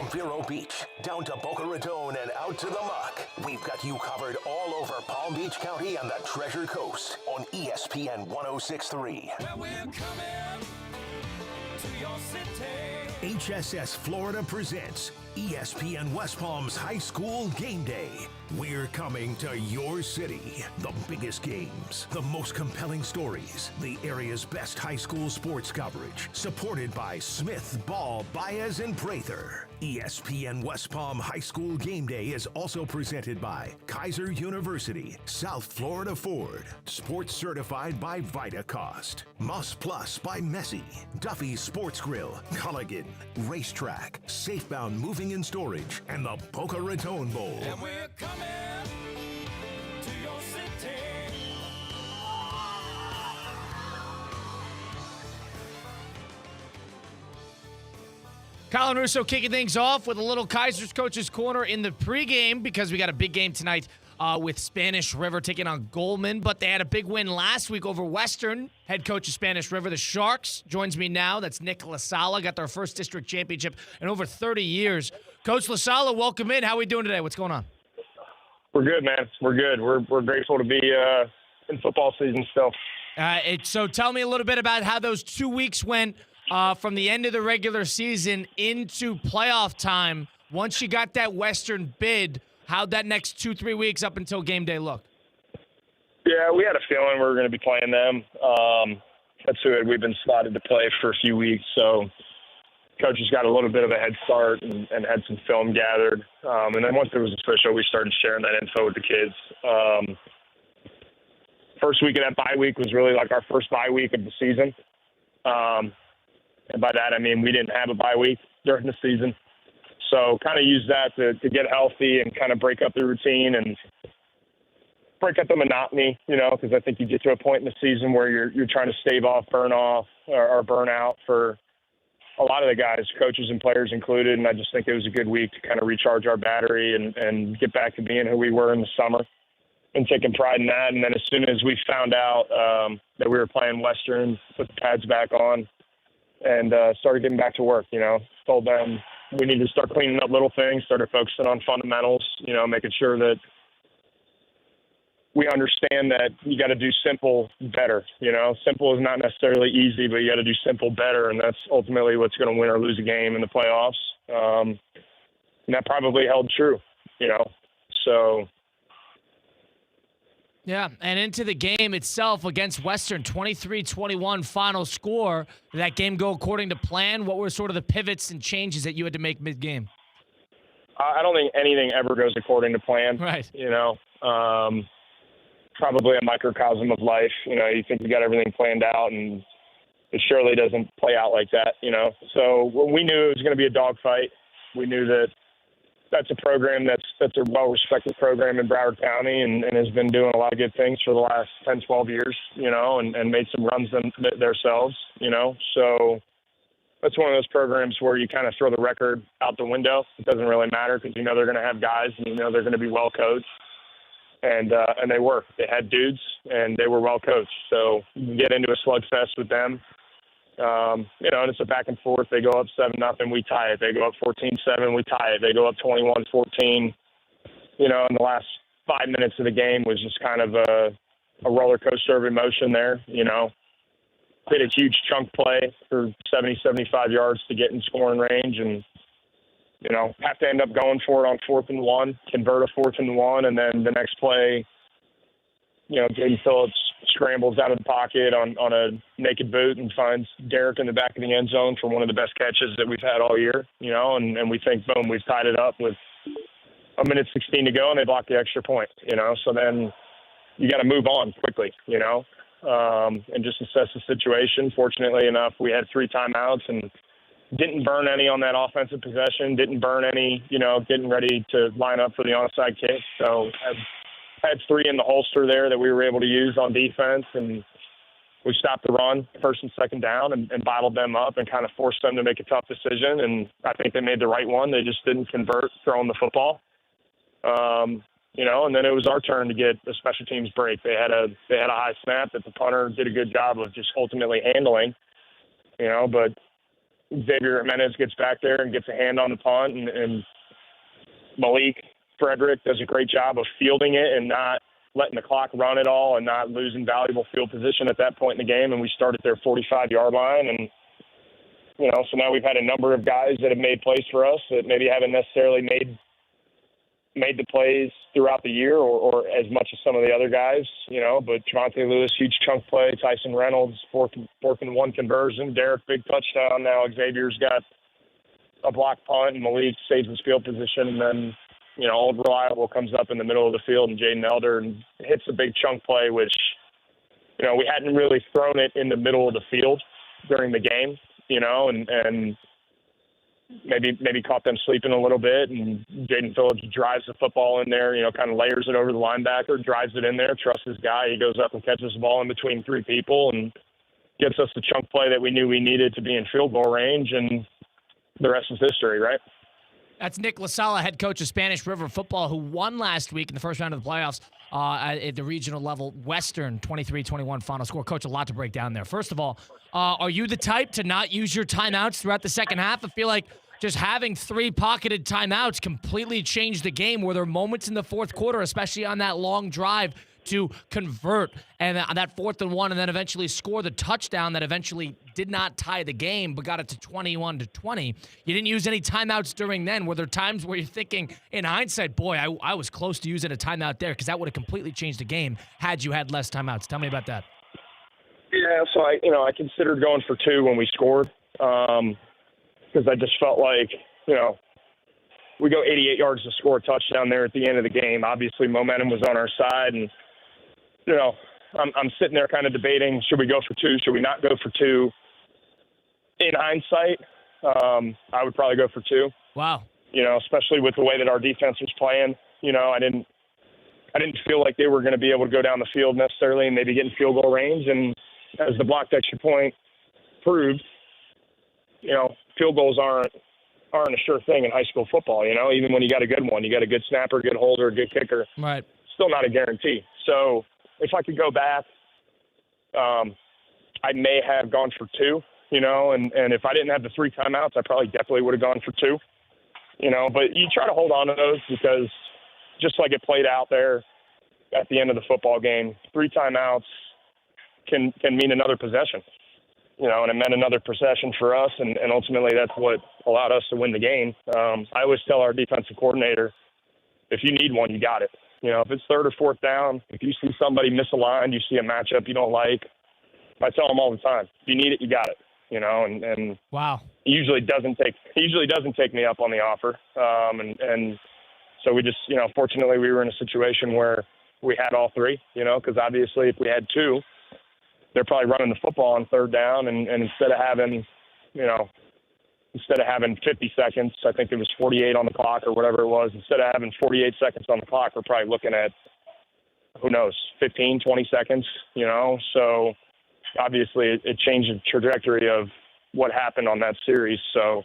From Vero Beach down to Boca Raton and out to the muck, we've got you covered all over Palm Beach County and the Treasure Coast on ESPN 106.3. Well, we're coming to your city. HSS Florida presents ESPN West Palm's High School Game Day. We're coming to your city. The biggest games, the most compelling stories, the area's best high school sports coverage. Supported by Smith, Ball, Baez, and Prather. ESPN West Palm High School Game Day is also presented by Kaiser University, South Florida Ford, Sports Certified by VitaCost, Moss Plus by Messi, Duffy's Sports Grill, Culligan, Racetrack, Safebound Moving and Storage, and the Boca Raton Bowl. And we're coming to your city. Colin Russo kicking things off with a little Kaiser's Coach's Corner in the pregame because we got a big game tonight with Spanish River taking on Goldman. But they had a big win last week over Western. Head coach of Spanish River, the Sharks, joins me now. That's Nick Lasala. Got their first district championship in over 30 years. Coach Lasala, welcome in. How are we doing today? What's going on? We're good, man. We're good. We're grateful to be in football season still. So tell me a little bit about how those 2 weeks went from the end of the regular season into playoff time. Once you got that Western bid, how'd that next 2-3 weeks up until game day look? Yeah, we had a feeling we were going to be playing them. That's who we've been slotted to play for a few weeks. So coaches got a little bit of a head start and had some film gathered. And then once it was official, we started sharing that info with the kids. First week of that bye week was really like our first bye week of the season. And by that, I mean we didn't have a bye week during the season. So kind of use that to get healthy and kind of break up the routine and break up the monotony, because I think you get to a point in the season where you're trying to stave off burn-off or burn-out for a lot of the guys, coaches and players included. And I just think it was a good week to kind of recharge our battery and get back to being who we were in the summer and taking pride in that. And then as soon as we found out that we were playing Western, put the pads back on and started getting back to work, told them we need to start cleaning up little things, started focusing on fundamentals, making sure that we understand that you got to do simple better. Simple is not necessarily easy, but you got to do simple better, and that's ultimately what's going to win or lose a game in the playoffs. And that probably held true, So. Yeah, and into the game itself against Western, 23-21 final score. Did that game go according to plan? What were sort of the pivots and changes that you had to make mid-game? I don't think anything ever goes according to plan. Right. Probably a microcosm of life. You think you got everything planned out, and it surely doesn't play out like that, So we knew it was going to be a dogfight. We knew that that's a program that's a well-respected program in Broward County and has been doing a lot of good things for the last 10, 12 years, and made some runs themselves, So that's one of those programs where you kind of throw the record out the window. It doesn't really matter because they're going to have guys and they're going to be well coached. And they were. They had dudes, and they were well coached. So you can get into a slugfest with them. And it's a back and forth. They go up 7-0, we tie it. They go up 14-7, we tie it. They go up 21-14. And the last 5 minutes of the game was just kind of a roller coaster of emotion there. Hit a huge chunk play for 70, 75 yards to get in scoring range, and have to end up going for it on 4th and 1, convert a 4th and 1, and then the next play, Jaden Phillips scrambles out of the pocket on a naked boot and finds Derek in the back of the end zone for one of the best catches that we've had all year, and we think, boom, we've tied it up with a minute 16 to go, and they block the extra point, So then you got to move on quickly, and just assess the situation. Fortunately enough, we had 3 timeouts and didn't burn any on that offensive possession, didn't burn any, getting ready to line up for the onside kick. So had 3 in the holster there that we were able to use on defense, and we stopped the run first and second down and bottled them up and kind of forced them to make a tough decision. And I think they made the right one. They just didn't convert throwing the football. And then it was our turn to get a special teams break. They had a high snap that the punter did a good job of just ultimately handling, but Xavier Jimenez gets back there and gets a hand on the punt, and Malik Frederick does a great job of fielding it and not letting the clock run at all and not losing valuable field position at that point in the game. And we start at their 45-yard line. And, so now we've had a number of guys that have made plays for us that maybe haven't necessarily made the plays throughout the year or as much as some of the other guys, but Javante Lewis, huge chunk play, Tyson Reynolds, fourth and one conversion, Derek, big touchdown. Now Xavier's got a block punt and Malik saves his field position. And then, Old Reliable comes up in the middle of the field and Jaden Elder and hits a big chunk play, which, we hadn't really thrown it in the middle of the field during the game, and maybe caught them sleeping a little bit. And Jaden Phillips drives the football in there, kind of layers it over the linebacker, drives it in there, trusts his guy. He goes up and catches the ball in between three people and gets us the chunk play that we knew we needed to be in field goal range. And the rest is history, right? That's Nick LaSala, head coach of Spanish River football, who won last week in the first round of the playoffs at the regional level, Western 23-21 final score. Coach, a lot to break down there. First of all, are you the type to not use your timeouts throughout the second half? I feel like just having 3 pocketed timeouts completely changed the game. Were there moments in the fourth quarter, especially on that long drive, to convert and that 4th and 1 and then eventually score the touchdown that eventually did not tie the game but got it to 21-20. You didn't use any timeouts during then. Were there times where you're thinking, in hindsight, boy, I was close to using a timeout there because that would have completely changed the game had you had less timeouts? Tell me about that. Yeah, so I considered going for 2 when we scored because I just felt like, we go 88 yards to score a touchdown there at the end of the game. Obviously, momentum was on our side, and I'm sitting there kind of debating, should we go for 2? Should we not go for 2? In hindsight, I would probably go for 2. Wow. Especially with the way that our defense was playing. I didn't feel like they were going to be able to go down the field necessarily and maybe get in field goal range. And as the blocked extra point proved, field goals aren't a sure thing in high school football. Even when you got a good one, you got a good snapper, good holder, good kicker. Right. Still not a guarantee. So if I could go back, I may have gone for 2, and if I didn't have the 3 timeouts, I probably definitely would have gone for 2, but you try to hold on to those because just like it played out there at the end of the football game, 3 timeouts can mean another possession, and it meant another possession for us. And ultimately that's what allowed us to win the game. I always tell our defensive coordinator, if you need one, you got it. If it's 3rd or 4th down, if you see somebody misaligned, you see a matchup you don't like, I tell them all the time, if you need it, you got it. And wow, he usually doesn't take me up on the offer. And so we just, fortunately we were in a situation where we had all 3, because obviously if we had 2, they're probably running the football on 3rd down. And instead of having 50 seconds, I think it was 48 on the clock or whatever it was, instead of having 48 seconds on the clock, we're probably looking at, 15, 20 seconds, So obviously it changed the trajectory of what happened on that series. So,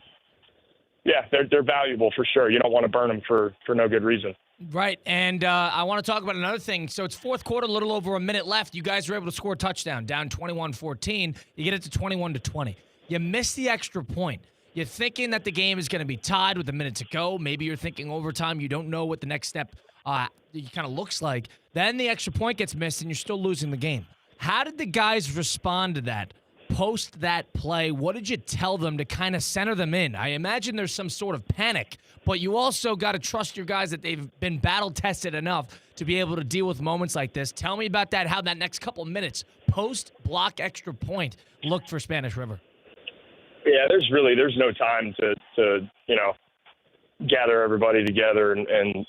yeah, they're valuable for sure. You don't want to burn them for no good reason. Right, and I want to talk about another thing. So it's fourth quarter, a little over a minute left. You guys were able to score a touchdown, down 21-14. You get it to 21-20. You miss the extra point. You're thinking that the game is going to be tied with a minute to go. Maybe you're thinking overtime. You don't know what the next step kind of looks like. Then the extra point gets missed, and you're still losing the game. How did the guys respond to that? Post that play, what did you tell them to kind of center them in? I imagine there's some sort of panic, but you also got to trust your guys that they've been battle-tested enough to be able to deal with moments like this. Tell me about that, how that next couple minutes, post-block extra point, looked for Spanish River. Yeah, there's no time to gather everybody together and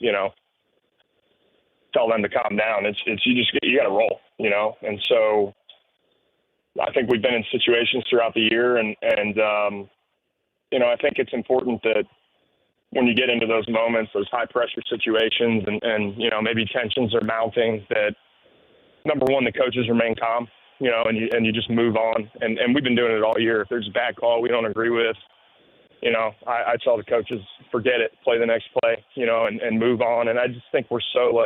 tell them to calm down. It's you got to roll, and so I think we've been in situations throughout the year, and I think it's important that when you get into those moments, those high pressure situations, and maybe tensions are mounting, that number one, the coaches remain calm, and you just move on. And we've been doing it all year. If there's a bad call we don't agree with, I tell the coaches, forget it, play the next play, and move on. And I just think we're so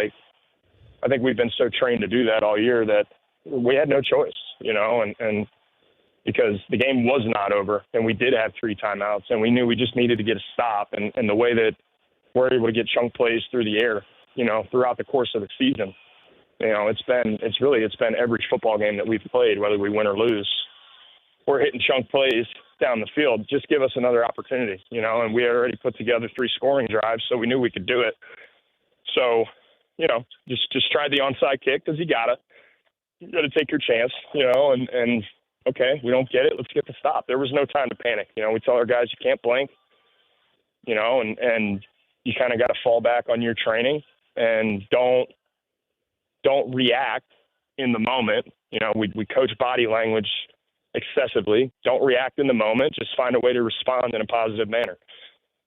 I think we've been so trained to do that all year that we had no choice, and because the game was not over and we did have 3 timeouts and we knew we just needed to get a stop. And the way that we're able to get chunk plays through the air, throughout the course of the season, it's been every football game that we've played, whether we win or lose, we're hitting chunk plays down the field. Just give us another opportunity, and we had already put together 3 scoring drives, so we knew we could do it. So, just try the onside kick because you got to take your chance, and okay, we don't get it. Let's get the stop. There was no time to panic. We tell our guys, you can't blink, and you kind of got to fall back on your training and don't react in the moment. We coach body language excessively. Don't react in the moment. Just find a way to respond in a positive manner.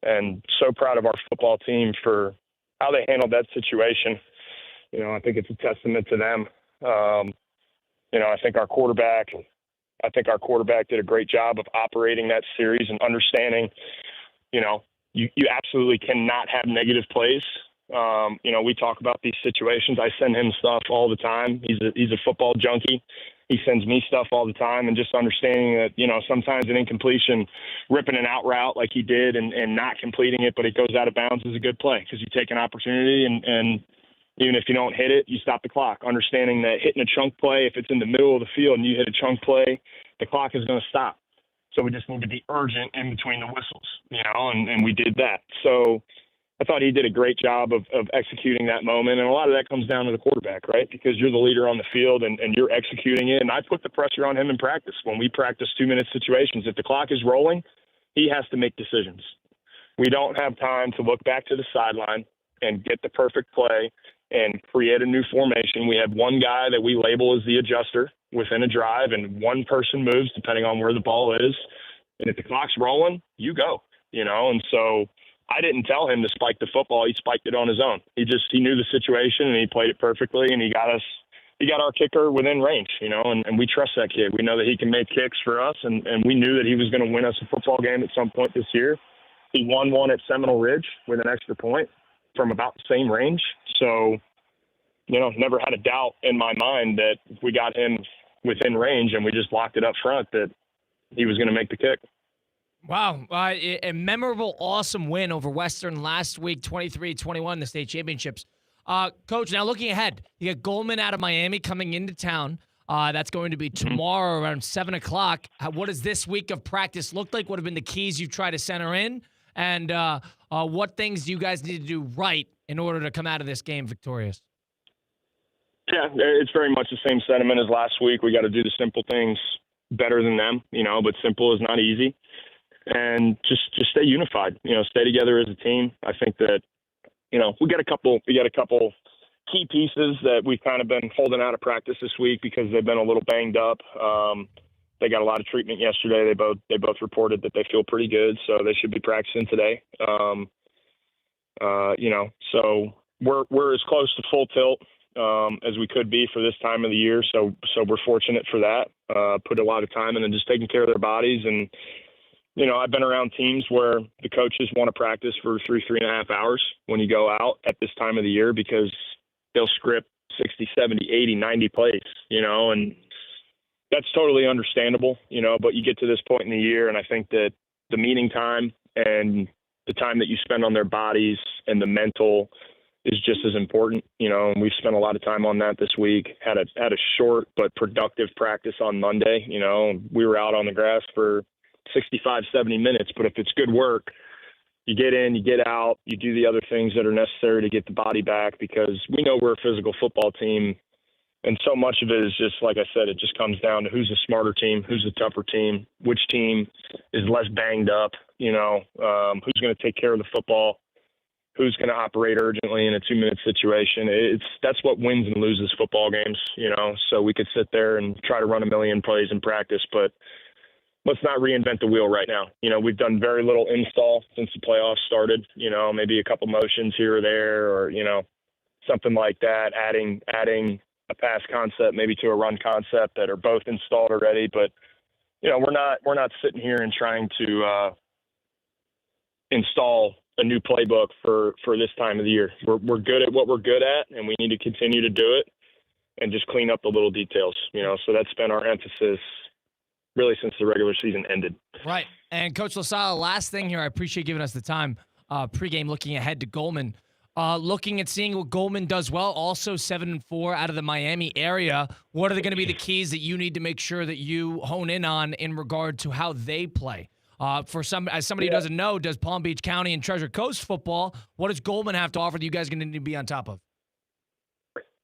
And so proud of our football team for how they handled that situation. I think it's a testament to them. I think our quarterback did a great job of operating that series and understanding, you absolutely cannot have negative plays. We talk about these situations. I send him stuff all the time. He's a football junkie. He sends me stuff all the time, and just understanding that, sometimes an incompletion, ripping an out route like he did and not completing it, but it goes out of bounds is a good play because you take an opportunity and even if you don't hit it, you stop the clock. Understanding that hitting a chunk play, if it's in the middle of the field and you hit a chunk play, the clock is going to stop. So we just need to be urgent in between the whistles, and we did that. So I thought he did a great job of executing that moment. And a lot of that comes down to the quarterback, right? Because you're the leader on the field and you're executing it. And I put the pressure on him in practice. When we practice 2-minute situations, if the clock is rolling, he has to make decisions. We don't have time to look back to the sideline and get the perfect play and create a new formation. We have one guy that we label as the adjuster within a drive, and one person moves depending on where the ball is. And if the clock's rolling, you go, And so I didn't tell him to spike the football. He spiked it on his own. He knew the situation and he played it perfectly, and he got our kicker within range, and we trust that kid. We know that he can make kicks for us, and we knew that he was going to win us a football game at some point this year. He won one at Seminole Ridge with an extra point from about the same range. So, never had a doubt in my mind that if we got him within range and we just blocked it up front, that he was going to make the kick. Wow. A memorable, awesome win over Western last week, 23-21, the state championships. Coach, now looking ahead, you got Goldman out of Miami coming into town. That's going to be tomorrow around 7 o'clock. What does this week of practice look like? What have been the keys you try to center in? And what things do you guys need to do right in order to come out of this game victorious? Yeah, it's very much the same sentiment as last week. We got to do the simple things better than them, but simple is not easy. And just stay unified, stay together as a team. I think that, we got a couple key pieces that we've kind of been holding out of practice this week because they've been a little banged up. They got a lot of treatment yesterday. They both reported that they feel pretty good, so they should be practicing today. So we're as close to full tilt as we could be for this time of the year. So we're fortunate for that. Put a lot of time in and just taking care of their bodies. And, I've been around teams where the coaches want to practice for 3.5 hours when you go out at this time of the year because they'll script 60, 70, 80, 90 plays, and that's totally understandable, but you get to this point in the year, and I think that the meeting time and the time that you spend on their bodies and the mental is just as important, and we've spent a lot of time on that this week. Had a short but productive practice on Monday. We were out on the grass for 65, 70 minutes, but if it's good work, you get in, you get out, you do the other things that are necessary to get the body back, because we know we're a physical football team. And so much of it is just, like I said, it just comes down to who's the smarter team, who's the tougher team, which team is less banged up, who's going to take care of the football, who's going to operate urgently in a 2-minute situation. That's what wins and loses football games, So we could sit there and try to run a million plays in practice, but let's not reinvent the wheel right now. We've done very little install since the playoffs started, maybe a couple motions here or there, or, something like that, adding a pass concept maybe to a run concept that are both installed already. But, we're not sitting here and trying to install a new playbook for this time of the year. We're good at what we're good at, and we need to continue to do it and just clean up the little details, So that's been our emphasis really since the regular season ended. Right. And Coach LaSala, last thing here, I appreciate giving us the time. Pregame looking ahead to Goldman. Looking at seeing what Goldman does well, also 7-4 out of the Miami area. What are going to be the keys that you need to make sure that you hone in on in regard to how they play? As somebody who doesn't know, does Palm Beach County and Treasure Coast football, what does Goldman have to offer that you guys are going to need to be on top of?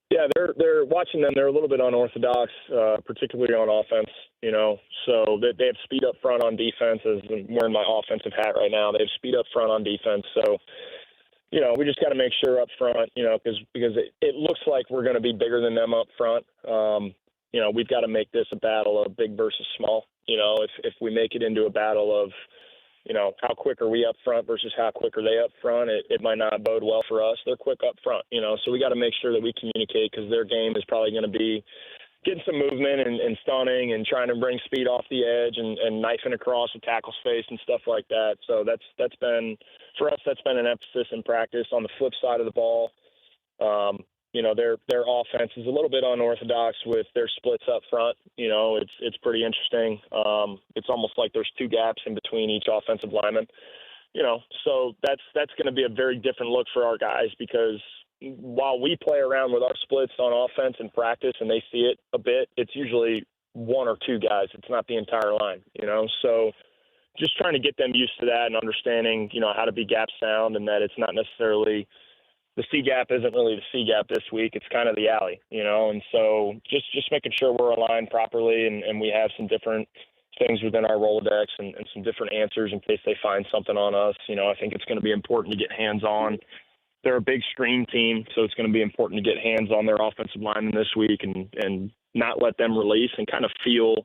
Yeah, they're watching them. They're a little bit unorthodox, particularly on offense. So they have speed up front on defense. As I'm wearing my offensive hat right now, they have speed up front on defense. So, we just got to make sure up front, because it looks like we're going to be bigger than them up front. We've got to make this a battle of big versus small. If we make it into a battle of, how quick are we up front versus how quick are they up front, it might not bode well for us. They're quick up front, so we got to make sure that we communicate, because their game is probably going to be getting some movement and stunning and trying to bring speed off the edge and knifing across the tackle space and stuff like that. So that's been, for us, that's been an emphasis in practice. On the flip side of the ball, their offense is a little bit unorthodox with their splits up front. It's pretty interesting. It's almost like there's two gaps in between each offensive lineman. So that's going to be a very different look for our guys, because while we play around with our splits on offense in practice and they see it a bit, it's usually one or two guys. It's not the entire line, So just trying to get them used to that and understanding, how to be gap sound, and that it's not necessarily – the C gap isn't really the C gap this week. It's kind of the alley, and so just making sure we're aligned properly and we have some different things within our Rolodex and some different answers in case they find something on us. I think it's going to be important to get hands-on. They're a big screen team, so it's going to be important to get hands on their offensive linemen this week and not let them release and kind of feel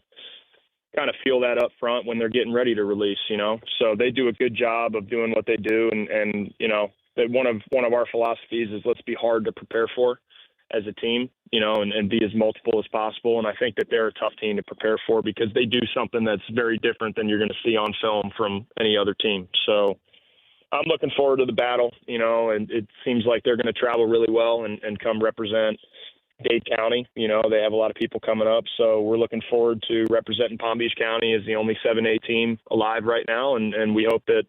that up front when they're getting ready to release, So they do a good job of doing what they do, and that one of our philosophies is let's be hard to prepare for as a team, and be as multiple as possible. And I think that they're a tough team to prepare for, because they do something that's very different than you're going to see on film from any other team. So I'm looking forward to the battle, and it seems like they're going to travel really well and come represent Dade County. They have a lot of people coming up. So we're looking forward to representing Palm Beach County as the only 7A team alive right now. And we hope that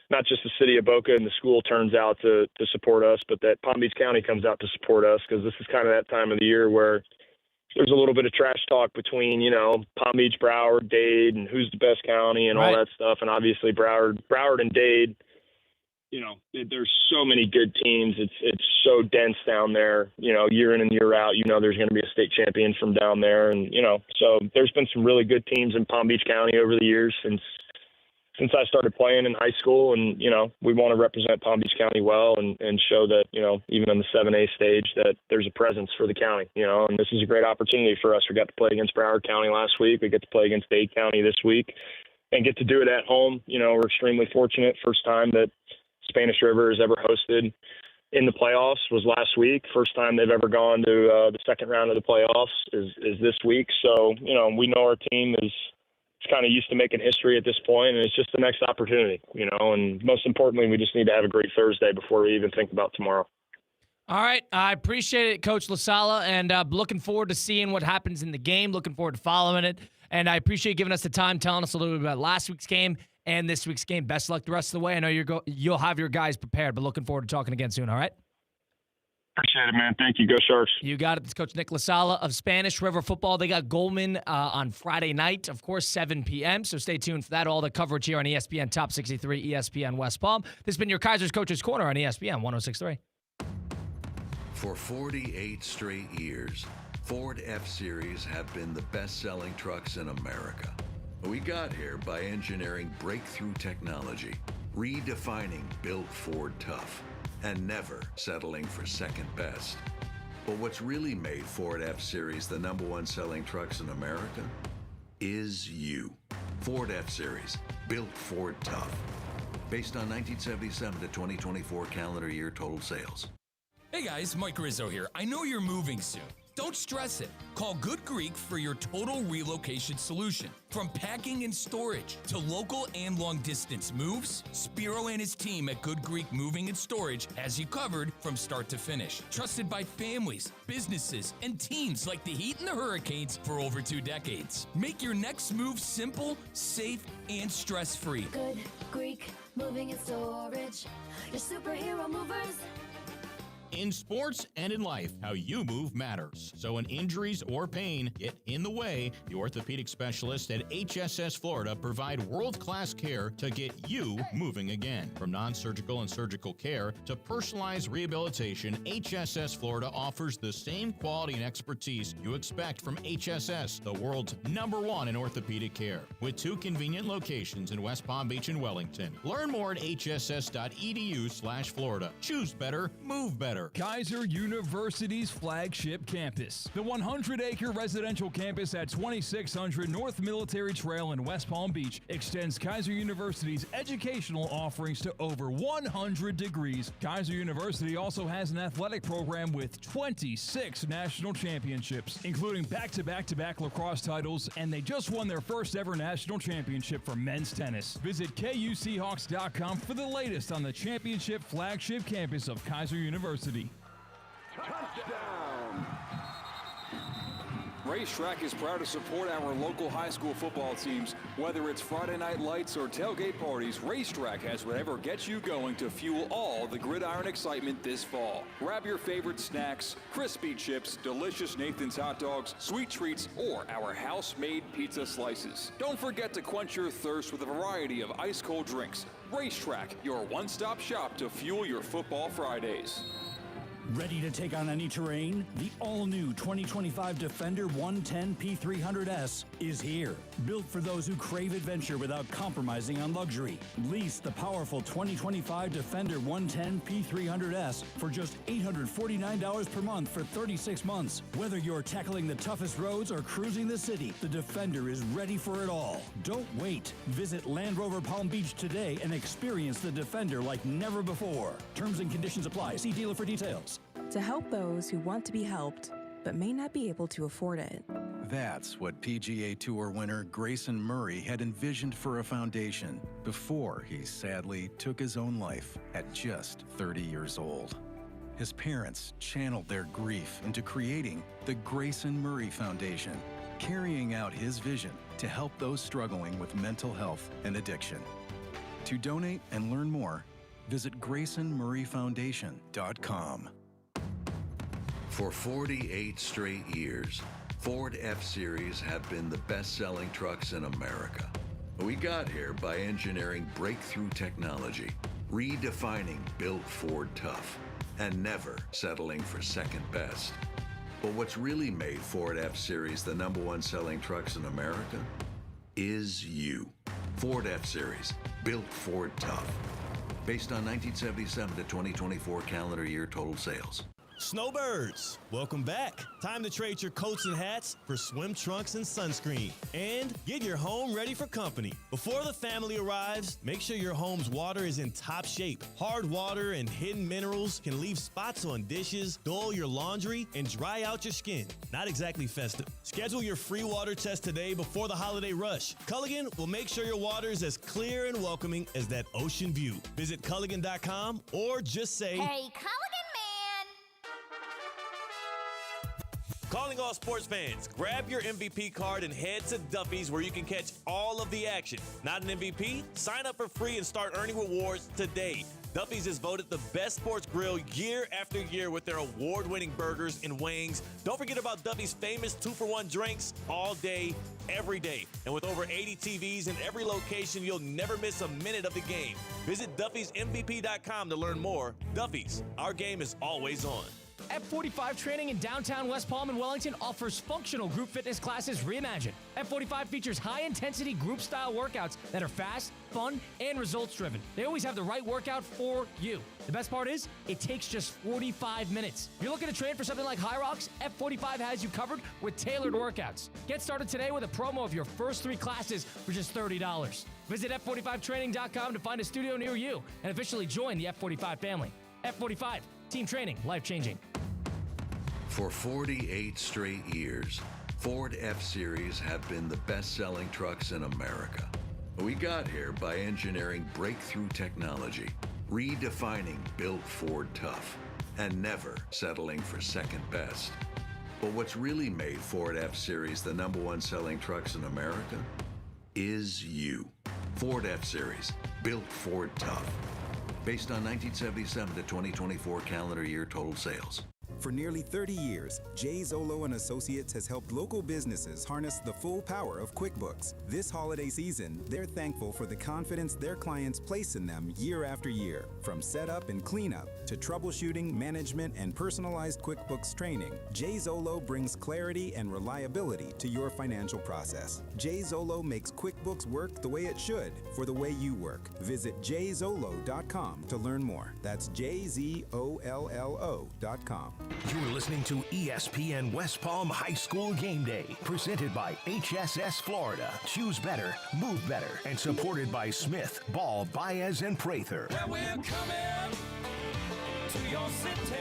not just the city of Boca and the school turns out to support us, but that Palm Beach County comes out to support us, because this is kind of that time of the year where there's a little bit of trash talk between, Palm Beach, Broward, Dade, and who's the best county and all that stuff. And obviously Broward and Dade, there's so many good teams. It's so dense down there, year in and year out, there's going to be a state champion from down there. And, so there's been some really good teams in Palm Beach County over the years since I started playing in high school, and, we want to represent Palm Beach County well and show that, even on the 7A stage, that there's a presence for the county, and this is a great opportunity for us. We got to play against Broward County last week. We get to play against Dade County this week and get to do it at home. We're extremely fortunate. First time that Spanish River has ever hosted in the playoffs was last week. First time they've ever gone to the second round of the playoffs is this week. So, we know our team is kind of used to making history at this point, and it's just the next opportunity, and most importantly, we just need to have a great Thursday before we even think about tomorrow. All right. I appreciate it, Coach LaSala, and looking forward to seeing what happens in the game, looking forward to following it, and I appreciate giving us the time, telling us a little bit about last week's game and this week's game. Best of luck the rest of the way. I know you'll have your guys prepared, but looking forward to talking again soon, all right? Appreciate it, man. Thank you. Go Sharks. You got it. It's Coach Nick LaSala of Spanish River Football. They got Goldman on Friday night, of course, 7 p.m., so stay tuned for that. All the coverage here on ESPN Top 63, ESPN West Palm. This has been your Kaiser's Coach's Corner on ESPN 106.3. For 48 straight years, Ford F-Series have been the best-selling trucks in America. We got here by engineering breakthrough technology, redefining Built Ford Tough, and never settling for second best. But what's really made Ford F-Series the #1 selling trucks in America is you. Ford F-Series, built Ford tough. Based on 1977 to 2024 calendar year total sales. Hey guys, Mike Rizzo here. I know you're moving soon. Don't stress it. Call Good Greek for your total relocation solution. From packing and storage to local and long-distance moves, Spiro and his team at Good Greek Moving and Storage has you covered from start to finish. Trusted by families, businesses, and teams like the Heat and the Hurricanes for over 2 decades. Make your next move simple, safe, and stress-free. Good Greek Moving and Storage. Your superhero movers. In sports and in life, how you move matters. So when injuries or pain get in the way, the orthopedic specialists at HSS Florida provide world-class care to get you moving again. From non-surgical and surgical care to personalized rehabilitation, HSS Florida offers the same quality and expertise you expect from HSS, the world's #1 in orthopedic care. With 2 convenient locations in West Palm Beach and Wellington. Learn more at hss.edu/Florida. Choose better, move better. Kaiser University's flagship campus. The 100-acre residential campus at 2600 North Military Trail in West Palm Beach extends Kaiser University's educational offerings to over 100 degrees. Kaiser University also has an athletic program with 26 national championships, including back-to-back-to-back lacrosse titles, and they just won their first ever national championship for men's tennis. Visit KUCHawks.com for the latest on the championship flagship campus of Kaiser University. Touchdown! Racetrack is proud to support our local high school football teams. Whether it's Friday night lights or tailgate parties, Racetrack has whatever gets you going to fuel all the gridiron excitement this fall. Grab your favorite snacks, crispy chips, delicious Nathan's hot dogs, sweet treats, or our house-made pizza slices. Don't forget to quench your thirst with a variety of ice-cold drinks. Racetrack, your one-stop shop to fuel your football Fridays. Ready to take on any terrain? The all-new 2025 Defender 110 P300S is here. Built for those who crave adventure without compromising on luxury. Lease the powerful 2025 Defender 110 P300S for just $849 per month for 36 months. Whether you're tackling the toughest roads or cruising the city, the Defender is ready for it all. Don't wait. Visit Land Rover Palm Beach today and experience the Defender like never before. Terms and conditions apply. See dealer for details. To help those who want to be helped, but may not be able to afford it. That's what PGA Tour winner Grayson Murray had envisioned for a foundation before he sadly took his own life at just 30 years old. His parents channeled their grief into creating the Grayson Murray Foundation, carrying out his vision to help those struggling with mental health and addiction. To donate and learn more, visit GraysonMurrayFoundation.com. For 48 straight years, Ford F-Series have been the best-selling trucks in America. We got here by engineering breakthrough technology, redefining built Ford tough, and never settling for second best. But what's really made Ford F-Series the #1 selling trucks in America is you. Ford F-Series, built Ford tough. Based on 1977 to 2024 calendar year total sales. Snowbirds, welcome back. Time to trade your coats and hats for swim trunks and sunscreen. And get your home ready for company. Before the family arrives, make sure your home's water is in top shape. Hard water and hidden minerals can leave spots on dishes, dull your laundry, and dry out your skin. Not exactly festive. Schedule your free water test today before the holiday rush. Culligan will make sure your water is as clear and welcoming as that ocean view. Visit Culligan.com or just say, "Hey, Culligan man!" Calling all sports fans, grab your MVP card and head to Duffy's where you can catch all of the action. Not an MVP? Sign up for free and start earning rewards today. Duffy's is voted the best sports grill year after year with their award-winning burgers and wings. Don't forget about Duffy's famous 2-for-1 drinks all day, every day. And with over 80 TVs in every location, you'll never miss a minute of the game. Visit Duffy'sMVP.com to learn more. Duffy's, our game is always on. F45 Training in downtown West Palm and Wellington offers functional group fitness classes reimagined. F45 features high-intensity group-style workouts that are fast, fun, and results-driven. They always have the right workout for you. The best part is, it takes just 45 minutes. If you're looking to train for something like High Rocks, F45 has you covered with tailored workouts. Get started today with a promo of your first 3 classes for just $30. Visit F45training.com to find a studio near you and officially join the F45 family. F45, team training, life-changing. For 48 straight years, Ford F-Series have been the best-selling trucks in America. We got here by engineering breakthrough technology, redefining built Ford tough, and never settling for second best. But what's really made Ford F-Series the #1 selling trucks in America is you. Ford F-Series, built Ford tough. Based on 1977 to 2024 calendar year total sales. For nearly 30 years, Jay Zolo and Associates has helped local businesses harness the full power of QuickBooks. This holiday season, they're thankful for the confidence their clients place in them year after year. From setup and cleanup to troubleshooting, management, and personalized QuickBooks training, Jay Zolo brings clarity and reliability to your financial process. Jay Zolo makes QuickBooks work the way it should for the way you work. Visit jzolo.com to learn more. That's jzollo.com. You're listening to ESPN West Palm High School Game Day, presented by HSS Florida. Choose better, move better, and supported by Smith, Ball, Baez, and Prather. Where we're coming to your city.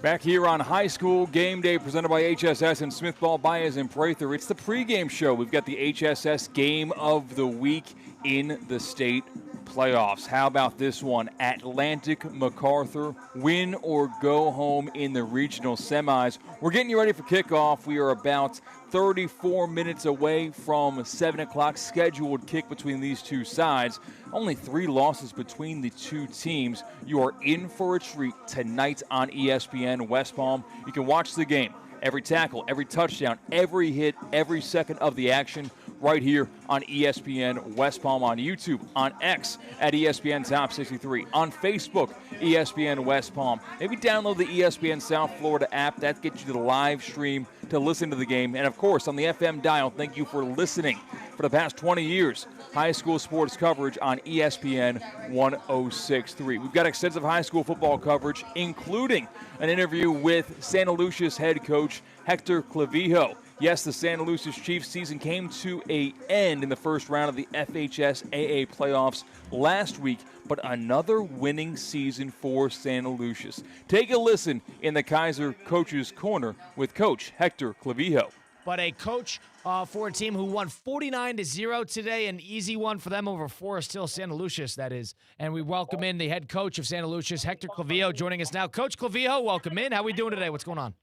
Back here on High School Game Day, presented by HSS and Smith, Ball, Baez, and Prather. It's the pregame show. We've got the HSS Game of the Week in the state playoffs. How about this one? Atlantic MacArthur, win or go home in the regional semis. We're getting you ready for kickoff. We are about 34 minutes away from 7 o'clock scheduled kick between these two sides. Only 3 losses between the two teams. You are in for a treat tonight on ESPN West Palm. You can watch the game. Every tackle, every touchdown, every hit, every second of the action right here on ESPN West Palm, on YouTube, on X at ESPN Top 63, on Facebook, ESPN West Palm. Maybe download the ESPN South Florida app. That gets you to the live stream to listen to the game. And, of course, on the FM dial, thank you for listening for the past 20 years. High school sports coverage on ESPN 106.3. We've got extensive high school football coverage, including an interview with Santa Lucia's head coach, Hector Clavijo. Yes, the Santa Lucia's Chiefs season came to an end in the first round of the FHSAA playoffs last week, but another winning season for Santa Lucia's. Take a listen in the Kaiser Coach's Corner with Coach Hector Clavijo. But a coach for a team who won 49-0 today, an easy one for them over Forest Hill, Santa Lucia's, that is. And we welcome in the head coach of Santa Lucia's, Hector Clavijo, joining us now. Coach Clavijo, welcome in. How are we doing today? What's going on?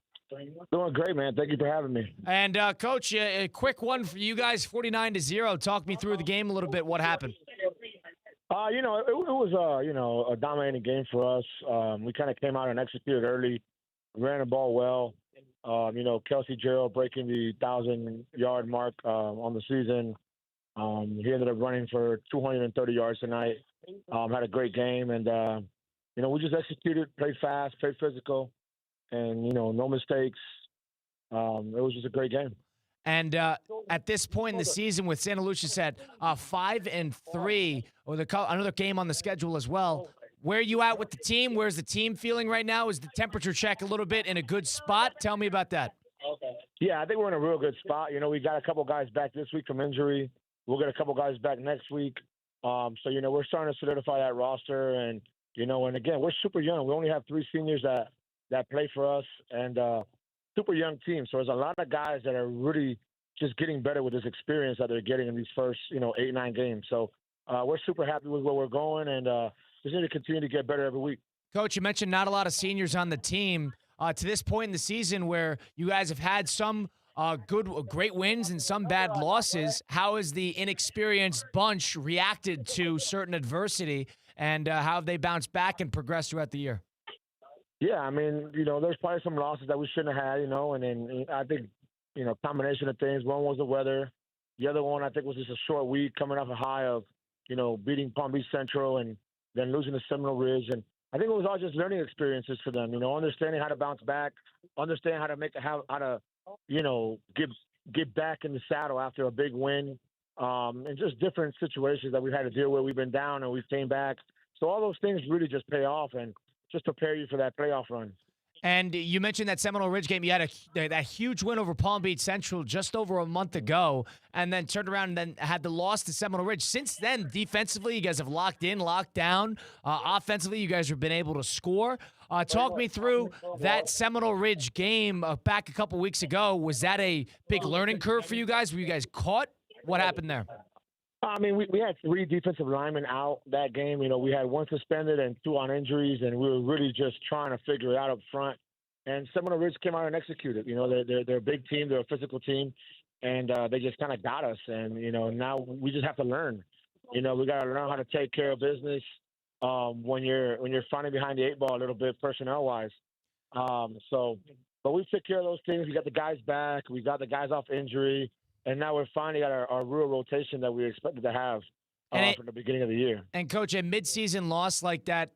Doing great, man. Thank you for having me. And, Coach, a quick one for you guys, 49-0. Talk me through the game a little bit. What happened? It was, a dominating game for us. We kind of came out and executed early, ran the ball well. Kelsey Gerald breaking the 1,000-yard mark on the season. He ended up running for 230 yards tonight. Had a great game, and we just executed, played fast, played physical, and no mistakes. It was just a great game. And at this point in the season, with Santa Lucia's at 5-3, with another game on the schedule as well. Where are you at with the team? Where's the team feeling right now? Is the temperature check a little bit in a good spot? Tell me about that. Yeah, I think we're in a real good spot. We got a couple guys back this week from injury. We'll get a couple guys back next week. We're starting to solidify that roster. And again, we're super young. We only have 3 seniors that play for us, and super young team. So there's a lot of guys that are really just getting better with this experience that they're getting in these first, 8-9 games. So we're super happy with where we're going, and just need to continue to get better every week. Coach, you mentioned not a lot of seniors on the team. To this point in the season where you guys have had some great wins and some bad losses, how has the inexperienced bunch reacted to certain adversity, and how have they bounced back and progressed throughout the year? Yeah, I mean, there's probably some losses that we shouldn't have had, and then I think, combination of things. One was the weather. The other one, I think, was just a short week coming off a high of, beating Palm Beach Central and then losing to Seminole Ridge. And I think it was all just learning experiences for them, understanding how to bounce back, understand how to get back in the saddle after a big win, and just different situations that we've had to deal with. We've been down and we came back. So all those things really just pay off and just prepare you for that playoff run. And you mentioned that Seminole Ridge game. You had that huge win over Palm Beach Central just over a month ago, and then turned around and then had the loss to Seminole Ridge. Since then, defensively, you guys have locked down. Offensively, you guys have been able to score. Talk me through that Seminole Ridge game back a couple weeks ago. Was that a big learning curve for you guys? Were you guys caught? What happened there? I mean, we had 3 defensive linemen out that game. You know, we had 1 suspended and 2 on injuries, and we were really just trying to figure it out up front. And Seminole Ridge came out and executed. You know, they're a big team. They're a physical team, and they just kind of got us. And, you know, now we just have to learn. You know, we got to learn how to take care of business when you're finding behind the 8 ball a little bit personnel-wise. But we took care of those things. We got the guys back. We got the guys off injury. And now we're finally got our real rotation that we expected to have from the beginning of the year. And, Coach, a midseason loss like that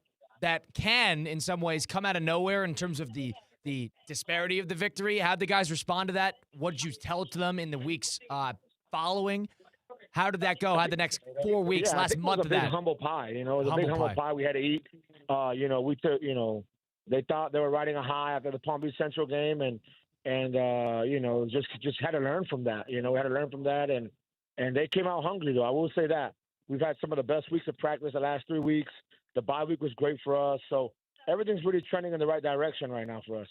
can, in some ways, come out of nowhere in terms of the disparity of the victory. How'd the guys respond to that? What did you tell to them in the weeks following? How did that go? How'd the next 4 weeks, last month of that? It was a big humble pie. You know, it was a big humble pie we had to eat. You know, we took, you know, they thought they were riding a high after the Palm Beach Central game, and you know, just had to learn from that. You know, we had to learn from that, and they came out hungry, though. I will say that. We've had some of the best weeks of practice the last 3 weeks. The bye week was great for us. So everything's really trending in the right direction right now for us.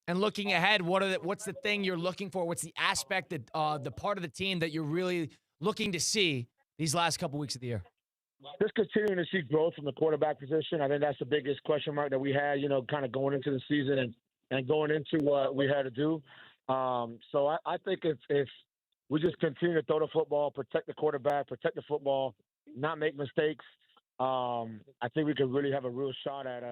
And looking ahead, what's the thing you're looking for? What's the aspect that the part of the team that you're really looking to see these last couple weeks of the year? Just continuing to see growth from the quarterback position. I think that's the biggest question mark that we had, you know, kind of going into the season and going into what we had to do. So I think if we just continue to throw the football, protect the quarterback, protect the football, not make mistakes, I think we could really have a real shot at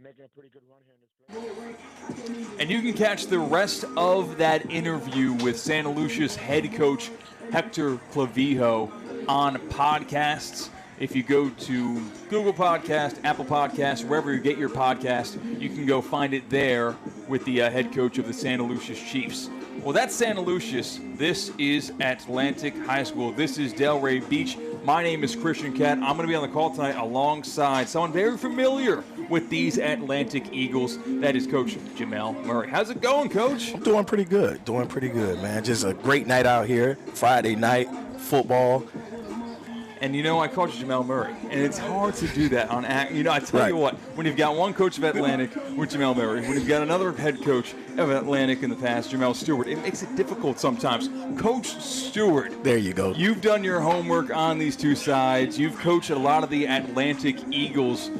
making a pretty good run here in this place. And you can catch the rest of that interview with Santa Lucia's head coach, Hector Clavijo, on podcasts. If you go to Google Podcast, Apple Podcast, wherever you get your podcast, you can go find it there with the head coach of the Santa Lucia's Chiefs. Well, that's Santa Lucia's. This is Atlantic High School. This is Delray Beach. My name is Christian Cat. I'm going to be on the call tonight alongside someone very familiar with these Atlantic Eagles. That is Coach Jamel Murray. How's it going, Coach? I'm doing pretty good. Man. Just a great night out here. Friday night, football. And, you know, I coach Jamel Murray, and it's hard to do that on act. You know, I tell you what, when you've got one coach of Atlantic with Jamel Murray, when you've got another head coach of Atlantic in the past, Jamel Stewart, it makes it difficult sometimes. Coach Stewart. There you go. You've done your homework on these two sides. You've coached a lot of the Atlantic Eagles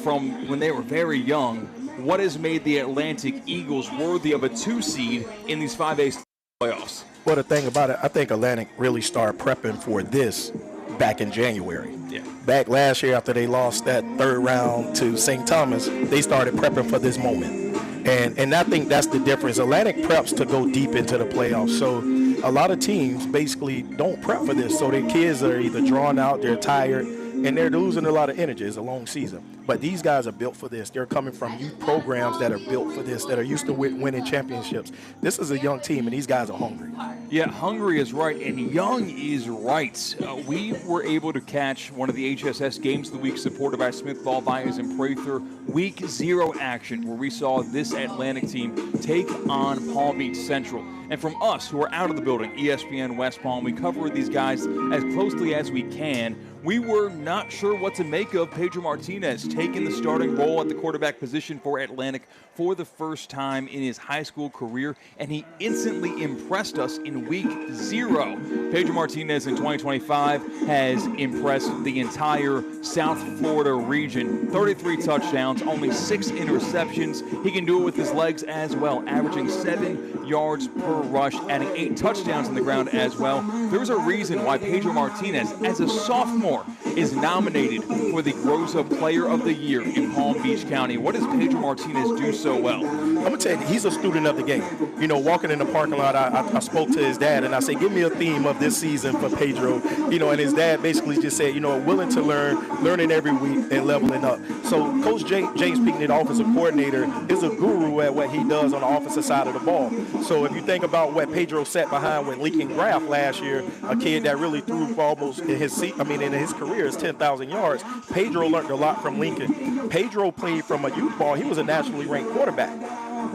from when they were very young. What has made the Atlantic Eagles worthy of a 2 seed in these 5A playoffs? Well, the thing about it, I think Atlantic really started prepping for this back in January. Yeah. Back last year after they lost that 3rd round to St. Thomas, they started prepping for this moment. And I think that's the difference. Atlantic preps to go deep into the playoffs. So a lot of teams basically don't prep for this. So their kids are either drawn out, they're tired, and they're losing a lot of energy. It's a long season. But these guys are built for this. They're coming from youth programs that are built for this, that are used to winning championships. This is a young team, and these guys are hungry. Yeah, hungry is right, and young is right. We were able to catch one of the HSS Games of the Week supported by Smith Ball Buyers and Prather Week 0 action, where we saw this Atlantic team take on Palm Beach Central. And from us, who are out of the building, ESPN West Palm, we cover these guys as closely as we can. We were not sure what to make of Pedro Martinez taking the starting role at the quarterback position for Atlantic for the first time in his high school career, and he instantly impressed us in Week 0. Pedro Martinez in 2025 has impressed the entire South Florida region. 33 touchdowns, only 6 interceptions. He can do it with his legs as well, averaging 7 yards per rush, adding 8 touchdowns on the ground as well. There's a reason why Pedro Martinez, as a sophomore, is nominated for the Groza Player of the Year in Palm Beach County. What does Pedro Martinez do so well? I'm going to tell you, he's a student of the game. You know, walking in the parking lot, I spoke to his dad, and I said, give me a theme of this season for Pedro. You know, and his dad basically just said, you know, willing to learn, learning every week, and leveling up. So Coach James Pinckney, the offensive coordinator, is a guru at what he does on the offensive side of the ball. So if you think about what Pedro sat behind with Lincoln Graff last year, a kid that really threw almost in his his career is 10,000 yards. Pedro learned a lot from Lincoln. Pedro played from a youth ball. He was a nationally ranked quarterback.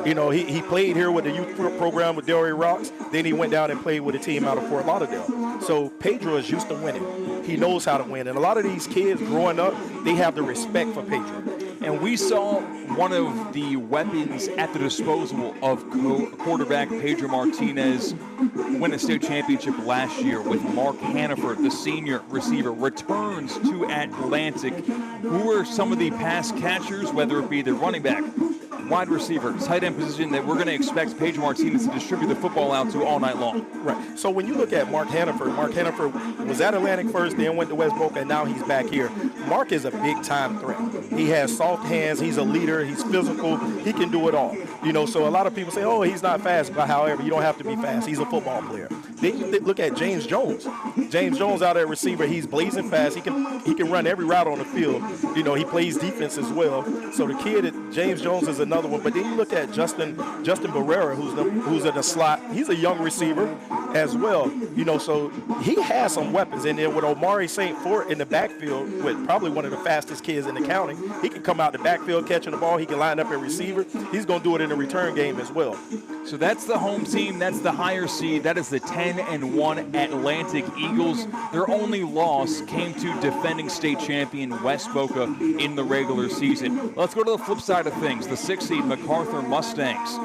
You know, he played here with the youth program with Delray Rocks. Then he went down and played with a team out of Fort Lauderdale. So Pedro is used to winning. He knows how to win. And a lot of these kids growing up, they have the respect for Pedro. And we saw one of the weapons at the disposal of quarterback Pedro Martinez win a state championship last year with Mark Hannaford, the senior receiver, returns to Atlantic. Who are some of the pass catchers, whether it be the running back, wide receiver, tight end position that we're going to expect Pedro Martinez to distribute the football out to all night long? Right. So when you look at Mark Hannaford was at Atlantic first, then went to West Boca, and now he's back here. Mark is a big-time threat. He has soft hands. He's a leader. He's physical. He can do it all. You know, so a lot of people say, oh, he's not fast. But however, you don't have to be fast. He's a football player. Then you look at James Jones. James Jones out at receiver. He's blazing fast. He can run every route on the field. You know, he plays defense as well. So the kid, James Jones, is another one. But then you look at Justin Barrera, who's in the slot. He's a young receiver as well. You know, so he has some weapons. And then with Omari St. Fort in the backfield, with probably one of the fastest kids in the county, he can come out the backfield catching the ball. He can line up at receiver. He's going to do it in the return game as well. So that's the home team. That's the higher seed. That is the 10-1 Atlantic Eagles. Their only loss came to defending state champion West Boca in the regular season. Let's go to the flip side of things. The 6th seed MacArthur Mustangs.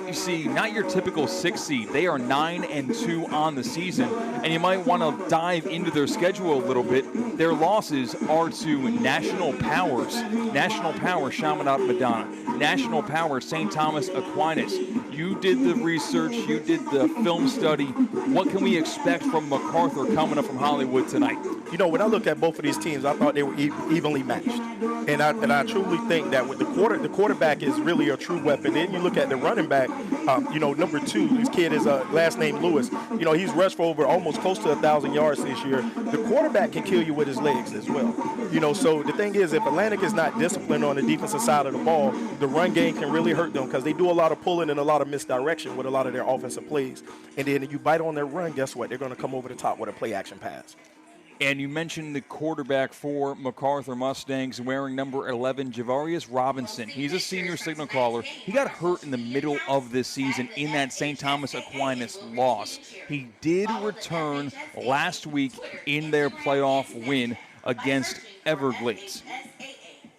You see, not your typical 6 seed. They are 9-2 on the season, and you might want to dive into their schedule a little bit. Their losses are to National Powers, Chaminade Madonna, National Power, St. Thomas Aquinas. You did the research, you did the film study. What can we expect from MacArthur coming up from Hollywood tonight? You know, when I look at both of these teams, I thought they were evenly matched. And I truly think that with the quarterback is really a true weapon. Then you look at the running back, you know, number 2, this kid is last name Lewis. You know, he's rushed for over almost close to 1,000 yards this year. The quarterback can kill you with his legs as well. You know, so the thing is, if Atlantic is not disciplined on the defensive side of the ball, the run game can really hurt them because they do a lot of pulling and a lot of misdirection with a lot of their offensive plays. And then if you bite on their run, guess what? They're going to come over the top with a play-action pass. And you mentioned the quarterback for MacArthur Mustangs wearing number 11, Javarius Robinson. He's a senior signal caller. He got hurt in the middle of this season in that St. Thomas Aquinas loss. He did return last week in their playoff win against Everglades.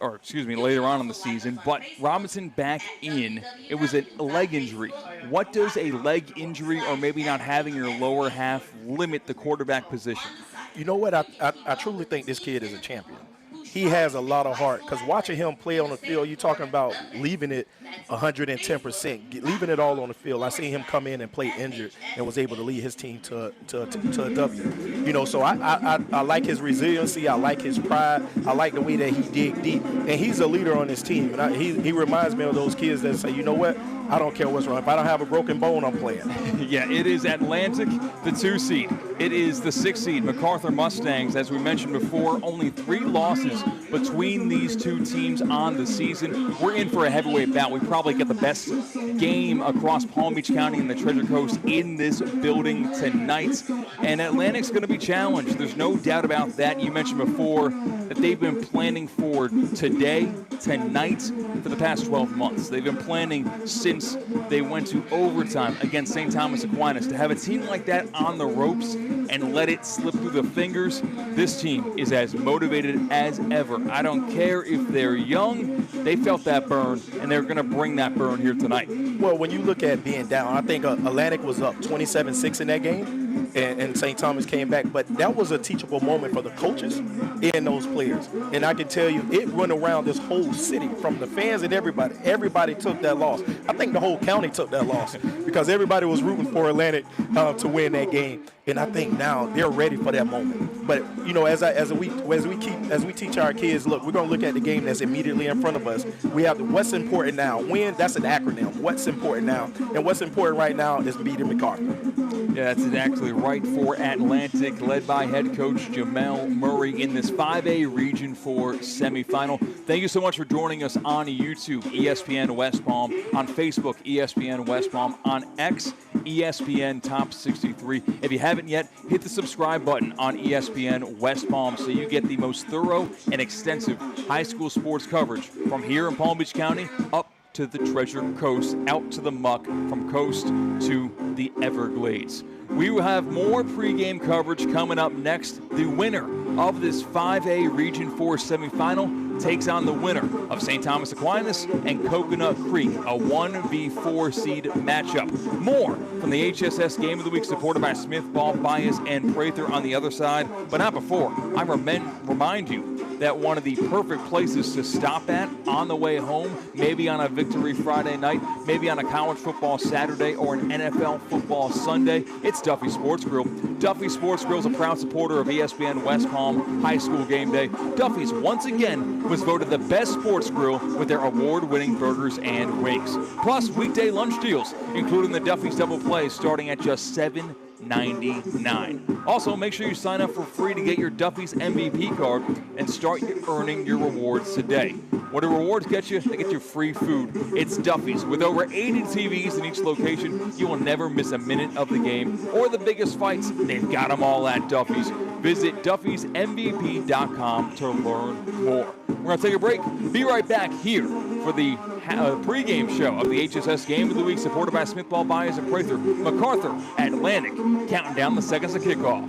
Or, excuse me, later on in the season. But Robinson back in. It was a leg injury. What does a leg injury or maybe not having your lower half limit the quarterback position? You know what? I truly think this kid is a champion. He has a lot of heart because watching him play on the field, you're talking about leaving it 110%, leaving it all on the field. I seen him come in and play injured and was able to lead his team to a W. You know, so I like his resiliency. I like his pride. I like the way that he dig deep. And he's a leader on his team. And he reminds me of those kids that say, you know what? I don't care what's wrong. If I don't have a broken bone, I'm playing. Yeah, it is Atlantic, the 2 seed. It is the 6 seed, MacArthur Mustangs. As we mentioned before, only 3 losses between these 2 teams on the season. We're in for a heavyweight bout. We probably get the best game across Palm Beach County and the Treasure Coast in this building tonight. And Atlantic's going to be challenged. There's no doubt about that. You mentioned before that they've been planning for today, tonight, for the past 12 months. They've been planning since they went to overtime against St. Thomas Aquinas. To have a team like that on the ropes and let it slip through the fingers, this team is as motivated as ever. I don't care if they're young, they felt that burn, and they're going to bring that burn here tonight. Well, when you look at being down, I think Atlantic was up 27-6 in that game, and St. Thomas came back. But that was a teachable moment for the coaches and those players. And I can tell you, it went around this whole city, from the fans and everybody. Everybody took that loss. I think the whole county took that loss because everybody was rooting for Atlantic to win that game. And I think now they're ready for that moment. But you know, as we teach our kids, look, we're gonna look at the game that's immediately in front of us. We have what's important now. Win, that's an acronym. What's important now? And what's important right now is beating MacArthur. Yeah, that's exactly right for Atlantic, led by head coach Jamel Murray in this 5A Region 4 semifinal. Thank you so much for joining us on YouTube, ESPN West Palm, on Facebook, ESPN West Palm, on X, ESPN Top 63. If you haven't yet, hit the subscribe button on ESPN. ESPN West Palm so you get the most thorough and extensive high school sports coverage from here in Palm Beach County up to the Treasure Coast, out to the Muck, from coast to the Everglades. We will have more pregame coverage coming up next. The winner of this 5A Region 4 semifinal takes on the winner of St. Thomas Aquinas and Coconut Creek, a 1v4 seed matchup. More from the HSS Game of the Week, supported by Smith Ball, Bias, and Prather on the other side. But not before. I remind you that one of the perfect places to stop at on the way home, maybe on a Victory Friday night, maybe on a college football Saturday or an NFL football Sunday, it's Duffy Sports Grill. Duffy Sports Grill is a proud supporter of ESPN West Palm High School Game Day. Duffy's once again was voted the best sports grill with their award-winning burgers and wings. Plus, weekday lunch deals, including the Duffy's Double Play, starting at just $7.99. Also, make sure you sign up for free to get your Duffy's MVP card and start earning your rewards today. What do rewards get you? They get you free food. It's Duffy's. With over 80 TVs in each location, you will never miss a minute of the game or the biggest fights. They've got them all at Duffy's. Visit Duffy'sMVP.com to learn more. We're going to take a break. Be right back here for the pregame show of the HSS Game of the Week, supported by Smith Ball, Bias, and Prather. MacArthur, Atlantic, counting down the seconds of kickoff.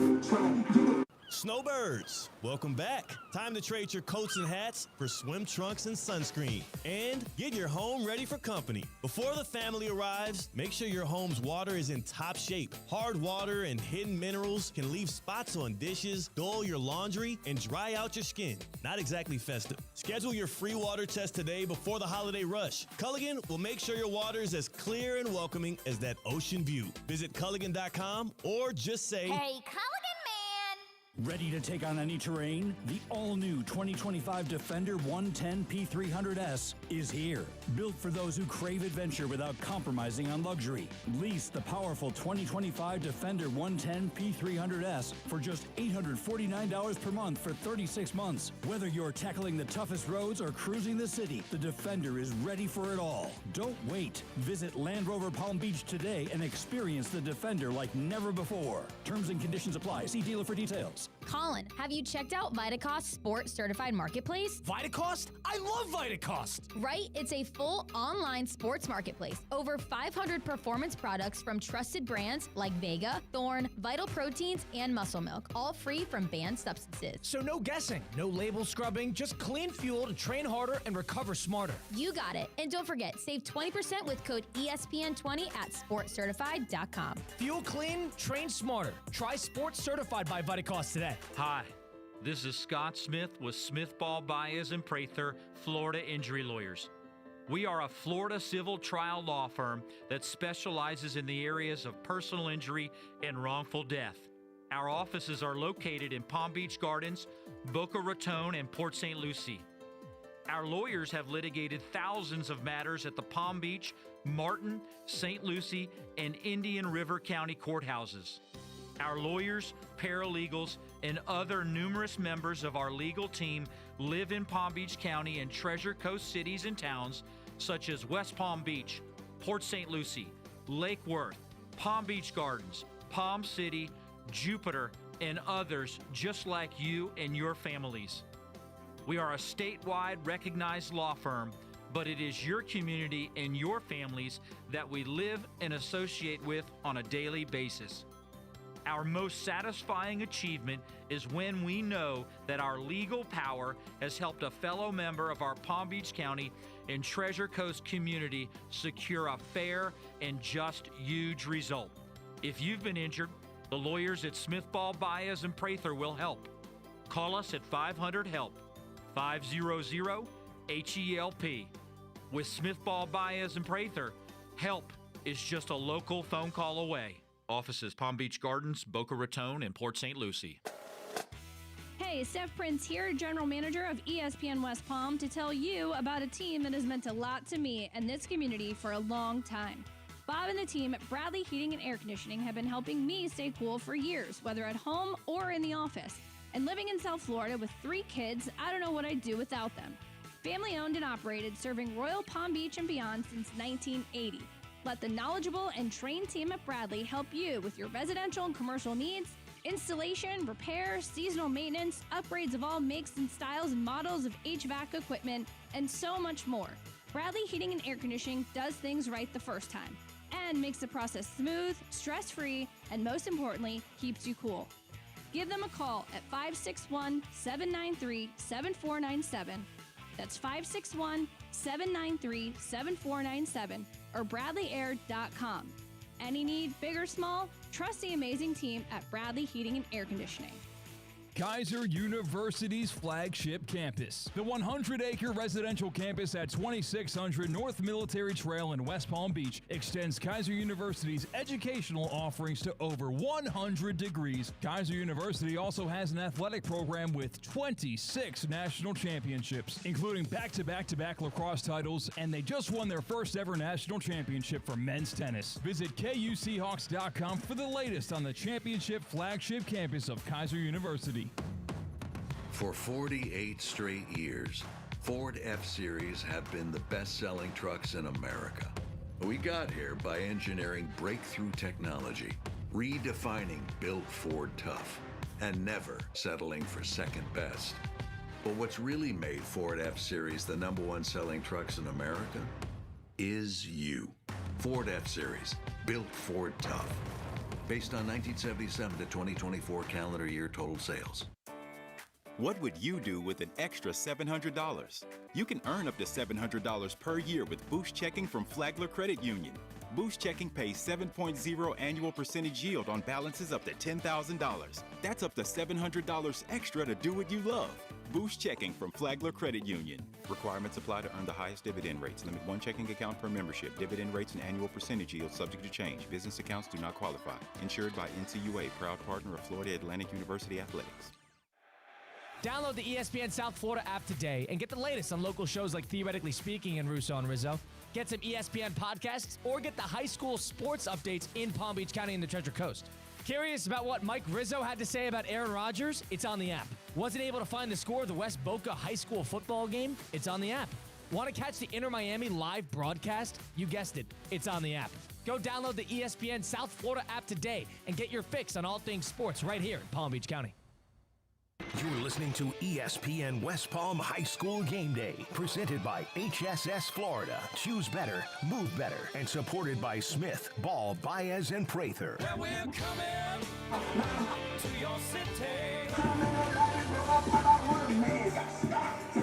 Snowbirds, welcome back. Time to trade your coats and hats for swim trunks and sunscreen. And get your home ready for company. Before the family arrives, make sure your home's water is in top shape. Hard water and hidden minerals can leave spots on dishes, dull your laundry, and dry out your skin. Not exactly festive. Schedule your free water test today before the holiday rush. Culligan will make sure your water is as clear and welcoming as that ocean view. Visit Culligan.com or just say, Hey, Culligan! Ready to take on any terrain? The all-new 2025 Defender 110 P300S is here. Built for those who crave adventure without compromising on luxury. Lease the powerful 2025 Defender 110 P300S for just $849 per month for 36 months. Whether you're tackling the toughest roads or cruising the city, the Defender is ready for it all. Don't wait. Visit Land Rover Palm Beach today and experience the Defender like never before. Terms and conditions apply. See dealer for details. Colin, have you checked out Vitacost Sport Certified Marketplace? Vitacost? I love Vitacost! Right? It's a full online sports marketplace. Over 500 performance products from trusted brands like Vega, Thorne, Vital Proteins, and Muscle Milk, all free from banned substances. So no guessing, no label scrubbing, just clean fuel to train harder and recover smarter. You got it. And don't forget, save 20% with code ESPN20 at sportcertified.com. Fuel clean, train smarter. Try Sports Certified by Vitacost today. Hi, this is Scott Smith with Smith Ball, Bias, and Prather, Florida Injury Lawyers. We are a Florida civil trial law firm that specializes in the areas of personal injury and wrongful death. Our offices are located in Palm Beach Gardens, Boca Raton, and Port St. Lucie. Our lawyers have litigated thousands of matters at the Palm Beach, Martin, St. Lucie, and Indian River County courthouses. Our lawyers, paralegals, and other numerous members of our legal team live in Palm Beach County and Treasure Coast cities and towns such as West Palm Beach, Port St. Lucie, Lake Worth, Palm Beach Gardens, Palm City, Jupiter, and others just like you and your families. We are a statewide recognized law firm, but it is your community and your families that we live and associate with on a daily basis. Our most satisfying achievement is when we know that our legal power has helped a fellow member of our Palm Beach County and Treasure Coast community secure a fair and just huge result. If you've been injured, the lawyers at Smith Ball, Bias, and Prather will help. Call us at 500-HELP, 500-HELP. With Smith Ball, Bias, and Prather, help is just a local phone call away. Offices Palm Beach Gardens, Boca Raton, and Port St. Lucie. Hey, Steph Prince here, General Manager of ESPN West Palm, to tell you about a team that has meant a lot to me and this community for a long time. Bob and the team at Bradley Heating and Air Conditioning have been helping me stay cool for years, whether at home or in the office. And living in South Florida with 3 kids, I don't know what I'd do without them. Family owned and operated, serving Royal Palm Beach and beyond since 1980. Let the knowledgeable and trained team at Bradley help you with your residential and commercial needs Installation, repair, seasonal maintenance, upgrades of all makes and styles and models of HVAC equipment, and so much more. Bradley Heating and Air Conditioning does things right the first time and makes the process smooth, stress-free, and most importantly, keeps you cool. Give them a call at 561-793-7497. That's 561-793-7497 or BradleyAir.com. Any need, big or small, trust the amazing team at Bradley Heating and Air Conditioning. Kaiser University's flagship campus. The 100-acre residential campus at 2600 North Military Trail in West Palm Beach extends Kaiser University's educational offerings to over 100 degrees. Kaiser University also has an athletic program with 26 national championships, including back-to-back-to-back lacrosse titles, and they just won their first ever national championship for men's tennis. Visit KUSeahawks.com for the latest on the championship flagship campus of Kaiser University. For 48 straight years, Ford F-Series have been the best-selling trucks in America. We got here by engineering breakthrough technology, redefining built Ford tough, and never settling for second best. But what's really made Ford F-Series the #1 selling trucks in America is you. Ford F-Series, built Ford tough. Based on 1977 to 2024 calendar year total sales. What would you do with an extra $700? You can earn up to $700 per year with Boost Checking from Flagler Credit Union. Boost Checking pays 7.0 annual percentage yield on balances up to $10,000. That's up to $700 extra to do what you love. Boost Checking from Flagler Credit Union. Requirements apply to earn the highest dividend rates. Limit 1 checking account per membership. Dividend rates and annual percentage yield subject to change. Business accounts do not qualify. Insured by NCUA, proud partner of Florida Atlantic University Athletics. Download the ESPN South Florida app today and get the latest on local shows like Theoretically Speaking and Russo and Rizzo. Get some ESPN podcasts or get the high school sports updates in Palm Beach County and the Treasure Coast. Curious about what Mike Rizzo had to say about Aaron Rodgers? It's on the app. Wasn't able to find the score of the West Boca high school football game? It's on the app. Want to catch the Inter Miami live broadcast? You guessed it. It's on the app. Go download the ESPN South Florida app today and get your fix on all things sports right here in Palm Beach County. You're listening to ESPN West Palm High School Game Day, presented by HSS Florida. Choose better, move better, and supported by Smith, Ball, Baez, and Prather. Where we're coming to your city.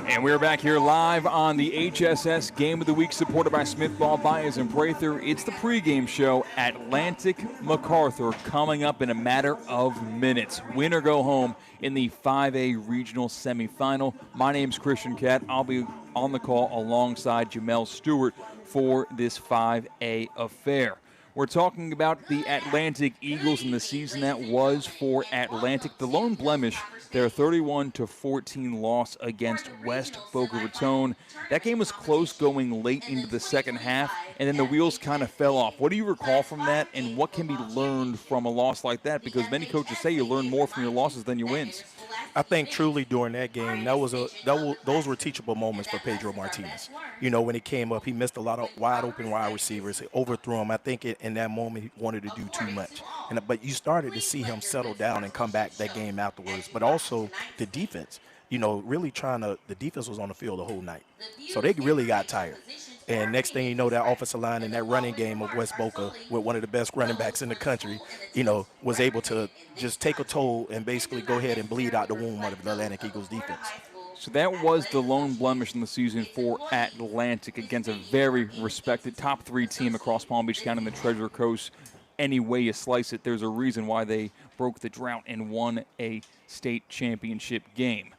And we're back here live on the HSS Game of the Week, supported by Smith, Ball, Baez, and Prather. It's the pregame show. Atlantic MacArthur coming up in a matter of minutes. Win or go home in the 5A regional semifinal. My name's Christian Catt. I'll be on the call alongside Jamel Stewart for this 5A affair. We're talking about the Atlantic Eagles and the season that was for Atlantic. The lone blemish, their 31-14 loss against West Boca Raton. That game was close going late into the second half, and then the wheels kind of fell off. What do you recall from that, and what can be learned from a loss like that? Because many coaches say you learn more from your losses than your wins. I think truly during that game, those were teachable moments for Pedro Martinez. You know, when he came up, he missed a lot of wide open wide receivers. He overthrew him. I think in that moment he wanted to do too much. But you started to see him settle down and come back that game afterwards. But also the defense, you know, really the defense was on the field the whole night. So they really got tired. And next thing you know, that offensive line and that running game of West Boca with one of the best running backs in the country, you know, was able to just take a toll and basically go ahead and bleed out the womb of the Atlantic Eagles defense. So that was the lone blemish in the season for Atlantic against a very respected top 3 team across Palm Beach County and the Treasure Coast. Any way you slice it, there's a reason why they broke the drought and won a state championship game.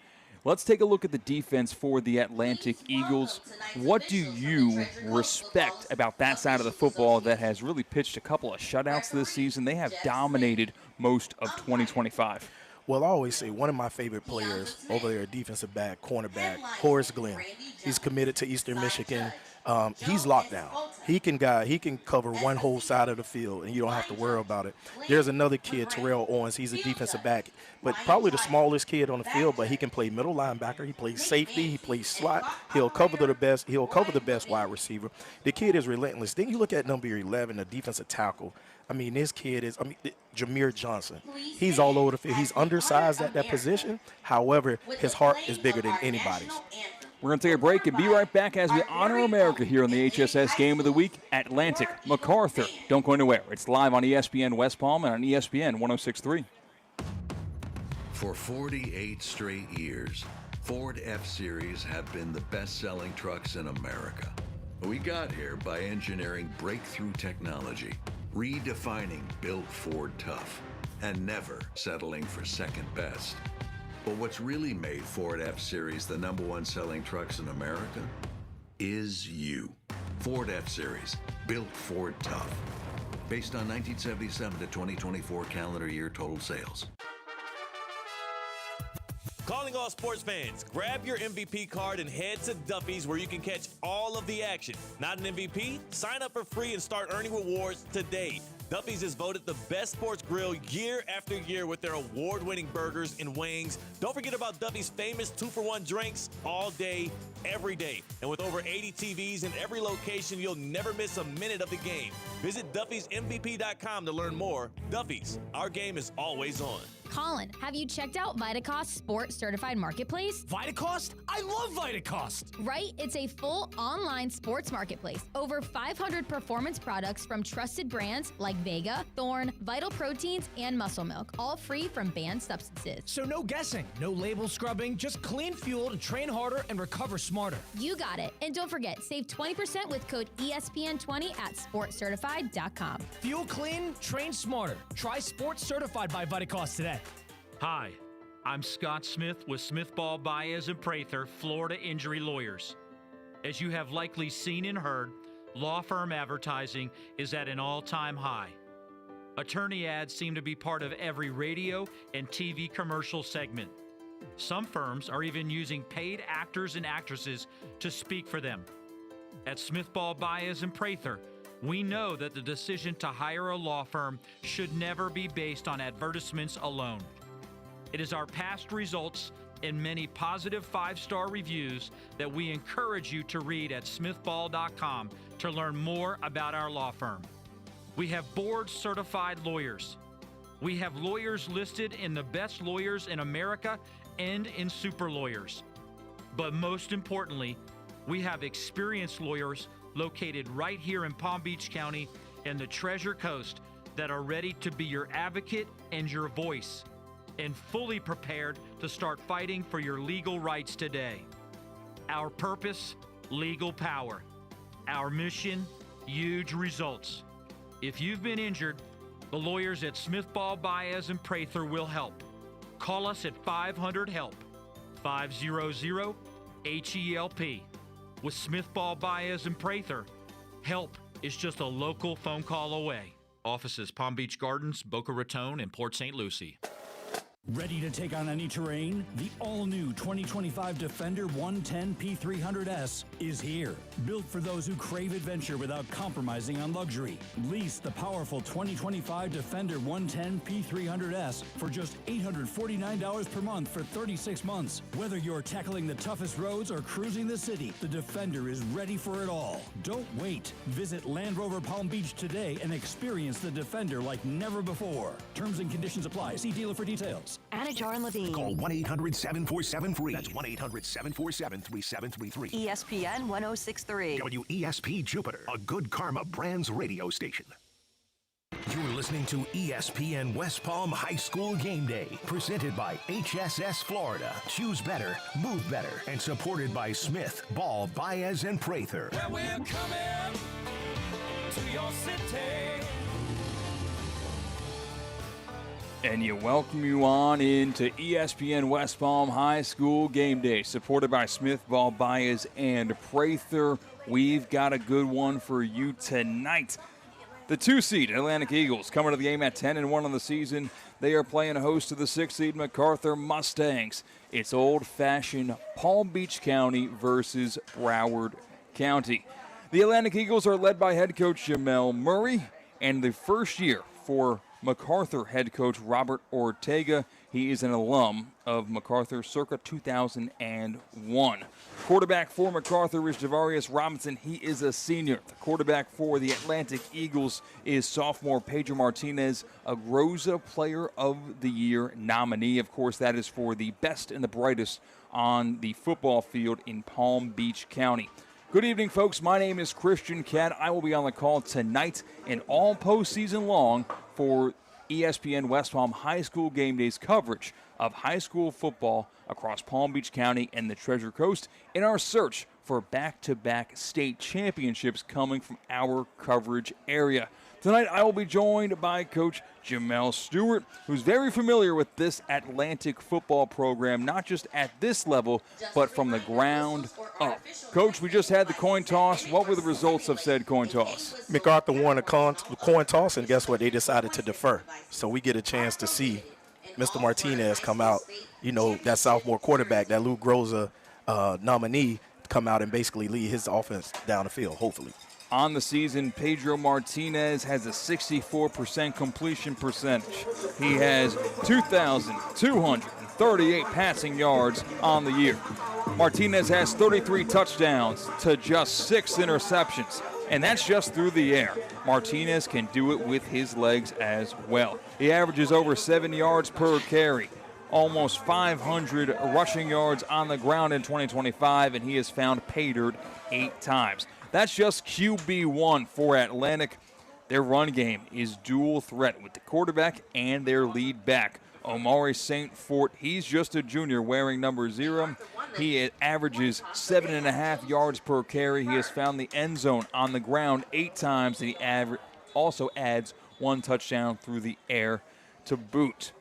Let's take a look at the defense for the Atlantic Eagles. What do you respect about that side of the football that has really pitched a couple of shutouts this season? They have dominated most of 2025. Well, I always say one of my favorite players over there, defensive back, cornerback, Horace Glenn. He's committed to Eastern Michigan. He's locked down. He can cover one whole side of the field, and you don't have to worry about it. There's another kid, Terrell Owens. He's a defensive back, but probably the smallest kid on the field. But he can play middle linebacker. He plays safety. He plays slot. He'll cover the best wide receiver. The kid is relentless. Then you look at number 11, the defensive tackle. I mean, this kid is, Jameer Johnson. He's all over the field. He's undersized at that position. However, his heart is bigger than anybody's. We're going to take a break and be right back as we honor America here on the HSS Game of the Week. Atlantic, MacArthur. Don't go anywhere. It's live on ESPN West Palm and on ESPN 106.3. For 48 straight years, Ford F-Series have been the best-selling trucks in America. We got here by engineering breakthrough technology, redefining Built Ford Tough, and never settling for second best. But what's really made Ford F-Series the #1 selling trucks in America is you. Ford F-Series, Built Ford Tough. Based on 1977 to 2024 calendar year total sales. Calling all sports fans, grab your MVP card and head to Duffy's where you can catch all of the action. Not an MVP? Sign up for free and start earning rewards today. Duffy's is voted the best sports grill year after year with their award-winning burgers and wings. Don't forget about Duffy's famous 2-for-1 drinks all day, every day. And with over 80 TVs in every location, you'll never miss a minute of the game. Visit Duffy'sMVP.com to learn more. Duffy's, our game is always on. Colin, have you checked out Vitacost Sport Certified Marketplace? Vitacost? I love Vitacost! Right? It's a full online sports marketplace. Over 500 performance products from trusted brands like Vega, Thorne, Vital Proteins, and Muscle Milk, all free from banned substances. So no guessing, no label scrubbing, just clean fuel to train harder and recover smarter. You got it. And don't forget, save 20% with code ESPN20 at sportcertified.com. Fuel clean, train smarter. Try Sports Certified by Vitacost today. Hi, I'm Scott Smith with Smith Ball Baez and Prather, Florida Injury Lawyers. As you have likely seen and heard, law firm advertising is at an all-time high. Attorney ads seem to be part of every radio and TV commercial segment. Some firms are even using paid actors and actresses to speak for them. At Smith Ball Baez and Prather, we know that the decision to hire a law firm should never be based on advertisements alone. It is our past results and many positive 5-star reviews that we encourage you to read at smithball.com to learn more about our law firm. We have board-certified lawyers. We have lawyers listed in the best lawyers in America and in super lawyers. But most importantly, we have experienced lawyers located right here in Palm Beach County and the Treasure Coast that are ready to be your advocate and your voice, and fully prepared to start fighting for your legal rights today. Our purpose, legal power. Our mission, huge results. If you've been injured, the lawyers at Smith Ball Baez and Prather will help. Call us at 500-HELP, 500-HELP. With Smith Ball Baez and Prather, help is just a local phone call away. Offices Palm Beach Gardens, Boca Raton, and Port St. Lucie. Ready to take on any terrain? The all-new 2025 Defender 110 P300S is here. Built for those who crave adventure without compromising on luxury. Lease the powerful 2025 Defender 110 P300S for just $849 per month for 36 months. Whether you're tackling the toughest roads or cruising the city, the Defender is ready for it all. Don't wait. Visit Land Rover Palm Beach today and experience the Defender like never before. Terms and conditions apply. See dealer for details. Anajar and Levine. Call 1-800-747-FREE. That's 1-800-747-3733. ESPN 106.3. WESP Jupiter, a Good Karma Brands radio station. You're listening to ESPN West Palm High School Game Day, presented by HSS Florida. Choose better, move better, and supported by Smith, Ball, Baez, and Prather. Well, we're coming to your city. And you welcome you on into ESPN West Palm High School Game Day, supported by Smith Ball Baez and Prather. We've got a good one for you tonight. The 2-seed Atlantic Eagles coming to the game at 10-1 on the season. They are playing host to the 6-seed MacArthur Mustangs. It's old-fashioned Palm Beach County versus Broward County. The Atlantic Eagles are led by head coach Jamel Murray, and the first year for MacArthur head coach Robert Ortega. He is an alum of MacArthur circa 2001. Quarterback for MacArthur is Javarius Robinson. He is a senior. The quarterback for the Atlantic Eagles is sophomore Pedro Martinez, a Groza Player of the Year nominee. Of course, that is for the best and the brightest on the football field in Palm Beach County. Good evening, folks. My name is Christian Catt. I will be on the call tonight and all postseason long for ESPN West Palm High School Game Day's coverage of high school football across Palm Beach County and the Treasure Coast in our search for back-to-back state championships coming from our coverage area. Tonight, I will be joined by Coach Jamel Stewart, who's very familiar with this Atlantic football program, not just at this level, but from the ground up. Coach, we just had the coin toss. What were the results of said coin toss? MacArthur won the coin toss, and guess what? They decided to defer. So we get a chance to see Mr. Martinez come out, that sophomore quarterback, that Lou Groza nominee, come out and basically lead his offense down the field, hopefully. On the season, Pedro Martinez has a 64% completion percentage. He has 2,238 passing yards on the year. Martinez has 33 touchdowns to just 6 interceptions, and that's just through the air. Martinez can do it with his legs as well. He averages over 7 yards per carry, almost 500 rushing yards on the ground in 2025, and he has found pay dirt 8 times. That's just QB1 for Atlantic. Their run game is dual threat with the quarterback and their lead back, Omari St. Fort. He's just a junior wearing number 0. He averages 7.5 yards per carry. He has found the end zone on the ground 8 times, and he also adds 1 touchdown through the air to boot.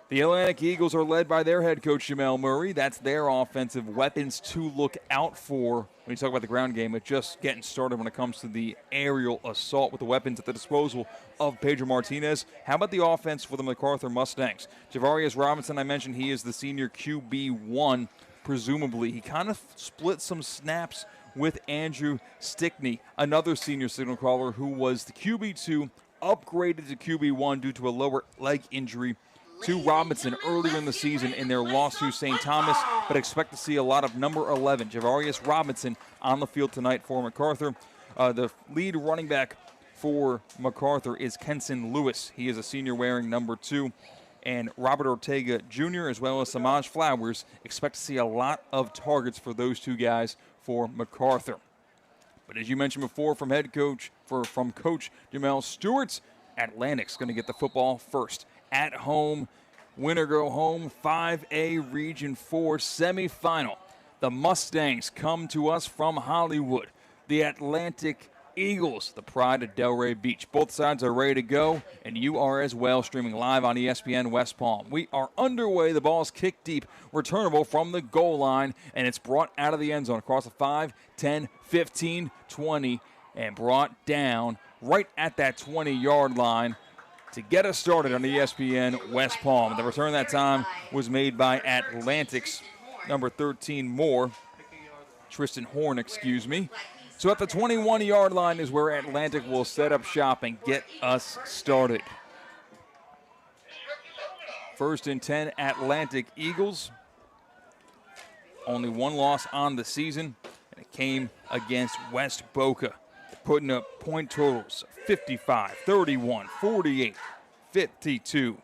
The Atlantic Eagles are led by their head coach, Jamel Murray. That's their offensive weapons to look out for. When you talk about the ground game, it's just getting started when it comes to the aerial assault with the weapons at the disposal of Pedro Martinez. How about the offense for the MacArthur Mustangs? Javarius Robinson, I mentioned he is the senior QB1, presumably. He kind of split some snaps with Andrew Stickney, another senior signal caller who was the QB2, upgraded to QB1 due to a lower leg injury to Robinson earlier in the season in their loss to St. Thomas, but expect to see a lot of number 11, Javarius Robinson, on the field tonight for MacArthur. The lead running back for MacArthur is Kenson Lewis. He is a senior wearing number 2. And Robert Ortega Jr. as well as Samaj Flowers. Expect to see a lot of targets for those 2 guys for MacArthur. But as you mentioned before from Coach Jamel Stewart, Atlantic's going to get the football first. At home, winner go home, 5A Region 4 semifinal. The Mustangs come to us from Hollywood. The Atlantic Eagles, the pride of Delray Beach. Both sides are ready to go, and you are as well, streaming live on ESPN West Palm. We are underway. The ball's kicked deep, returnable from the goal line, and it's brought out of the end zone across the 5, 10, 15, 20, and brought down right at that 20-yard line to get us started on ESPN West Palm. The return that time was made by Atlantic's number 13 Tristan Horn, So at the 21-yard line is where Atlantic will set up shop and get us started. 1st and 10, Atlantic Eagles. Only 1 loss on the season, and it came against West Boca, putting up point totals 55, 31, 48, 52,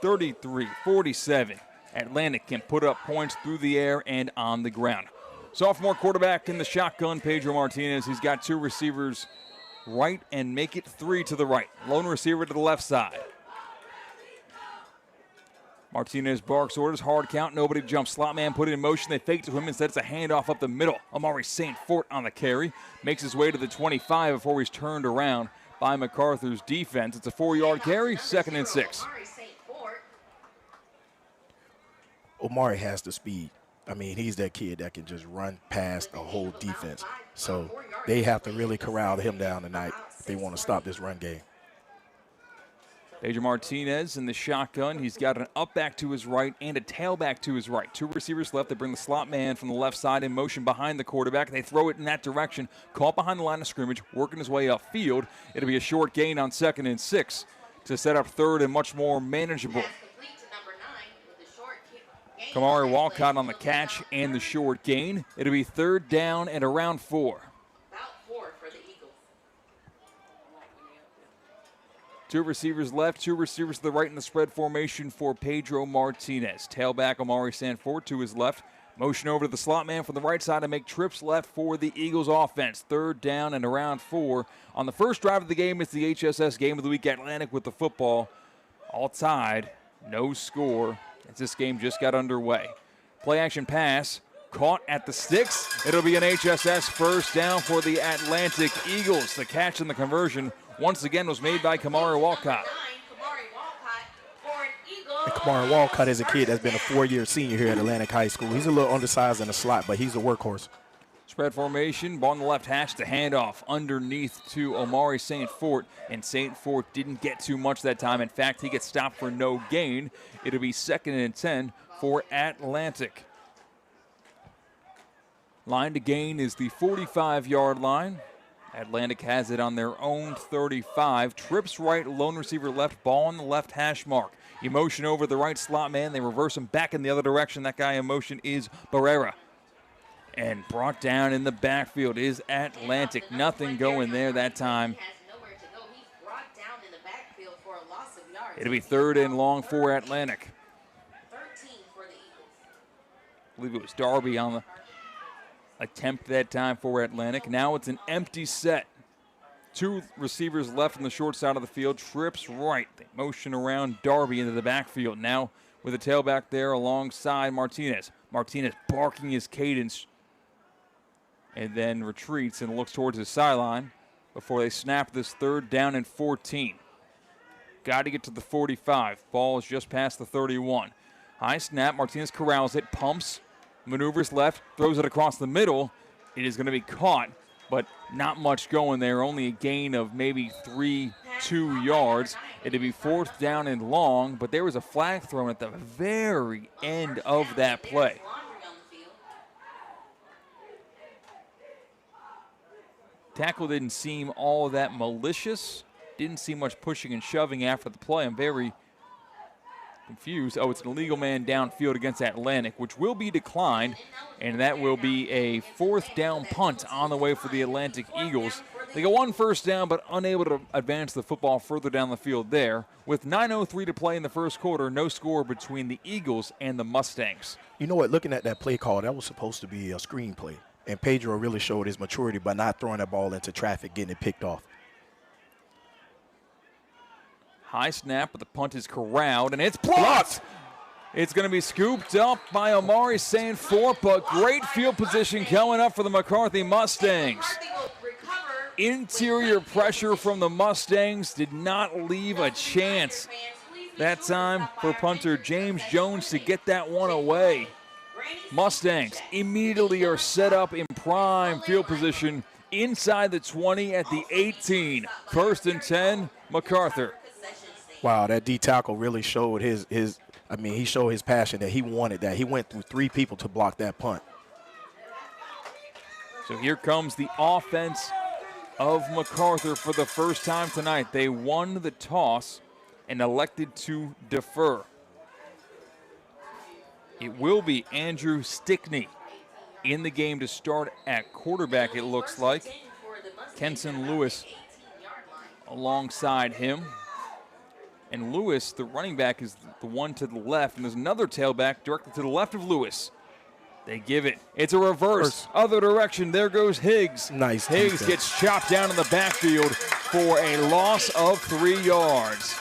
33, 47. Atlantic can put up points through the air and on the ground. Sophomore quarterback in the shotgun, Pedro Martinez. He's got 2 receivers right and make it 3 to the right. Lone receiver to the left side. Martinez barks orders, hard count, nobody jumps. Slot man put it in motion, they fake to him, instead it's a handoff up the middle. Omari St. Fort on the carry, makes his way to the 25 before he's turned around by MacArthur's defense. It's a 4-yard carry, 2nd and 6. Omari has the speed. I mean, he's that kid that can just run past the whole defense. So they have to really corral him down tonight if they want to stop this run game. Pedro Martinez in the shotgun. He's got an up back to his right and a tailback to his right. 2 receivers left. They bring the slot man from the left side in motion behind the quarterback. They throw it in that direction. Caught behind the line of scrimmage, working his way upfield. It'll be a short gain on 2nd and 6 to set up 3rd and much more manageable. Kamari Walcott on the catch and the short gain. It'll be 3rd down and around 4. 2 receivers left, 2 receivers to the right in the spread formation for Pedro Martinez. Tailback Omari Sanford to his left. Motion over to the slot man from the right side to make trips left for the Eagles offense. 3rd down and around 4. On the first drive of the game, it's the HSS Game of the Week Atlantic with the football. All tied, no score as this game just got underway. Play action pass, caught at the sticks. It'll be an HSS first down for the Atlantic Eagles. The catch and the conversion once again was made by Kamari Walcott. And Kamari Walcott is a kid that's been a 4-year senior here at Atlantic High School. He's a little undersized in the slot, but he's a workhorse. Spread formation, ball on the left hash, the handoff underneath to Omari St. Fort, and St. Fort didn't get too much that time. In fact, he gets stopped for no gain. It'll be 2nd and 10 for Atlantic. Line to gain is the 45-yard line. Atlantic has it on their own 35. Trips right, lone receiver left, ball on the left hash mark. Emotion over the right slot man. They reverse him back in the other direction. That guy in motion is Barrera. And brought down in the backfield is Atlantic. Nothing going there that time. It'll be 3rd and long for Atlantic. I believe it was Darby on the attempt that time for Atlantic. Now it's an empty set. 2 receivers left on the short side of the field. Trips right. They motion around Darby into the backfield. Now with a tailback there alongside Martinez. Martinez barking his cadence and then retreats and looks towards his sideline before they snap this 3rd down and 14. Got to get to the 45. Ball is just past the 31. High snap. Martinez corrals it, pumps, maneuvers left, throws it across the middle. It is going to be caught, but not much going there. Only a gain of maybe 2 yards. It'd be 4th down and long, but there was a flag thrown at the very end of that play. Tackle didn't seem all that malicious. Didn't see much pushing and shoving after the play. I'm very confused. Oh, it's an illegal man downfield against Atlantic, which will be declined, and that will be a 4th down punt on the way for the Atlantic Eagles. They go 1 first down, but unable to advance the football further down the field there. With 9:03 to play in the first quarter, no score between the Eagles and the Mustangs. You know what? Looking at that play call, that was supposed to be a screen play. And Pedro really showed his maturity by not throwing that ball into traffic, getting it picked off. High snap, but the punt is corralled, and it's blocked. It's going to be scooped up by Omari St. Fort, but great field position coming up for the McArthur Mustangs. Interior pressure from the Mustangs did not leave a chance that time for punter James Jones to get that one away. Mustangs immediately are set up in prime field position inside the 20 at the 18. 1st and 10, MacArthur. Wow, that D tackle really showed he showed his passion that he wanted that. He went through 3 people to block that punt. So here comes the offense of MacArthur for the first time tonight. They won the toss and elected to defer. It will be Andrew Stickney in the game to start at quarterback, it looks like. Kenson Lewis alongside him. And Lewis, the running back, is the one to the left. And there's another tailback directly to the left of Lewis. They give it. It's a reverse. Other direction. There goes Higgs. Nice. Higgs defense. gets chopped down in the backfield for a loss of 3 yards.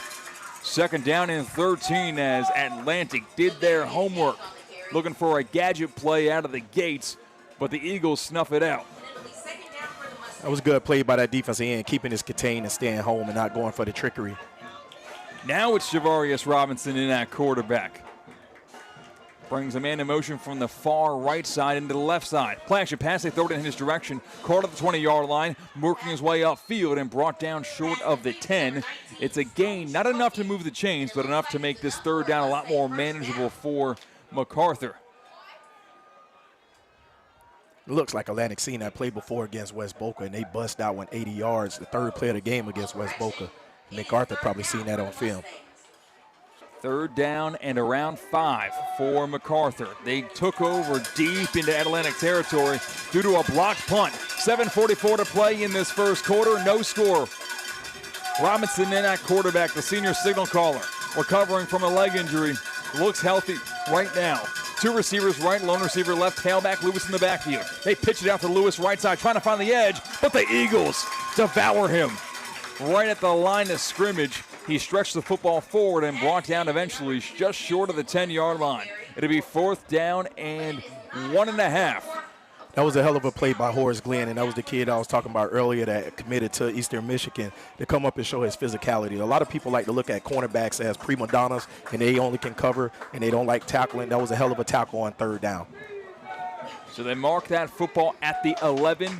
2nd down and 13 as Atlantic did their homework. Looking for a gadget play out of the gates, but the Eagles snuff it out. That was a good play by that defensive end, keeping his contained and staying home and not going for the trickery. Now it's Javarius Robinson in at quarterback. Brings a man in motion from the far right side into the left side. Play action pass, they throw it in his direction. Caught at the 20-yard line, working his way upfield and brought down short of the 10. It's a gain, not enough to move the chains, but enough to make this third down a lot more manageable for MacArthur. It looks like Atlantic seen that play before against West Boca, and they bust out 180 yards, the third play of the game against West Boca. MacArthur probably seen that on film. Third down and around 5 for MacArthur. They took over deep into Atlantic territory due to a blocked punt. 7:44 to play in this first quarter, no score. Robinson in at quarterback, the senior signal caller, recovering from a leg injury. Looks healthy right now. Two receivers right, lone receiver left, tailback Lewis in the backfield. They pitch it out to Lewis right side, trying to find the edge, but the Eagles devour him. Right at the line of scrimmage, he stretched the football forward and brought down eventually just short of the 10-yard line. It'll be 4th down and 1.5. That was a hell of a play by Horace Glenn, and that was the kid I was talking about earlier that committed to Eastern Michigan to come up and show his physicality. A lot of people like to look at cornerbacks as prima donnas, and they only can cover, and they don't like tackling. That was a hell of a tackle on 3rd down. So they mark that football at the 11.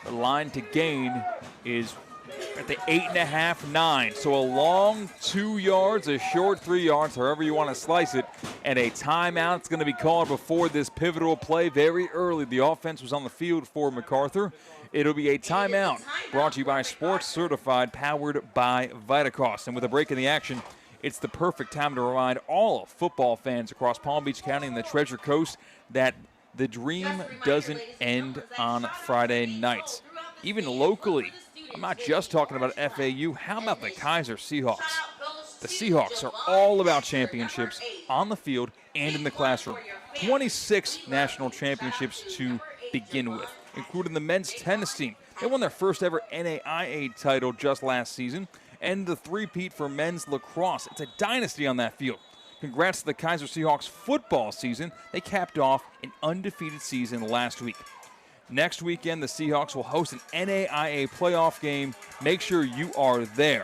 The line to gain is at the 8.5, 9. So a long 2 yards, a short 3 yards, however you want to slice it. And a timeout's going to be called before this pivotal play very early. The offense was on the field for MacArthur. It'll be a timeout brought to you by Sports Certified, powered by Vitacost. And with a break in the action, it's the perfect time to remind all football fans across Palm Beach County and the Treasure Coast that the dream doesn't end on Friday nights. Even locally, I'm not just talking about FAU. How about the Kaiser Seahawks? The Seahawks are all about championships on the field and in the classroom. 26 national championships to begin with, including the men's tennis team. They won their first ever NAIA title just last season, and the three-peat for men's lacrosse. It's a dynasty on that field. Congrats to the Kaiser Seahawks football season. They capped off an undefeated season last week. Next weekend, the Seahawks will host an NAIA playoff game. Make sure you are there.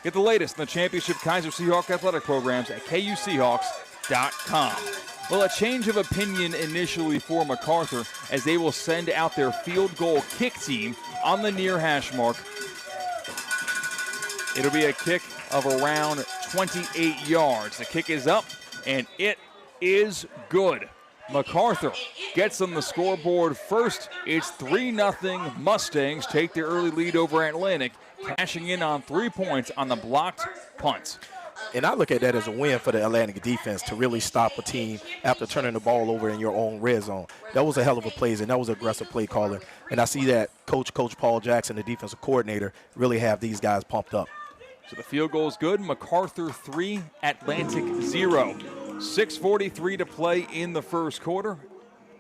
Get the latest in the championship Kaiser Seahawks athletic programs at kuseahawks.com. Well, a change of opinion initially for MacArthur as they will send out their field goal kick team on the near hash mark. It'll be a kick of around 28 yards. The kick is up, and it is good. MacArthur gets on the scoreboard first. It's 3-0. Mustangs take their early lead over Atlantic, cashing in on 3 points on the blocked punt. And I look at that as a win for the Atlantic defense to really stop a team after turning the ball over in your own red zone. That was a hell of a play, and that was aggressive play calling. And I see that Coach Paul Jackson, the defensive coordinator, really have these guys pumped up. So the field goal is good. MacArthur 3, Atlantic 0. 6:43 to play in the first quarter.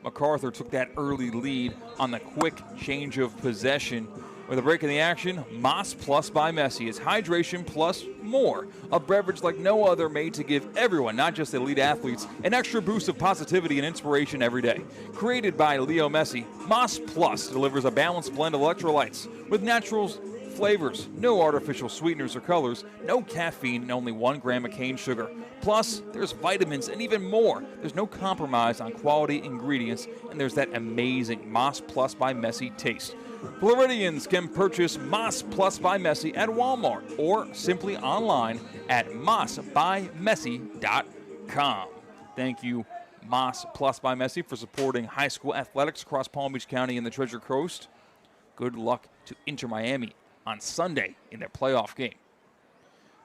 MacArthur took that early lead on the quick change of possession. With a break in the action, Moss Plus by Messi is hydration plus more. A beverage like no other, made to give everyone, not just elite athletes, an extra boost of positivity and inspiration every day. Created by Leo Messi, Moss Plus delivers a balanced blend of electrolytes with natural flavors, no artificial sweeteners or colors, no caffeine, and only 1 gram of cane sugar. Plus, there's vitamins and even more. There's no compromise on quality ingredients, and there's that amazing Moss Plus by Messi taste. Floridians can purchase Moss Plus by Messi at Walmart or simply online at mossbymessi.com. Thank you, Moss Plus by Messi, for supporting high school athletics across Palm Beach County and the Treasure Coast. Good luck to Inter Miami on Sunday in their playoff game.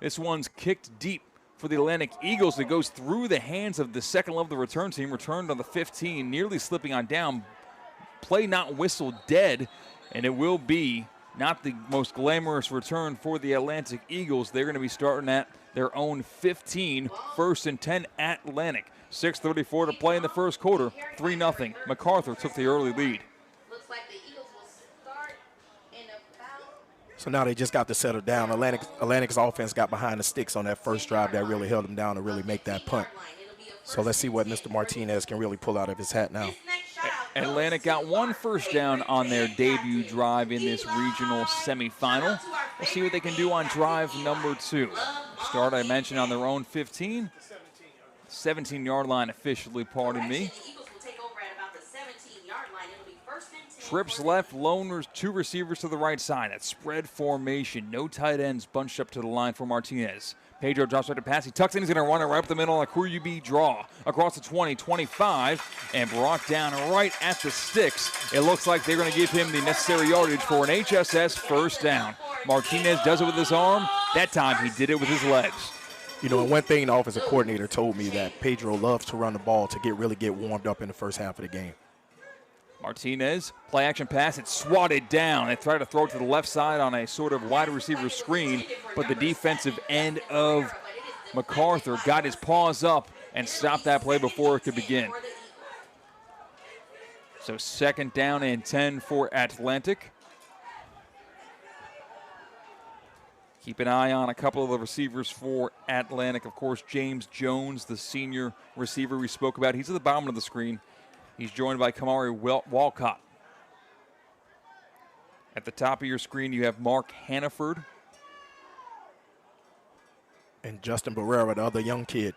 This one's kicked deep for the Atlantic Eagles. It goes through the hands of the second level of the return team, returned on the 15, nearly slipping on down. Play not whistle dead, and it will be not the most glamorous return for the Atlantic Eagles. They're going to be starting at their own 15, 1st and 10 Atlantic. 6:34 to play in the first quarter, 3-0. MacArthur took the early lead. So now they just got to settle down. Atlantic's offense got behind the sticks on that first drive that really held them down to really make that punt. So let's see what Mr. Martinez can really pull out of his hat now. Atlantic got 1 first down on their debut drive in this regional semifinal. We'll see what they can do on drive number 2. Start, I mentioned, on their own 15. 17-yard line officially, pardon me. Trips left, loners, 2 receivers to the right side. That spread formation. No tight ends bunched up to the line for Martinez. Pedro drops back to pass. He tucks in. He's going to run it right up the middle on a QB draw. Across the 20, 25, and brought down right at the sticks. It looks like they're going to give him the necessary yardage for an HSS first down. Martinez does it with his arm. That time he did it with his legs. You know, and one thing the offensive coordinator told me that Pedro loves to run the ball to really get warmed up in the first half of the game. Martinez, play action pass, it's swatted down. They try to throw it to the left side on a sort of wide receiver screen, but the defensive end of MacArthur got his paws up and stopped that play before it could begin. So second down and 10 for Atlantic. Keep an eye on a couple of the receivers for Atlantic. Of course, James Jones, the senior receiver we spoke about. He's at the bottom of the screen. He's joined by Kamari Walcott. At the top of your screen, you have Mark Hannaford. And Justin Barrera, the other young kid.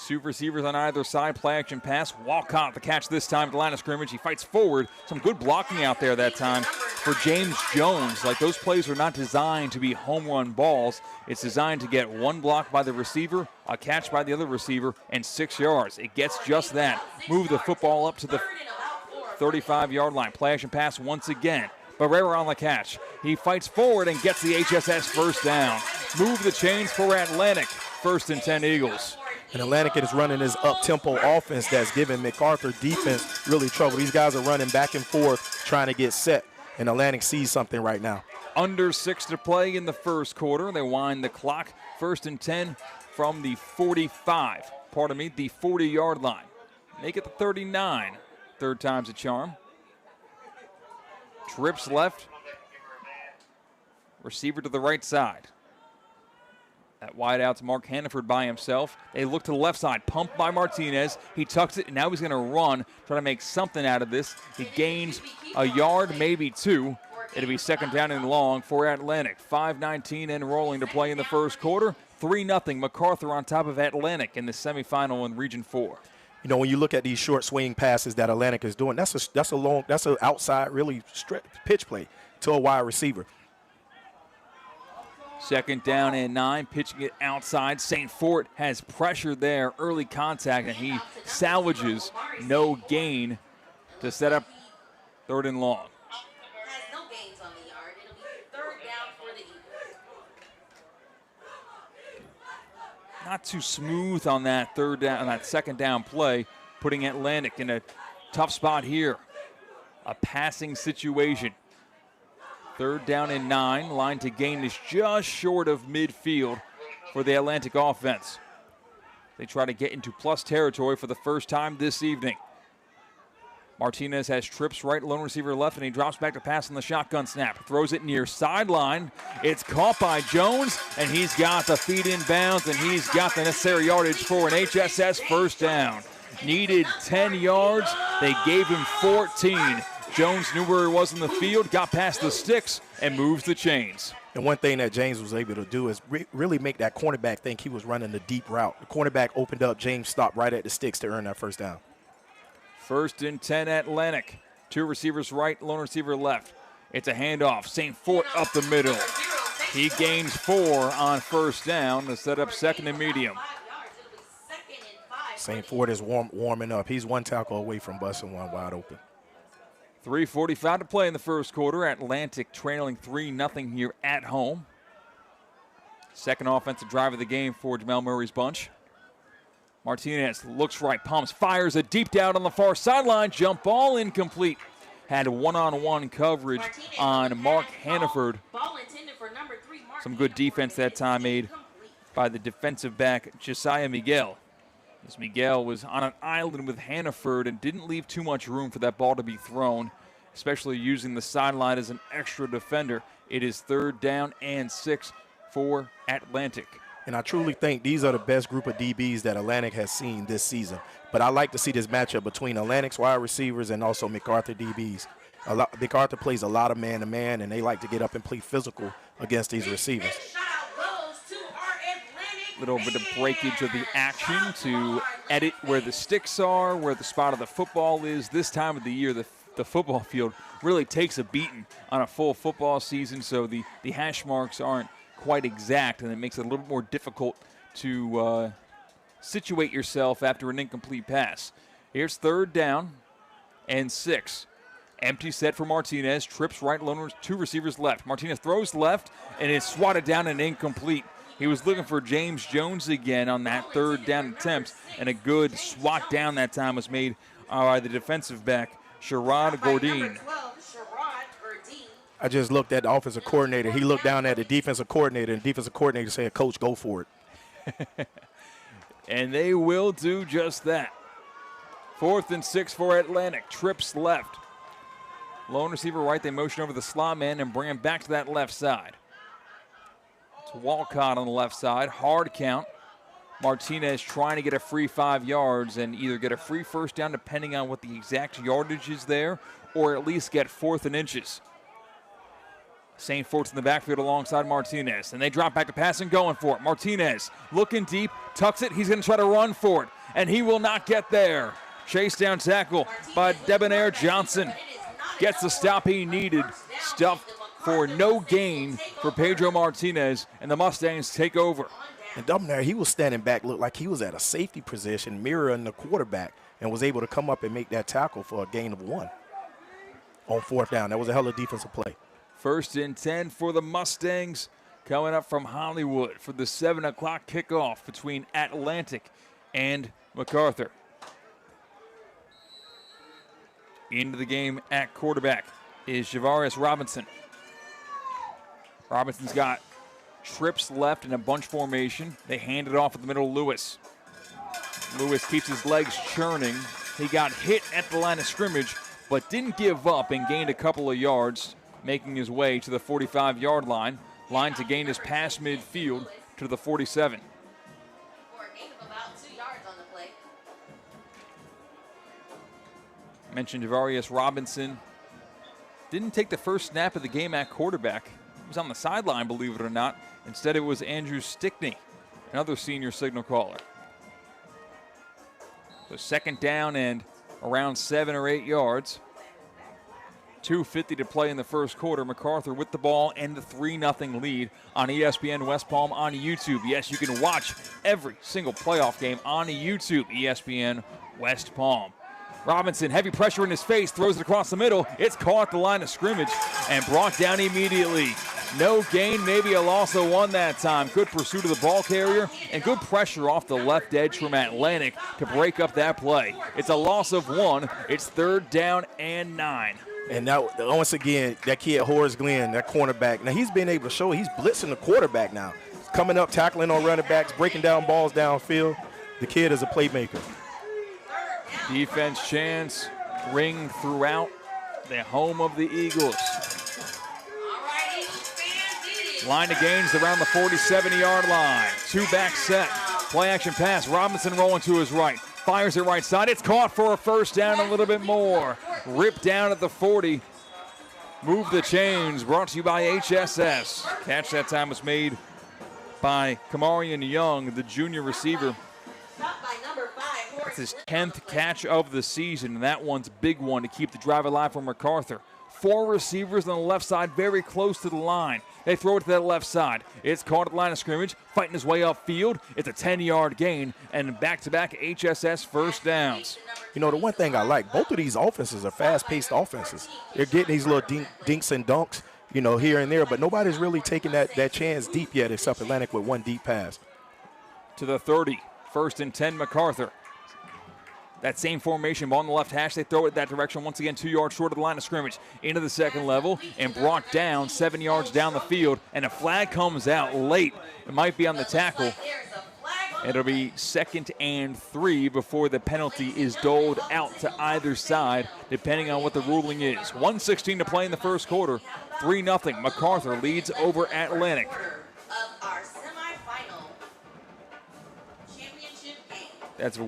2 receivers on either side, play action pass. Walcott the catch this time at the line of scrimmage. He fights forward. Some good blocking out there that time for James Jones. Like, those plays are not designed to be home run balls. It's designed to get 1 block by the receiver, a catch by the other receiver, and 6 yards. It gets just that. Move the football up to the 35-yard line. Play action pass once again. Barrera on the catch. He fights forward and gets the HSS first down. Move the chains for Atlantic. First and 10 Eagles. And Atlantic is running this up-tempo offense that's giving MacArthur defense really trouble. These guys are running back and forth trying to get set, and Atlantic sees something right now. Under 6 to play in the first quarter. They wind the clock. First and 10 from the 45. Pardon me, the 40-yard line. Make it the 39. Third time's a charm. Trips left. Receiver to the right side. That wide out to Mark Hannaford by himself. They look to the left side. Pumped by Martinez. He tucks it, and now he's going to run, try to make something out of this. He gains a yard, maybe 2. It'll be second down and long for Atlantic. 5:19 and rolling to play in the first quarter. 3-0 MacArthur on top of Atlantic in the semifinal in Region 4. You know, when you look at these short swing passes that Atlantic is doing, that's an outside really pitch play to a wide receiver. Second down and 9, pitching it outside. St. Fort has pressure there, early contact, and he salvages no gain to set up third and long. Not too smooth on that third down, on that second down play, putting Atlantic in a tough spot here. A passing situation. Third down and 9. Line to gain is just short of midfield for the Atlantic offense. They try to get into plus territory for the first time this evening. Martinez has trips right, lone receiver left, and he drops back to pass on the shotgun snap. Throws it near sideline. It's caught by Jones, and he's got the feet in bounds, and he's got the necessary yardage for an HSS first down. Needed 10 yards. They gave him 14. Jones knew where he was in the field, got past the sticks, and moves the chains. And one thing that James was able to do is really make that cornerback think he was running the deep route. The cornerback opened up, James stopped right at the sticks to earn that first down. First and 10 Atlantic. 2 receivers right, lone receiver left. It's a handoff. St. Fort up the middle. He gains 4 on first down to set up second and medium. St. Fort is warming up. He's 1 tackle away from busting one wide open. 3:45 to play in the first quarter. Atlantic trailing 3-0 here at home. Second offensive drive of the game for Jamel Murray's bunch. Martinez looks right, pumps, fires a deep down on the far sideline. Jump ball incomplete. Had one-on-one coverage on Mark Hannaford. Some good defense that time made by the defensive back, Josiah Miguel. As Miguel was on an island with Hannaford and didn't leave too much room for that ball to be thrown, especially using the sideline as an extra defender. It is third down and 6 for Atlantic. And I truly think these are the best group of DBs that Atlantic has seen this season. But I like to see this matchup between Atlantic's wide receivers and also MacArthur DBs. MacArthur plays a lot of man-to-man, and they like to get up and play physical against these receivers. Little bit of breakage of the action to edit where the sticks are, where the spot of the football is. This time of the year, the football field really takes a beating on a full football season, so the hash marks aren't quite exact, and it makes it a little bit more difficult to situate yourself after an incomplete pass. Here's 3rd down and 6. Empty set for Martinez. Trips right, lone 2 receivers left. Martinez throws left, and is swatted down and incomplete. He was looking for James Jones again on that 3rd down attempt, and a good swat down that time was made by the defensive back, Sherrod Gordine. I just looked at the offensive coordinator. He looked down at the defensive coordinator, and the defensive coordinator said, "Coach, go for it." And they will do just that. 4th and 6 for Atlantic. Trips left. Lone receiver right. They motion over the slot man and bring him back to that left side. It's Walcott on the left side. Hard count. Martinez trying to get a free 5 yards and either get a free 1st down depending on what the exact yardage is there, or at least get 4th and inches. St. Fort's in the backfield alongside Martinez, and they drop back to pass and going for it. Martinez looking deep, tucks it. He's going to try to run for it, and he will not get there. Chase down tackle by Debonair Johnson. Gets the stop he needed. Stuffed for no gain for Pedro Martinez, and the Mustangs take over. And Debonair, he was standing back, looked like he was at a safety position, mirroring the quarterback, and was able to come up and make that tackle for a gain of 1 on 4th down. That was a hell of a defensive play. 1st and 10 for the Mustangs, coming up from Hollywood for the 7 o'clock kickoff between Atlantic and MacArthur. Into the game at quarterback is Javarius Robinson. Robinson's got trips left in a bunch formation. They hand it off at the middle of Lewis. Lewis keeps his legs churning. He got hit at the line of scrimmage, but didn't give up and gained a couple of yards, making his way to the 45-yard line. Line to gain his pass midfield to the 47. Mentioned Javarius Robinson. Didn't take the first snap of the game at quarterback. He was on the sideline, believe it or not. Instead, it was Andrew Stickney, another senior signal caller. So 2nd down and around 7 or 8 yards. 2:50 to play in the first quarter. MacArthur with the ball and the 3-0 lead on ESPN West Palm on YouTube. Yes, you can watch every single playoff game on YouTube, ESPN West Palm. Robinson, heavy pressure in his face, throws it across the middle. It's caught at the line of scrimmage and brought down immediately. No gain, maybe a loss of 1 that time. Good pursuit of the ball carrier and good pressure off the left edge from Atlantic to break up that play. It's a loss of 1. It's 3rd down and 9. And now, once again, that kid, Horace Glenn, that cornerback, now he's been able to show he's blitzing the quarterback now. Coming up, tackling on running backs, breaking down balls downfield. The kid is a playmaker. Defense chants ring throughout the home of the Eagles. Line of gains around the 47-yard line. 2-back set. Play action pass. Robinson rolling to his right. Fires it right side. It's caught for a 1st down, a little bit more. Ripped down at the 40. Move the chains. Brought to you by HSS. Catch that time was made by Kamarian Young, the junior receiver. That's his 10th catch of the season, and that one's a big one to keep the drive alive for MacArthur. 4 receivers on the left side, very close to the line. They throw it to that left side. It's caught at the line of scrimmage, fighting his way upfield. It's a 10-yard gain, and back-to-back HSS 1st downs. You know, the one thing I like, both of these offenses are fast-paced offenses. They're getting these little dinks and dunks, you know, here and there, but nobody's really taking that chance deep yet except Atlantic with 1 deep pass. To the 30, 1st and 10, MacArthur. That same formation, ball on the left hash. They throw it that direction. Once again, 2 yards short of the line of scrimmage. Into the 2nd level and brought down 7 yards down the field. And a flag comes out late. It might be on the tackle. It'll be 2nd and 3 before the penalty is doled out to either side, depending on what the ruling is. 1:16 to play in the first quarter. 3-0. MacArthur leads over Atlantic. That's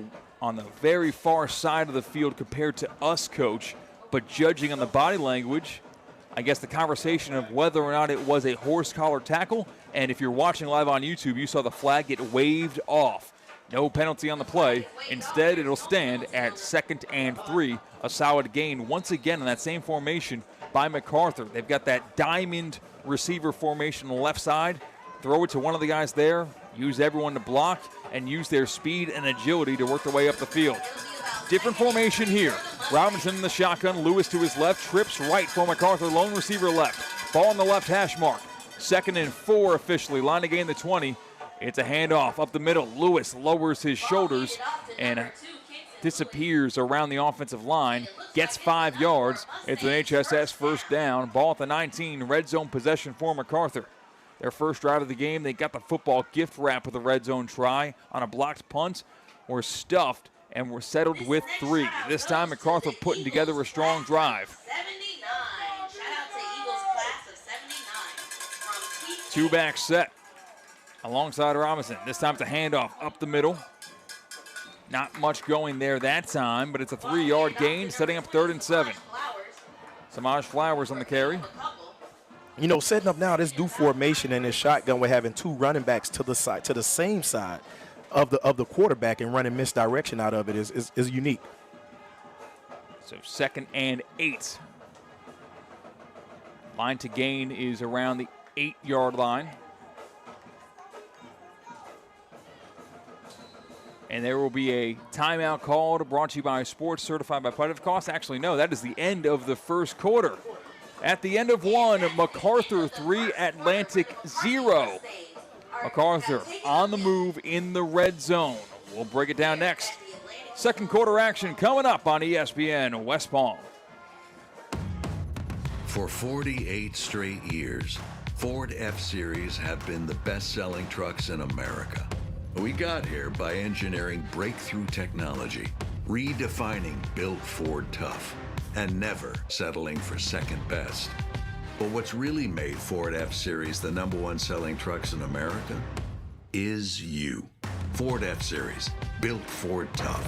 on the very far side of the field compared to us, Coach. But judging on the body language, I guess, the conversation of whether or not it was a horse collar tackle. And if you're watching live on YouTube, you saw the flag get waved off. No penalty on the play. Instead, it'll stand at 2nd and 3. A solid gain once again in that same formation by MacArthur. They've got that diamond receiver formation on the left side. Throw it to one of the guys there. Use everyone to block and use their speed and agility to work their way up the field. Different formation here. Robinson in the shotgun. Lewis to his left. Trips right for MacArthur. Lone receiver left. Ball on the left hash mark. 2nd and 4 officially. Line to gain the 20. It's a handoff up the middle. Lewis lowers his shoulders and disappears around the offensive line. Gets 5 yards. It's an HSS first down. Ball at the 19. Red zone possession for MacArthur. Their first drive of the game, they got the football gift wrap with a red zone try on a blocked punt. Were stuffed and were settled with 3. This time MacArthur putting together a strong drive. 2-back set alongside Robinson. This time it's a handoff up the middle. Not much going there that time, but it's a 3-yard gain, setting up 3rd and 7. Samaj Flowers on the carry. You know, setting up now this do formation in this shotgun, we're having 2 running backs to the side, to the same side of the quarterback, and running misdirection out of it is unique. So 2nd and 8. Line to gain is around the 8-yard line. And there will be a timeout called, brought to you by Sports Certified by Part of Cost. Actually, no, that is the end of the first quarter. At the end of 1, MacArthur 3, Atlantic 0. MacArthur on the move in the red zone. We'll break it down next. Second quarter action coming up on ESPN West Palm. For 48 straight years, Ford F-Series have been the best-selling trucks in America. We got here by engineering breakthrough technology, redefining built Ford tough, and never settling for second best. But what's really made Ford F-Series the #1 selling trucks in America is you. Ford F-Series, built Ford tough.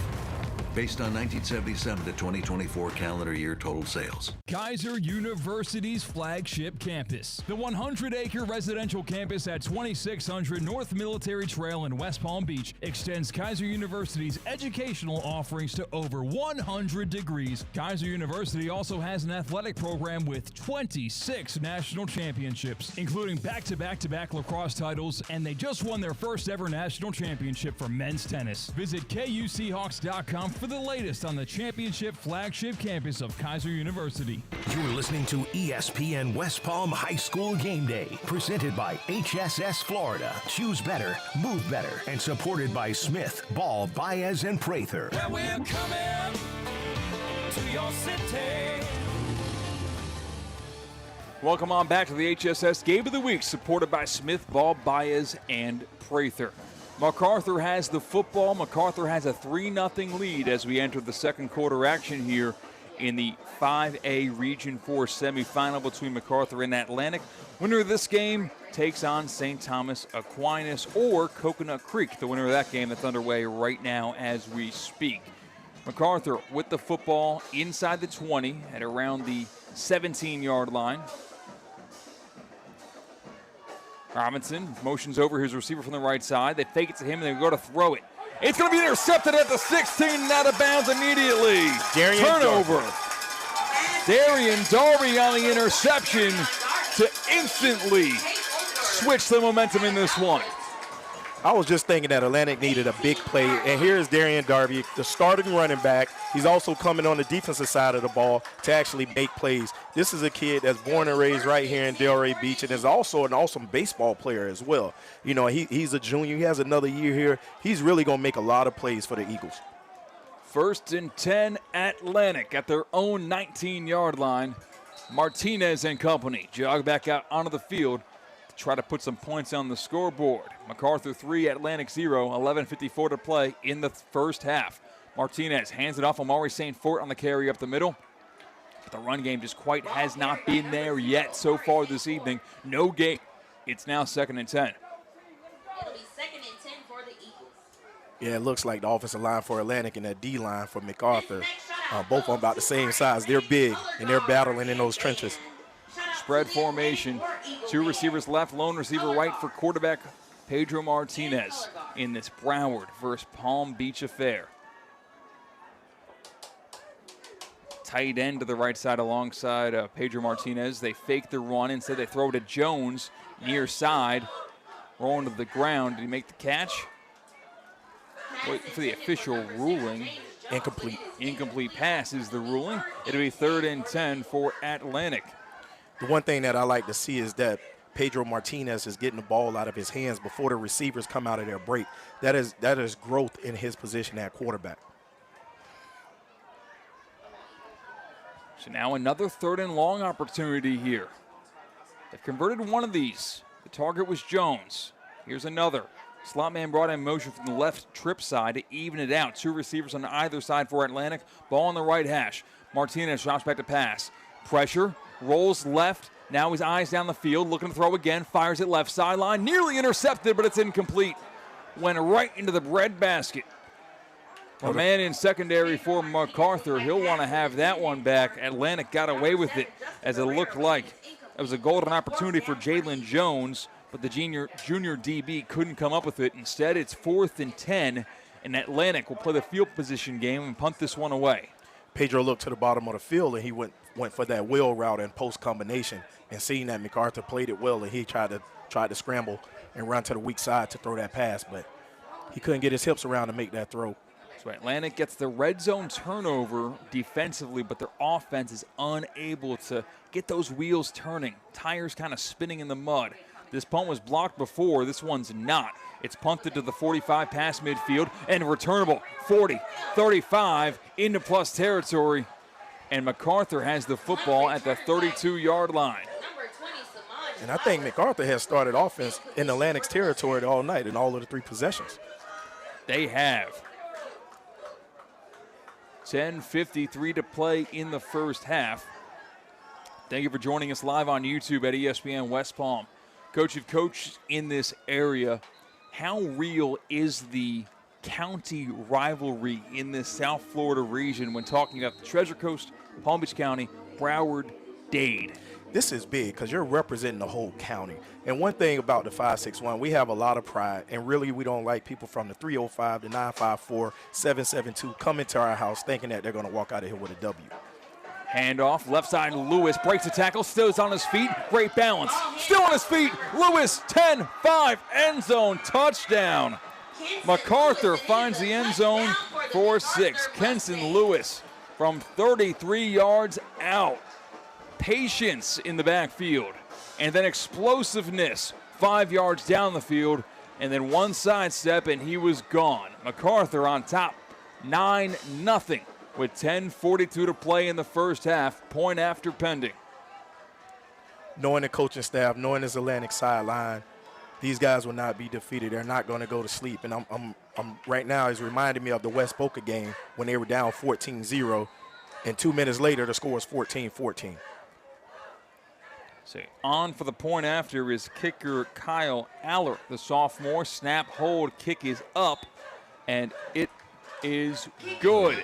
Based on 1977 to 2024 calendar year total sales. Kaiser University's flagship campus. The 100-acre residential campus at 2600 North Military Trail in West Palm Beach extends Kaiser University's educational offerings to over 100 degrees. Kaiser University also has an athletic program with 26 national championships, including back-to-back-to-back lacrosse titles, and they just won their first ever national championship for men's tennis. Visit KUSeahawks.com for the latest on the championship flagship campus of Kaiser University. You're listening to ESPN West Palm High School Game Day, presented by HSS Florida. Choose better, move better, and supported by Smith, Ball, Baez, and Prather. Well, we're coming to your city. Welcome on back to the HSS Game of the Week, supported by Smith, Ball, Baez, and Prather. MacArthur has the football. MacArthur has a 3-0 lead as we enter the second quarter action here in the 5A Region 4 semifinal between MacArthur and Atlantic. Winner of this game takes on St. Thomas Aquinas or Coconut Creek, the winner of that game that's underway right now as we speak. MacArthur with the football inside the 20 at around the 17-yard line. Robinson motions over his receiver from the right side. They fake it to him, and they go to throw it. It's going to be intercepted at the 16 and out of bounds immediately. Turnover. Darian Delray on the interception to instantly switch the momentum in this one. I was just thinking that Atlantic needed a big play, and here's Darian Darby, the starting running back. He's also coming on the defensive side of the ball to actually make plays. This is a kid that's born and raised right here in Delray Beach, and is also an awesome baseball player as well. You know, he's a junior. He has another year here. He's really going to make a lot of plays for the Eagles. 1st and 10, Atlantic at their own 19-yard line. Martinez and company jog back out onto the field to try to put some points on the scoreboard. MacArthur 3, Atlantic 0, 11:54 to play in the first half. Martinez hands it off. Amari St. Fort on the carry up the middle. But the run game just quite has not been there yet so far this evening. No gain. It's now 2nd and 10. It'll be 2nd and 10 for the Eagles. Yeah, it looks like the offensive line for Atlantic and that D-line for MacArthur. Both of them about the same size. They're big, and they're battling in those trenches. Spread formation. 2 receivers left, lone receiver right for quarterback Pedro Martinez in this Broward versus Palm Beach affair. Tight end to the right side alongside Pedro Martinez. They fake the run. Instead, they throw to Jones near side. Rolling to the ground. Did he make the catch? Waiting for the official ruling. Incomplete. Incomplete pass is the ruling. It'll be 3rd and 10 for Atlantic. The one thing that I like to see is that Pedro Martinez is getting the ball out of his hands before the receivers come out of their break. That is growth in his position at quarterback. So now another 3rd and long opportunity here. They've converted one of these. The target was Jones. Here's another. Slot man brought in motion from the left trip side to even it out. 2 receivers on either side for Atlantic. Ball on the right hash. Martinez drops back to pass. Pressure. Rolls left. Now his eyes down the field. Looking to throw again. Fires it left sideline. Nearly intercepted, but it's incomplete. Went right into the bread basket. A man in secondary for MacArthur. He'll want to have that one back. Atlantic got away with it as it looked like it was a golden opportunity for Jalen Jones, but the junior DB couldn't come up with it. Instead, it's 4th and 10, and Atlantic will play the field position game and punt this one away. Pedro looked to the bottom of the field, and he went for that wheel route and post combination. And seeing that MacArthur played it well, and he tried to scramble and run to the weak side to throw that pass, but he couldn't get his hips around to make that throw. So Atlantic gets the red zone turnover defensively, but their offense is unable to get those wheels turning. Tires kind of spinning in the mud. This punt was blocked before. This one's not. It's punted to the 45 past midfield and returnable 40, 35 into plus territory. And MacArthur has the football at the 32-yard line. And I think MacArthur has started offense in Atlantic's territory all night in all of the 3 possessions. They have. 10:53 to play in the first half. Thank you for joining us live on YouTube at ESPN West Palm. Coach, you've coached in this area. How real is the county rivalry in this South Florida region when talking about the Treasure Coast, Palm Beach County, Broward, Dade? This is big because you're representing the whole county. And one thing about the 561, we have a lot of pride, and really we don't like people from the 305, the 954, 772 come into our house thinking that they're going to walk out of here with a W. Handoff, left side, Lewis breaks the tackle, still is on his feet, great balance. Still on his feet, Lewis, 10-5, end zone, touchdown. MacArthur finds the end zone for 6. Kenson Lewis from 33 yards out. Patience in the backfield, and then explosiveness 5 yards down the field, and then one sidestep, and he was gone. MacArthur on top, 9-0 with 10:42 to play in the first half, point after pending. Knowing the coaching staff, knowing this Atlantic sideline, these guys will not be defeated. They're not going to go to sleep. And I'm right now, it's reminding me of the West Boca game when they were down 14-0, and 2 minutes later, the score is 14-14. So on for the point after is kicker Kyle Aller, the sophomore. Snap, hold, kick is up, and it is good.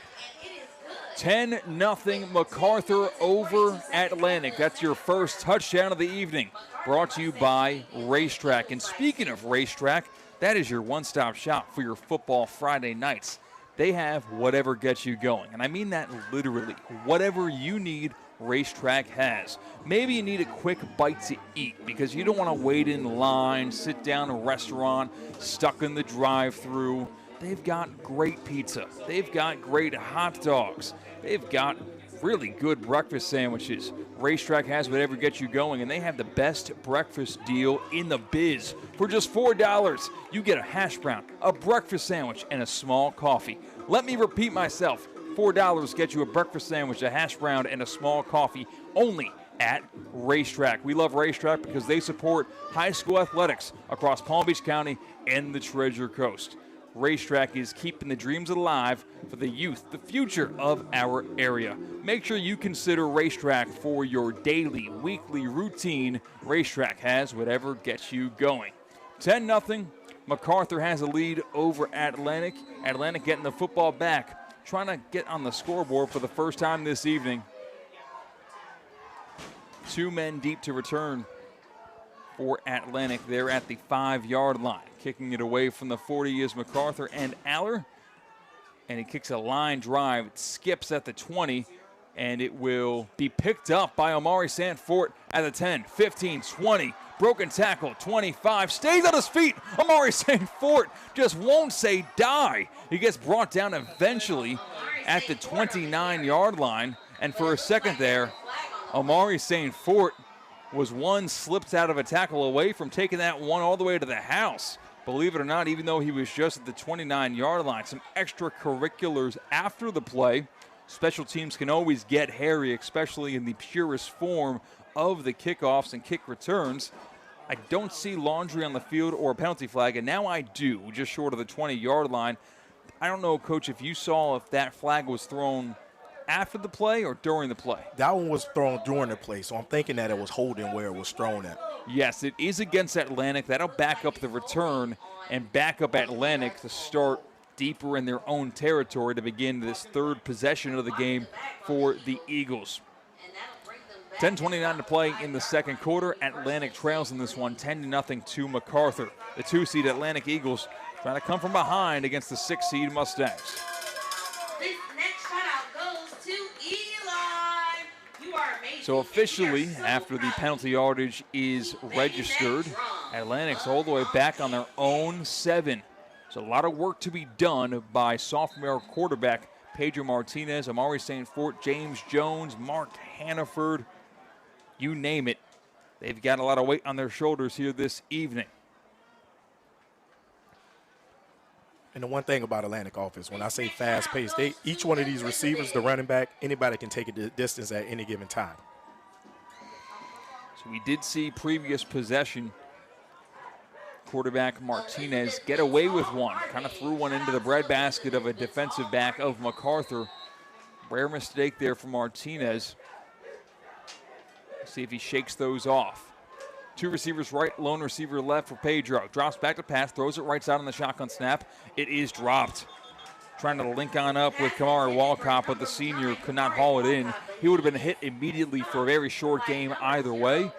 10-0 MacArthur over Atlantic. That's your first touchdown of the evening. Brought to you by Racetrack. And speaking of Racetrack, that is your one-stop shop for your football Friday nights. They have whatever gets you going. And I mean that literally. Whatever you need, Racetrack has. Maybe you need a quick bite to eat because you don't want to wait in line, sit down in a restaurant, stuck in the drive-thru. They've got great pizza. They've got great hot dogs. They've got really good breakfast sandwiches. Racetrack has whatever gets you going, and they have the best breakfast deal in the biz. For just $4, you get a hash brown, a breakfast sandwich, and a small coffee. Let me repeat myself. $4 gets you a breakfast sandwich, a hash brown, and a small coffee only at Racetrack. We love Racetrack because they support high school athletics across Palm Beach County and the Treasure Coast. Racetrack is keeping the dreams alive for the youth, the future of our area. Make sure you consider Racetrack for your daily, weekly routine. Racetrack has whatever gets you going. 10-0. MacArthur has a lead over Atlantic. Atlantic getting the football back, trying to get on the scoreboard for the first time this evening. 2 men deep to return for Atlantic. They're at the 5-yard line. Kicking it away from the 40 is MacArthur and Aller. And he kicks a line drive. It skips at the 20, and it will be picked up by Omari Sanfort at the 10, 15, 20. Broken tackle, 25. Stays on his feet. Omari Sanfort just won't say die. He gets brought down eventually at the 29-yard line. And for a second there, Omari Sanfort was one slipped out of a tackle away from taking that one all the way to the house. Believe it or not, even though he was just at the 29-yard line, some extracurriculars after the play. Special teams can always get hairy, especially in the purest form of the kickoffs and kick returns. I don't see laundry on the field or a penalty flag, and now I do, just short of the 20-yard line. I don't know, Coach, if you saw if that flag was thrown after the play or during the play. That one was thrown during the play, so I'm thinking that it was holding where it was thrown at. Yes, it is against Atlantic. That'll back up the return and back up Atlantic to start deeper in their own territory to begin this third possession of the game for the Eagles. 10:29 to play in the second quarter. Atlantic trails in this one 10-0 to MacArthur. The 2-seed Atlantic Eagles trying to come from behind against the 6-seed Mustangs. This next shutout goes to Eli. You are amazing. So officially, after the penalty yardage is registered, Atlantic's all the way back on their own 7. So a lot of work to be done by sophomore quarterback Pedro Martinez, Omari Sanfort, James Jones, Mark Hannaford. You name it. They've got a lot of weight on their shoulders here this evening. And the one thing about Atlantic offense, when I say fast-paced, each one of these receivers, the running back, anybody can take a distance at any given time. So we did see previous possession. Quarterback Martinez get away with one. Kind of threw one into the breadbasket of a defensive back of MacArthur. Rare mistake there for Martinez. See if he shakes those off. 2 receivers right, lone receiver left for Pedro. Drops back to pass, throws it right side on the shotgun snap. It is dropped. Trying to link on up with Kamari Walcott, but the senior could not haul it in. He would have been hit immediately for a very short game either way.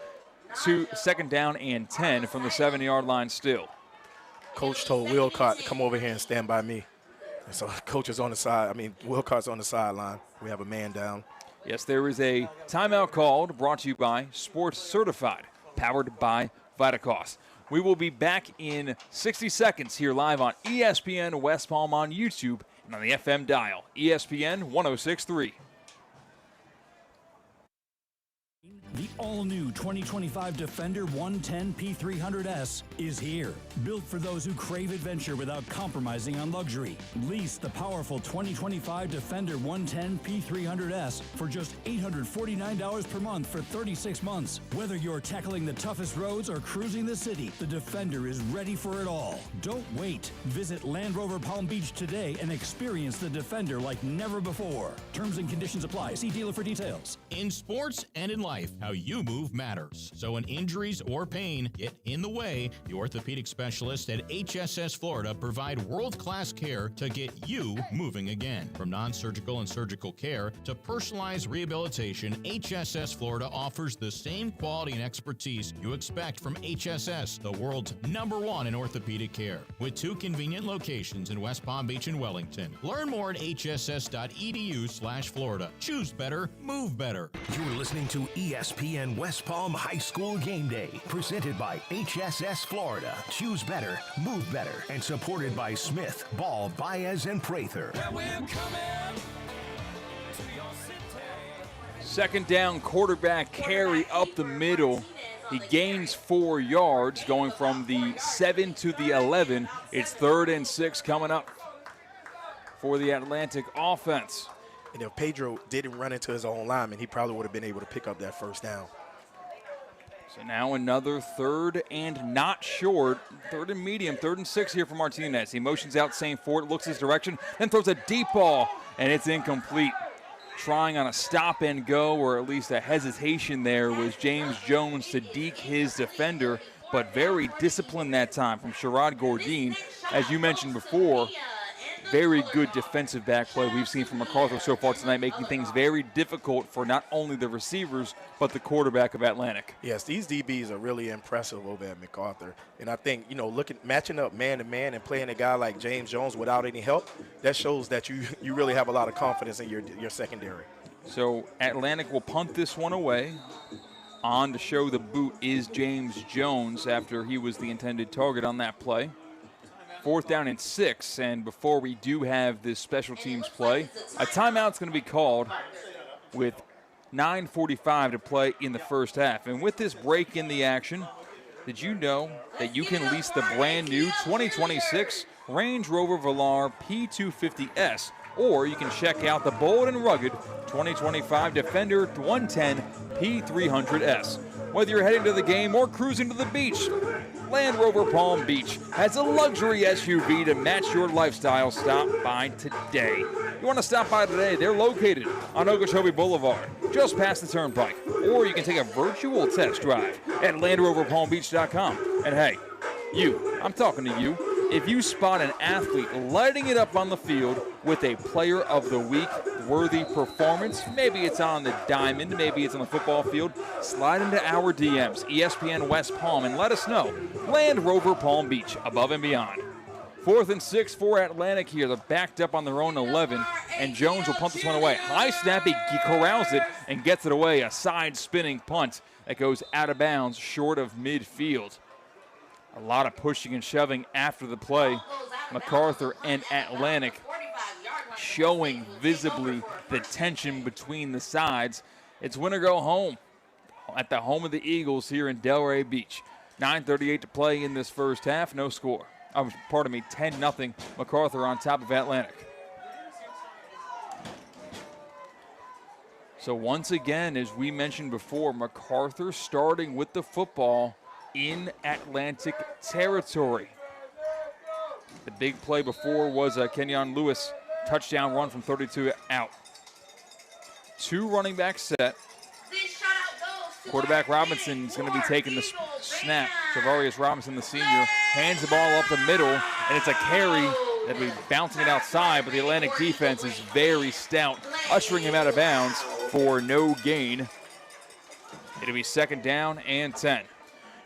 2nd down and 10 from the 7-yard line still. Coach told Wilcott to come over here and stand by me. And so coach is on the side. Wilcott's on the sideline. We have a man down. Yes, there is a timeout called, brought to you by Sports Certified, powered by Vitacost. We will be back in 60 seconds here live on ESPN West Palm on YouTube and on the FM dial, ESPN 106.3. The all-new 2025 Defender 110 P300S is here. Built for those who crave adventure without compromising on luxury. Lease the powerful 2025 Defender 110 P300S for just $849 per month for 36 months. Whether you're tackling the toughest roads or cruising the city, the Defender is ready for it all. Don't wait. Visit Land Rover Palm Beach today and experience the Defender like never before. Terms and conditions apply. See dealer for details. In sports and in life, how you move matters. So when injuries or pain get in the way, the orthopedic specialists at HSS Florida provide world-class care to get you moving again. From non-surgical and surgical care to personalized rehabilitation, HSS Florida offers the same quality and expertise you expect from HSS, the world's #1 in orthopedic care. With 2 convenient locations in West Palm Beach and Wellington. Learn more at hss.edu/Florida. Choose better, move better. You're listening to ESPN West Palm High School Game Day, presented by HSS Florida. Choose better, move better, and supported by Smith, Ball, Baez, and Prather. 2nd down, quarterback carry up the middle. He gains 4 yards, going from the 7 to the 11. It's 3rd and 6 coming up for the Atlantic offense. And if Pedro didn't run into his own lineman, he probably would have been able to pick up that 1st down. So now another 3rd and not short. 3rd and medium, 3rd and 6 here for Martinez. He motions out Sanfort, looks his direction, then throws a deep ball, and it's incomplete. Trying on a stop and go, or at least a hesitation there, was James Jones to deke his defender, but very disciplined that time from Sherrod Gourdine. As you mentioned before, very good defensive back play we've seen from MacArthur so far tonight, making things very difficult for not only the receivers, but the quarterback of Atlantic. Yes, these DBs are really impressive over at MacArthur. And I think, matching up man-to-man and playing a guy like James Jones without any help, that shows that you really have a lot of confidence in your secondary. So Atlantic will punt this one away. On to show the boot is James Jones after he was the intended target on that play. 4th down and 6, and before we do have this special teams play, a timeout's going to be called with 9:45 to play in the first half. And with this break in the action, did you know that you can lease the brand new 2026 Range Rover Velar P250S, or you can check out the bold and rugged 2025 Defender 110 P300S. Whether you're heading to the game or cruising to the beach, Land Rover Palm Beach has a luxury SUV to match your lifestyle. Stop by today. You want to stop by today? They're located on Okeechobee Boulevard, just past the Turnpike. Or you can take a virtual test drive at LandRoverPalmBeach.com. And hey, I'm talking to you. If you spot an athlete lighting it up on the field with a Player of the Week worthy performance, maybe it's on the diamond, maybe it's on the football field, slide into our DMs, ESPN West Palm, and let us know. Land Rover Palm Beach, above and beyond. 4th and 6 for Atlantic here. They're backed up on their own 11, and Jones will punt this one away. High snap, he corrals it and gets it away. A side spinning punt that goes out of bounds short of midfield. A lot of pushing and shoving after the play. MacArthur and Atlantic showing visibly the tension between the sides. It's win or go home at the home of the Eagles here in Delray Beach. 9:38 to play in this first half. No score. 10-0 MacArthur on top of Atlantic. So once again, as we mentioned before, MacArthur starting with the football in Atlantic territory. The big play before was a Kenyon Lewis touchdown run from 32 out. 2 running back set. Quarterback Robinson is going to be taking the snap. Javarius Robinson, the senior, hands the ball up the middle, and it's a carry that'll be bouncing it outside, but the Atlantic defense is very stout, ushering him out of bounds for no gain. It'll be 2nd down and 10.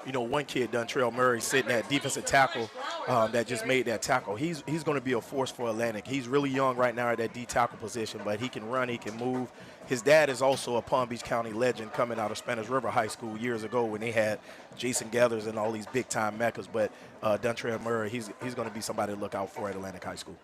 One kid, Dontrell Murray, sitting at defensive tackle that just made that tackle. He's going to be a force for Atlantic. He's really young right now at that D tackle position, but he can run, he can move. His dad is also a Palm Beach County legend coming out of Spanish River High School years ago when they had Jason Gathers and all these big-time Meccas. But Dontrell Murray, he's going to be somebody to look out for at Atlantic High School.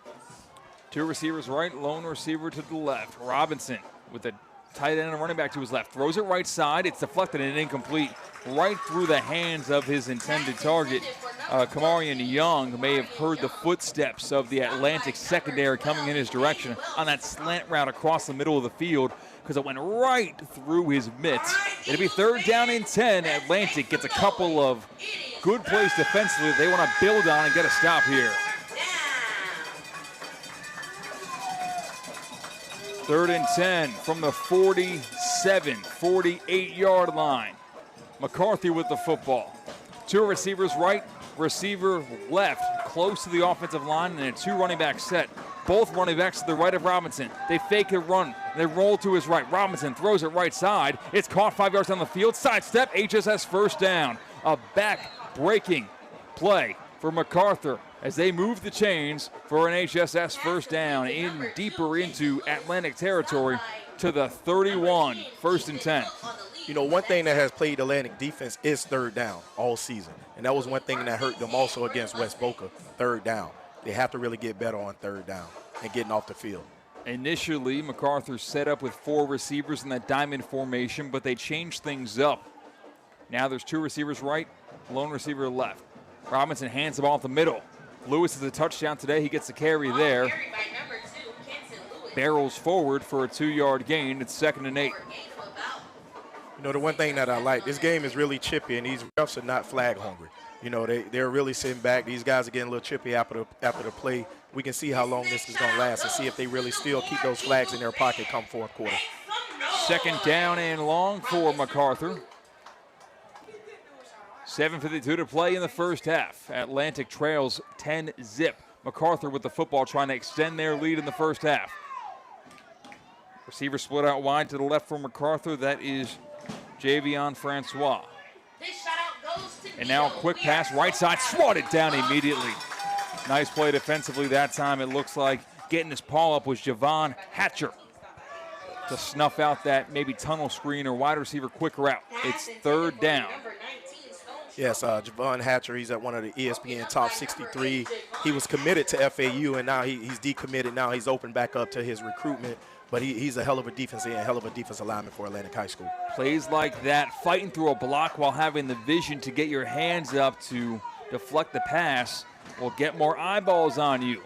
2 receivers right, lone receiver to the left. Robinson with a tight end and running back to his left. Throws it right side. It's deflected and incomplete. Right through the hands of his intended target. Kamarian Young may have heard the footsteps of the Atlantic secondary coming in his direction on that slant route across the middle of the field because it went right through his mitts. It'll be 3rd down and 10. Atlantic gets a couple of good plays defensively they want to build on and get a stop here. 3rd and 10 from the 48-yard line. MacArthur with the football. 2 receivers right, receiver left, close to the offensive line, and a 2 running back set. Both running backs to the right of Robinson. They fake a run. They roll to his right. Robinson throws it right side. It's caught 5 yards down the field. Sidestep, HSS 1st down. A back-breaking play for MacArthur as they move the chains for an HSS 1st down in deeper into Atlantic territory to the 31, 1st and 10. One thing that has played Atlantic defense is 3rd down all season. And that was one thing that hurt them also against West Boca, 3rd down. They have to really get better on 3rd down and getting off the field. Initially, MacArthur set up with 4 receivers in that diamond formation, but they changed things up. Now there's 2 receivers right, lone receiver left. Robinson hands the ball up the middle. Lewis is a touchdown today. He gets the carry there. Barrels forward for a 2-yard gain. It's 2nd and 8. The one thing that I like, this game is really chippy, and these refs are not flag hungry. They're really sitting back. These guys are getting a little chippy after the play. We can see how long this is going to last and see if they really still keep those flags in their pocket come 4th quarter. 2nd down and long for MacArthur. 7:52 to play in the first half. Atlantic trails 10-0. MacArthur with the football, trying to extend their lead in the first half. Receiver split out wide to the left for MacArthur. That is Javion Francois. And now a quick pass, right side, swatted down immediately. Nice play defensively that time. It looks like getting his paw up was Javon Hatcher to snuff out that maybe tunnel screen or wide receiver quick route. It's third down. Yes, Javon Hatcher, he's at one of the ESPN top 63. He was committed to FAU, and now he's decommitted. Now he's opened back up to his recruitment. But he's a hell of a defensive end, hell of a defensive lineman for Atlantic High School. Plays like that, fighting through a block while having the vision to get your hands up to deflect the pass will get more eyeballs on you.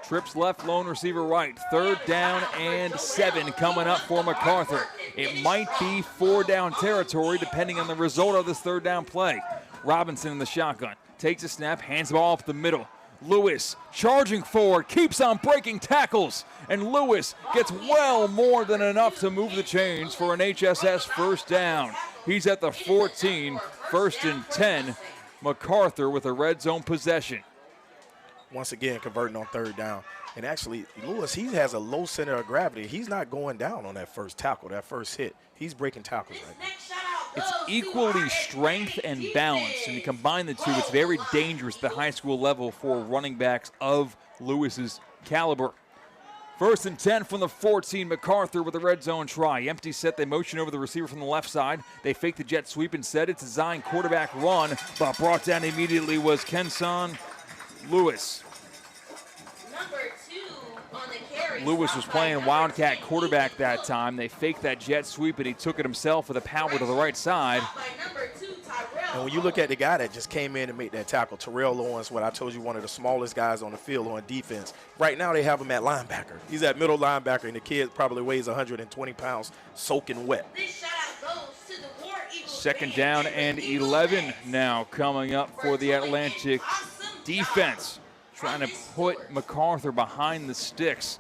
Trips left, lone receiver right. Third down and 7 coming up for MacArthur. It might be 4 down territory depending on the result of this third down play. Robinson in the shotgun. Takes a snap, hands the ball up the middle. Lewis charging forward, keeps on breaking tackles, and Lewis gets well more than enough to move the chains for an HSS first down. He's at the 14, first and 10. MacArthur with a red zone possession. Once again, converting on third down. And actually, Lewis, he has a low center of gravity. He's not going down on that first tackle, that first hit. He's breaking tackles right now. It's equally strength and balance. And you combine the two, it's very dangerous at the high school level for running backs of Lewis's caliber. First and 10 from the 14, MacArthur with a red zone try. Empty set, they motion over the receiver from the left side. They fake the jet sweep instead. It's a Zion quarterback run, but brought down immediately was Kenson Lewis. Lewis was playing Wildcat quarterback that time. They faked that jet sweep, and he took it himself with a power to the right side. And when you look at the guy that just came in and made that tackle, Terrell Owens, what I told you, one of the smallest guys on the field on defense. Right now they have him at linebacker. He's at middle linebacker, and the kid probably weighs 120 pounds, soaking wet. Second down and 11 now coming up for the Atlantic defense. Trying to put MacArthur behind the sticks.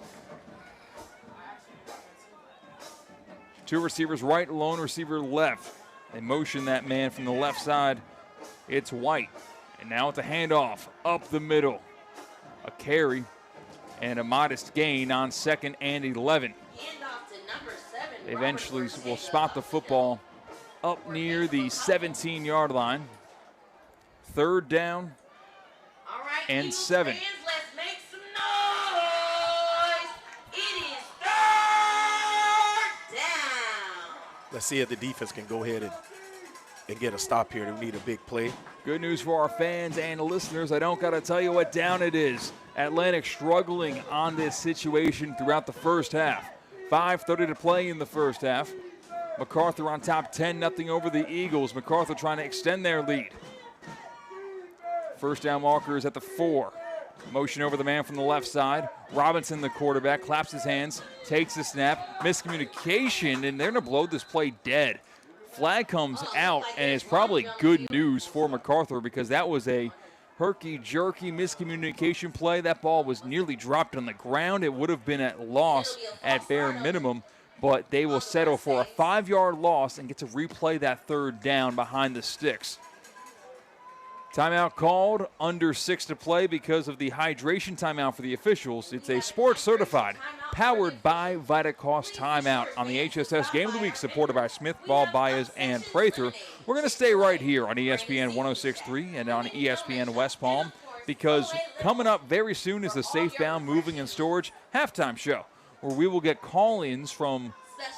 Two receivers right, lone receiver left. They motion that man from the left side. It's White. And now it's a handoff up the middle. A carry and a modest gain on second and 11. They eventually will spot the football up near the 17-yard line. Third down and 7. Let's see if the defense can go ahead and get a stop here. They need a big play. Good news for our fans and listeners. I don't got to tell you what down it is. Atlantic struggling on this situation throughout the first half. 5:30 to play in the first half. MacArthur on top 10-0 over the Eagles. MacArthur trying to extend their lead. First down marker is at the 4. Motion over the man from the left side. Robinson, the quarterback, claps his hands, takes the snap. Miscommunication, and they're going to blow this play dead. Flag comes out, and it's probably good news for MacArthur because that was a herky-jerky miscommunication play. That ball was nearly dropped on the ground. It would have been at loss at bare minimum, but they will settle for a 5-yard loss and get to replay that third down behind the sticks. Timeout called, under 6 to play because of the hydration timeout for the officials. It's a sports certified, powered by Vitacost timeout on the HSS Game of the Week, supported by Smith, Ball, Baez, and Prather. We're going to stay right here on ESPN 106.3 and on ESPN West Palm because coming up very soon is the Safebound Moving and Storage halftime show, where we will get call-ins from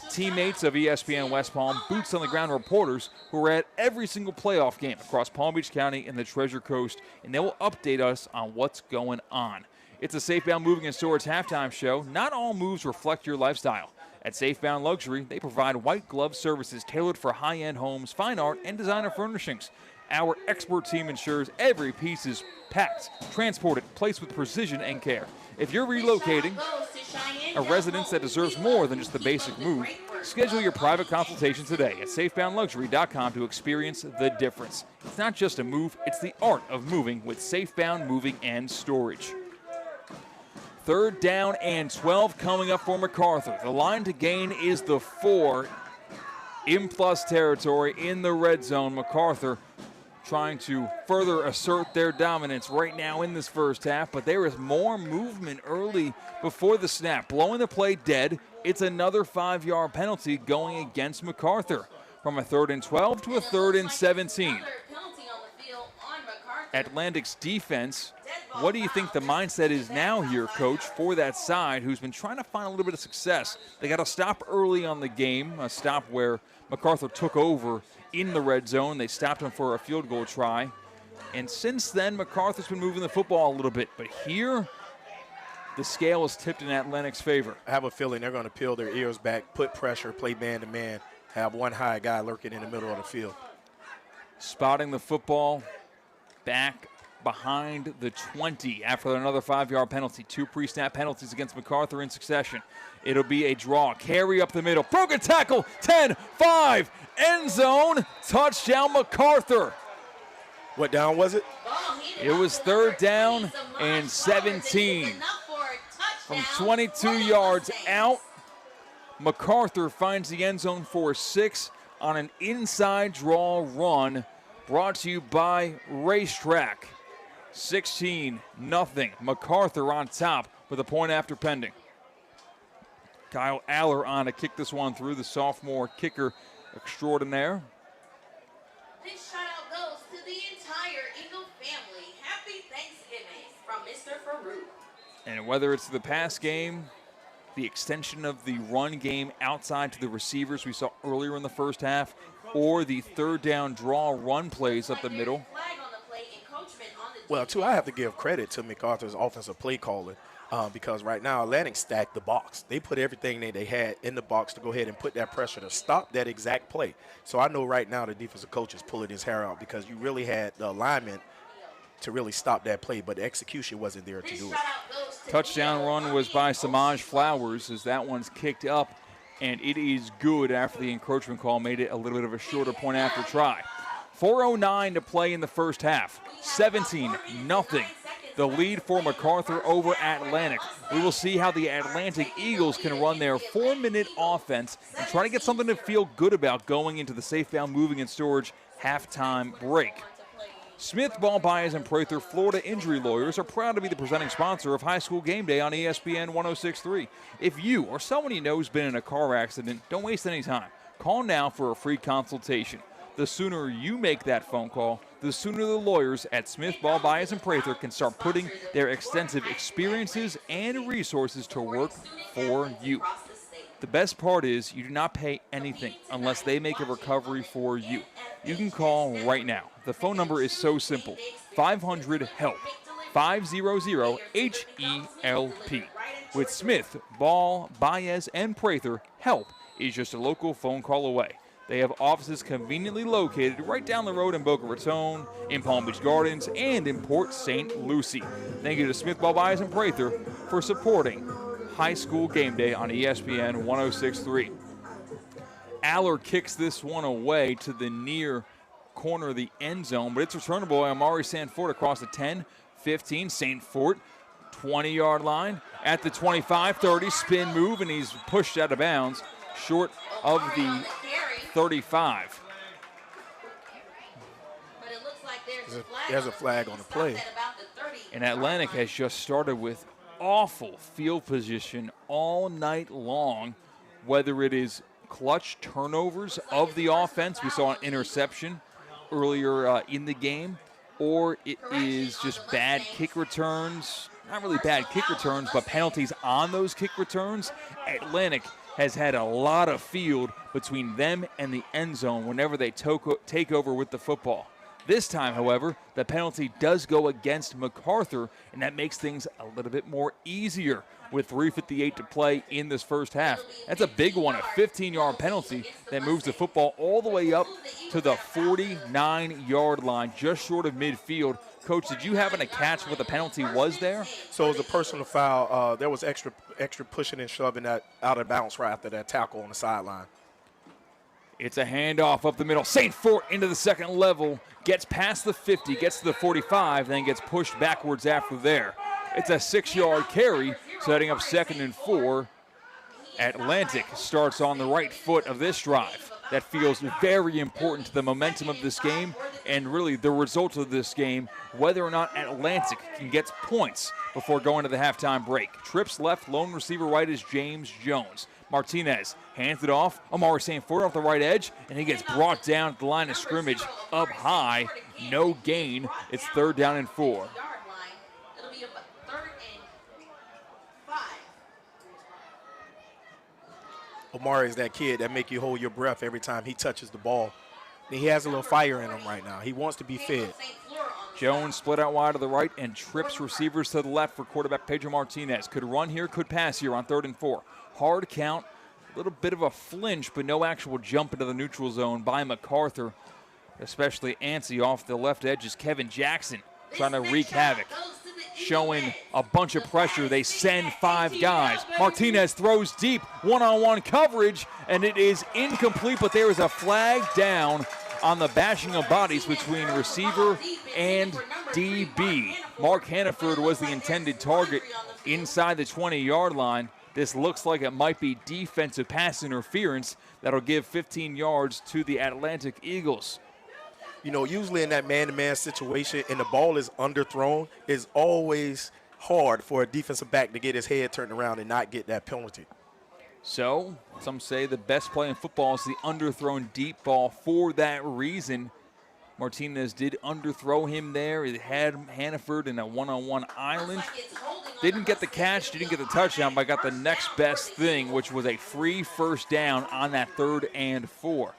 teammates of ESPN West Palm, boots-on-the-ground reporters who are at every single playoff game across Palm Beach County and the Treasure Coast, and they will update us on what's going on. It's a Safebound Moving and Storage halftime show. Not all moves reflect your lifestyle. At Safebound Luxury, they provide white glove services tailored for high-end homes, fine art, and designer furnishings. Our expert team ensures every piece is packed, transported, placed with precision and care. If you're relocating a residence that deserves more than just the basic move, schedule your private consultation today at safeboundluxury.com to experience the difference. It's not just a move, it's the art of moving with Safebound Moving and Storage. Third down and 12 coming up for MacArthur. The line to gain is the 4 in plus territory in the red zone. MacArthur trying to further assert their dominance right now in this first half, but there is more movement early before the snap, blowing the play dead. It's another 5-yard penalty going against MacArthur from a 3rd and 12 to a 3rd and 17. Atlantic's defense, what do you think the mindset is now here, Coach, for that side who's been trying to find a little bit of success? They got a stop early on the game, a stop where MacArthur took over in the red zone. They stopped him for a field goal try. And since then, MacArthur's been moving the football a little bit. But here, the scale is tipped in Atlantic's favor. I have a feeling they're going to peel their ears back, put pressure, play man-to-man, have one high guy lurking in the middle of the field. Spotting the football back behind the 20 after another 5-yard penalty. 2 pre-snap penalties against MacArthur in succession. It'll be a draw. Carry up the middle. Broken tackle. 10-5. End zone. Touchdown MacArthur. What down was it? It was 3rd down and 17. From 22 yards out, MacArthur finds the end zone for 6 on an inside draw run brought to you by Racetrack. 16-0. MacArthur on top with a point after pending. Kyle Aller on to kick this one through, the sophomore kicker extraordinaire. This shout-out goes to the entire Eagle family. Happy Thanksgiving from Mr. Farouk. And whether it's the pass game, the extension of the run game outside to the receivers we saw earlier in the first half, or the 3rd down draw run plays up the middle. Well, too, I have to give credit to MacArthur's offensive play calling because right now Atlantic stacked the box. They put everything they had in the box to go ahead and put that pressure to stop that exact play. So I know right now the defensive coach is pulling his hair out because you really had the alignment to really stop that play, but the execution wasn't there to do it. Touchdown run was by Samaj Flowers as that one's kicked up, and it is good after the encroachment call made it a little bit of a shorter point after try. 4:09 to play in the first half. 17-0. The lead for MacArthur over Atlantic. We will see how the Atlantic Eagles can run their 4-minute offense and try to get something to feel good about going into the Safebound Moving and Storage halftime break. Smith Ball Buyers and Prather Florida Injury Lawyers are proud to be the presenting sponsor of High School Game Day on ESPN 106.3. If you or someone you know has been in a car accident, don't waste any time. Call now for a free consultation. The sooner you make that phone call, the sooner the lawyers at Smith Ball Buyers and Prather can start putting their extensive experiences and resources to work for you. The best part is you do not pay anything unless they make a recovery for you. You can call right now. The phone number is so simple. 500-HELP. 500-HELP. With Smith, Ball, Baez, and Prather, help is just a local phone call away. They have offices conveniently located right down the road in Boca Raton, in Palm Beach Gardens, and in Port St. Lucie. Thank you to Smith, Ball, Baez, and Prather for supporting High School Game Day on ESPN 106.3. Aller kicks this one away to the near corner of the end zone, but it's returnable by Amari Sanford across the 10, 15. Sanford, 20-yard line at the 25, 30, spin move, and he's pushed out of bounds short of the 35. There's a flag on the play. And Atlantic has just started with awful field position all night long, whether it is clutch turnovers of the offense. We saw an interception earlier in the game, or it is just bad kick returns. Not really bad kick returns, but penalties on those kick returns. Atlantic has had a lot of field between them and the end zone whenever they take over with the football. This time, however, the penalty does go against MacArthur, and that makes things a little bit more easier with 3:58 to play in this first half. That's a big one, a 15-yard penalty that moves the football all the way up to the 49-yard line, just short of midfield. Coach, did you happen to catch what the penalty was there? So it was a personal foul. There was extra pushing and shoving that out of bounds right after that tackle on the sideline. It's a handoff up the middle. St. Fort into the second level, gets past the 50, gets to the 45, then gets pushed backwards after there. It's a 6-yard carry, setting up 2nd and 4. Atlantic starts on the right foot of this drive. That feels very important to the momentum of this game and really the result of this game, whether or not Atlantic can get points before going to the halftime break. Trips left, lone receiver right is James Jones. Martinez hands it off. Amari St. Ford off the right edge, and he gets brought down at the line of scrimmage up high. No gain. It's 3rd down and 4. It'll be a 3rd and 5. Omari is that kid that make you hold your breath every time he touches the ball. And he has a little fire in him right now. He wants to be fed. Jones split out wide to the right and trips receivers to the left for quarterback Pedro Martinez. Could run here, could pass here on 3rd and 4. Hard count, a little bit of a flinch, but no actual jump into the neutral zone by MacArthur, especially antsy off the left edge is Kevin Jackson trying to wreak havoc. Showing a bunch of pressure, they send 5 guys. Martinez throws deep, one-on-one coverage, and it is incomplete, but there is a flag down on the bashing of bodies between receiver and DB. Mark Hannaford was the intended target inside the 20-yard line. This looks like it might be defensive pass interference that'll give 15 yards to the Atlantic Eagles. You know, usually in that man-to-man situation and the ball is underthrown, it's always hard for a defensive back to get his head turned around and not get that penalty. So, some say the best play in football is the underthrown deep ball. For that reason, Martinez did underthrow him there. It had Hannaford in a one-on-one island. Didn't get the catch, didn't get the touchdown, but got the next best thing, which was a free 1st down on that 3rd and 4.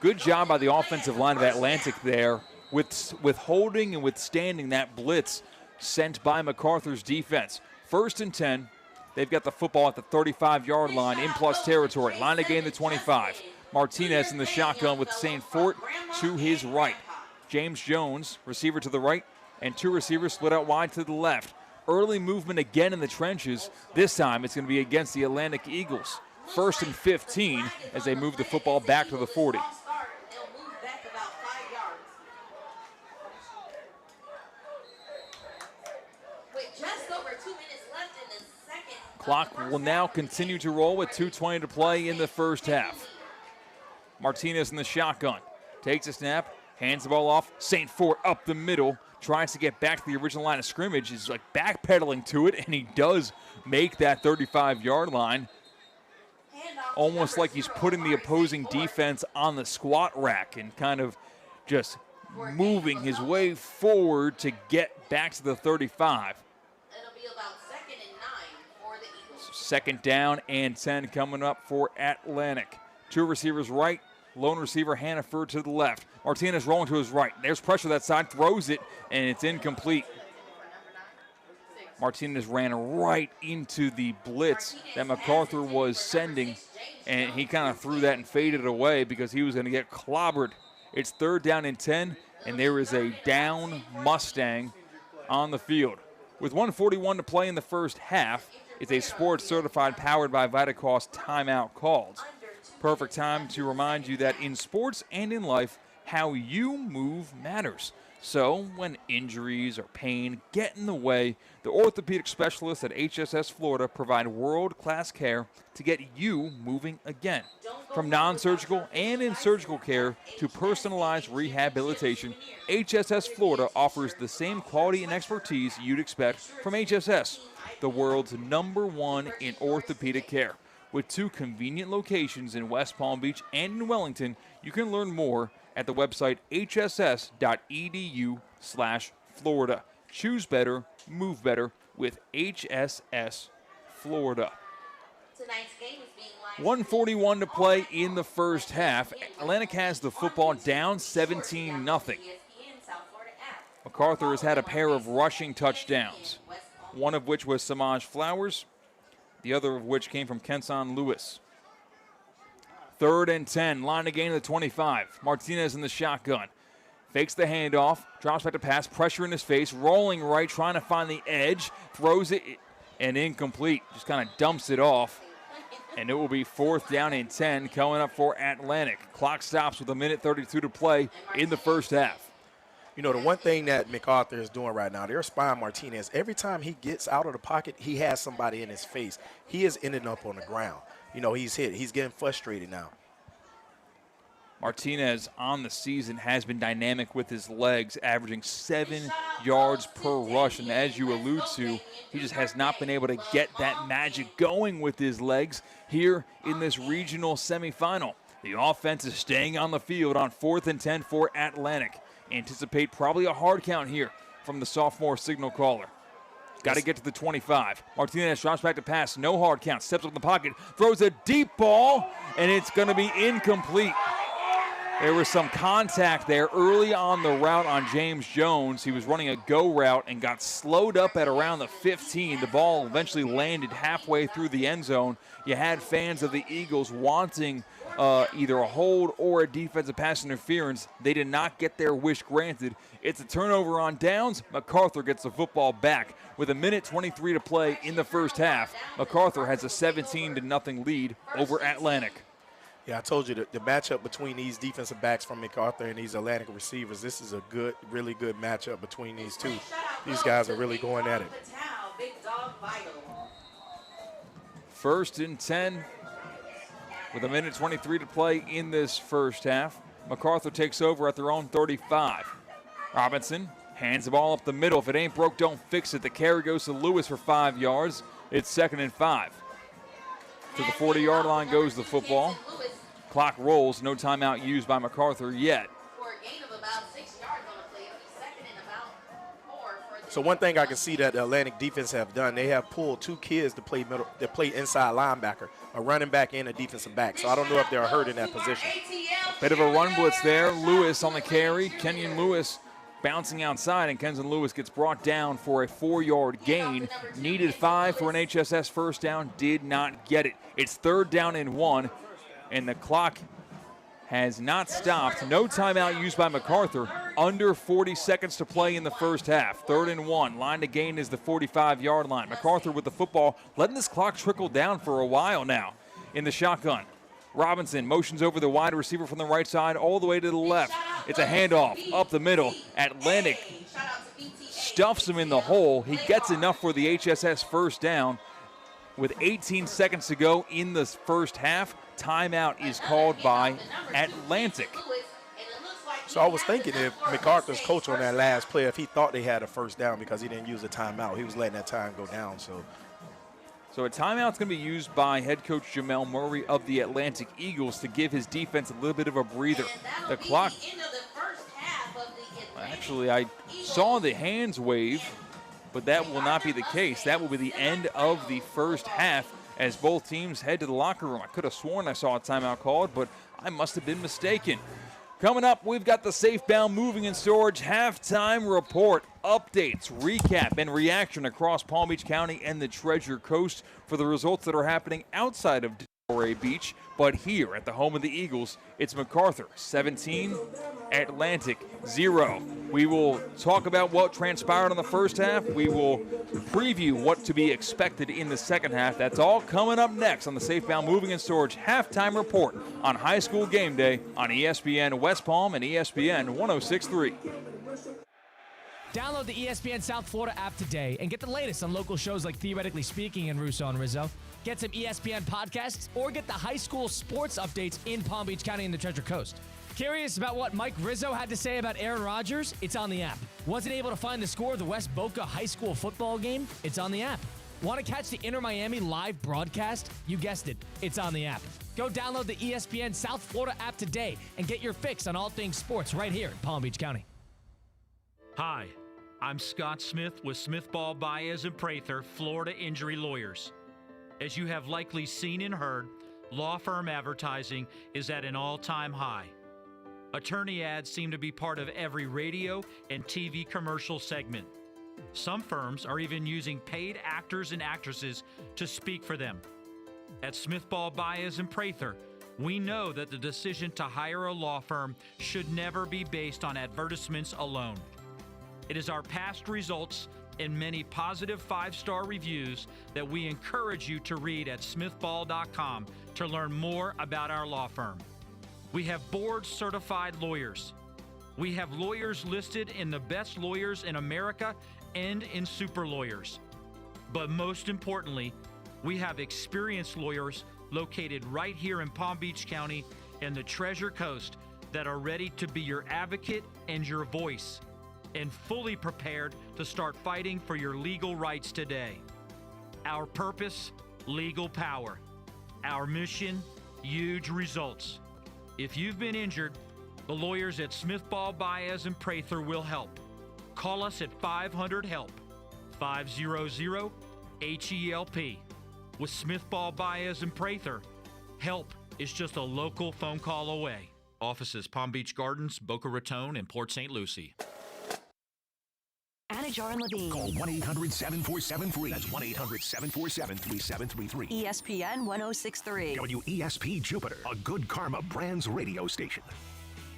Good job by the offensive line of Atlantic there with holding and withstanding that blitz sent by MacArthur's defense. 1st and 10. They've got the football at the 35-yard line in plus territory. Line to gain the 25. Martinez in the shotgun with St. Fort to his right. James Jones, receiver to the right, and 2 receivers split out wide to the left. Early movement again in the trenches. This time it's going to be against the Atlantic Eagles. 1st and 15 as they move the football back to the 40. Clock will now continue to roll with 2:20 to play in the first half. Martinez in the shotgun. Takes a snap, hands the ball off. St. Fort up the middle. Tries to get back to the original line of scrimmage. He's like backpedaling to it, and he does make that 35-yard line. Almost like he's putting the opposing defense on the squat rack and kind of just moving his way forward to get back to the 35. It'll be about 2nd and 9 for the Eagles. 2nd down and 10 coming up for Atlantic. 2 receivers right, lone receiver Hannaford to the left. Martinez rolling to his right. There's pressure that side, throws it, and it's incomplete. Martinez ran right into the blitz that MacArthur was sending, and he kind of threw that and faded away because he was going to get clobbered. It's 3rd down and 10, and there is a down Mustang on the field. With 1:41 to play in the first half, it's a sports certified powered by Vitacost timeout called. Perfect time to remind you that in sports and in life, how you move matters. So when injuries or pain get in the way, the orthopedic specialists at HSS Florida provide world-class care to get you moving again. From non-surgical and in surgical care to personalized rehabilitation, HSS Florida offers the same quality and expertise you'd expect from HSS, the world's #1 in orthopedic care. With 2 convenient locations in West Palm Beach and in Wellington, you can learn more at the website hss.edu/Florida. Choose better, move better with HSS Florida. Tonight's game is being live. 1:41 to play in the first half. Atlantic has the football down 17-0. MacArthur has had a pair of rushing touchdowns, one of which was Samaj Flowers, the other of which came from Kenson Lewis. 3rd and 10, line to gain to the 25. Martinez in the shotgun. Fakes the handoff, drops back to pass, pressure in his face, rolling right, trying to find the edge, throws it, and incomplete. Just kind of dumps it off. And it will be 4th down and 10 coming up for Atlantic. Clock stops with 1:32 to play in the first half. You know, the one thing that MacArthur is doing right now, they're spying Martinez. Every time he gets out of the pocket, he has somebody in his face. He is ending up on the ground. You know, he's hit. He's getting frustrated now. Martinez on the season has been dynamic with his legs, averaging 7 yards per rush. And as you allude to, he just has not been able to get that magic going with his legs here in this regional semifinal. The offense is staying on the field on 4th and 10 for Atlantic. Anticipate probably a hard count here from the sophomore signal caller. Got to get to the 25. Martinez drops back to pass. No hard count. Steps up in the pocket. Throws a deep ball, and it's going to be incomplete. There was some contact there early on the route on James Jones. He was running a go route and got slowed up at around the 15. The ball eventually landed halfway through the end zone. You had fans of the Eagles wanting either a hold or a defensive pass interference. They did not get their wish granted. It's a turnover on downs. MacArthur gets the football back. With 1:23 to play in the first half, MacArthur has a 17-0 lead over Atlantic. Yeah, I told you the matchup between these defensive backs from MacArthur and these Atlantic receivers, this is a good, really good matchup between these two. These guys are really going at it. 1st and 10 with 1:23 to play in this first half. MacArthur takes over at their own 35. Robinson hands the ball up the middle. If it ain't broke, don't fix it. The carry goes to Lewis for 5 yards. It's 2nd and 5. To the 40-yard line goes the football. Clock rolls. No timeout used by MacArthur yet. So one thing I can see that the Atlantic defense have done, they have pulled 2 kids to play middle, that play inside linebacker, a running back and a defensive back. So I don't know if they're hurt in that position. Bit of a run blitz there. Lewis on the carry. Kenyon Lewis bouncing outside, and Kenyon Lewis gets brought down for a 4-yard gain. Needed 5 for an HSS first down. Did not get it. It's 3rd down and 1, and the clock has not stopped. No timeout used by MacArthur. Under 40 seconds to play in the first half. 3rd and 1. Line to gain is the 45-yard line. MacArthur with the football, letting this clock trickle down for a while now in the shotgun. Robinson motions over the wide receiver from the right side all the way to the left. It's a handoff up the middle. Atlantic stuffs him in the hole. He gets enough for the HSS first down. With 18 seconds to go in the first half, timeout is called by Atlantic. So I was thinking if MacArthur's coach on that last play, if he thought they had a first down because he didn't use a timeout, he was letting that time go down. So a timeout's going to be used by head coach Jamel Murray of the Atlantic Eagles to give his defense a little bit of a breather. The clock. Actually, I saw the hands wave, but that will not be the case. That will be the end of the first half as both teams head to the locker room. I could have sworn I saw a timeout called, but I must have been mistaken. Coming up, we've got the Safebound Moving and Storage halftime report, updates, recap, and reaction across Palm Beach County and the Treasure Coast for the results that are happening outside of Delray Beach. But here at the home of the Eagles, it's MacArthur 17, Atlantic 0. We will talk about what transpired in the first half. We will preview what to be expected in the second half. That's all coming up next on the Safebound Moving and Storage halftime report on High School Game Day on ESPN West Palm and ESPN 106.3. Download the ESPN South Florida app today and get the latest on local shows like Theoretically Speaking and Russo and Rizzo. Get some ESPN podcasts or get the high school sports updates in Palm Beach County and the Treasure Coast. Curious about what Mike Rizzo had to say about Aaron Rodgers? It's on the app. Wasn't able to find the score of the West Boca High School football game? It's on the app. Want to catch the Inter Miami live broadcast? You guessed it. It's on the app. Go download the ESPN South Florida app today and get your fix on all things sports right here in Palm Beach County. Hi, I'm Scott Smith with Smith Ball Baez and Prather, Florida Injury Lawyers. As you have likely seen and heard, law firm advertising is at an all-time high. Attorney ads seem to be part of every radio and TV commercial segment. Some firms are even using paid actors and actresses to speak for them. At Smith Ball Baez and Prather, we know that the decision to hire a law firm should never be based on advertisements alone. It is our past results and many positive 5-star reviews that we encourage you to read at smithball.com to learn more about our law firm. We have board-certified lawyers. We have lawyers listed in the best lawyers in America and in super lawyers. But most importantly, we have experienced lawyers located right here in Palm Beach County and the Treasure Coast that are ready to be your advocate and your voice, and fully prepared to start fighting for your legal rights today. Our purpose, legal power. Our mission, huge results. If you've been injured, the lawyers at Smith, Ball, Baez, and Prather will help. Call us at 500-HELP, 500-HELP. With Smith, Ball, Baez, and Prather, help is just a local phone call away. Offices Palm Beach Gardens, Boca Raton, and Port St. Lucie. Anajar and Levine. Call 1-800-747-FREE. That's 1-800-747-3733. ESPN 1063. WESP Jupiter, a Good Karma Brands radio station.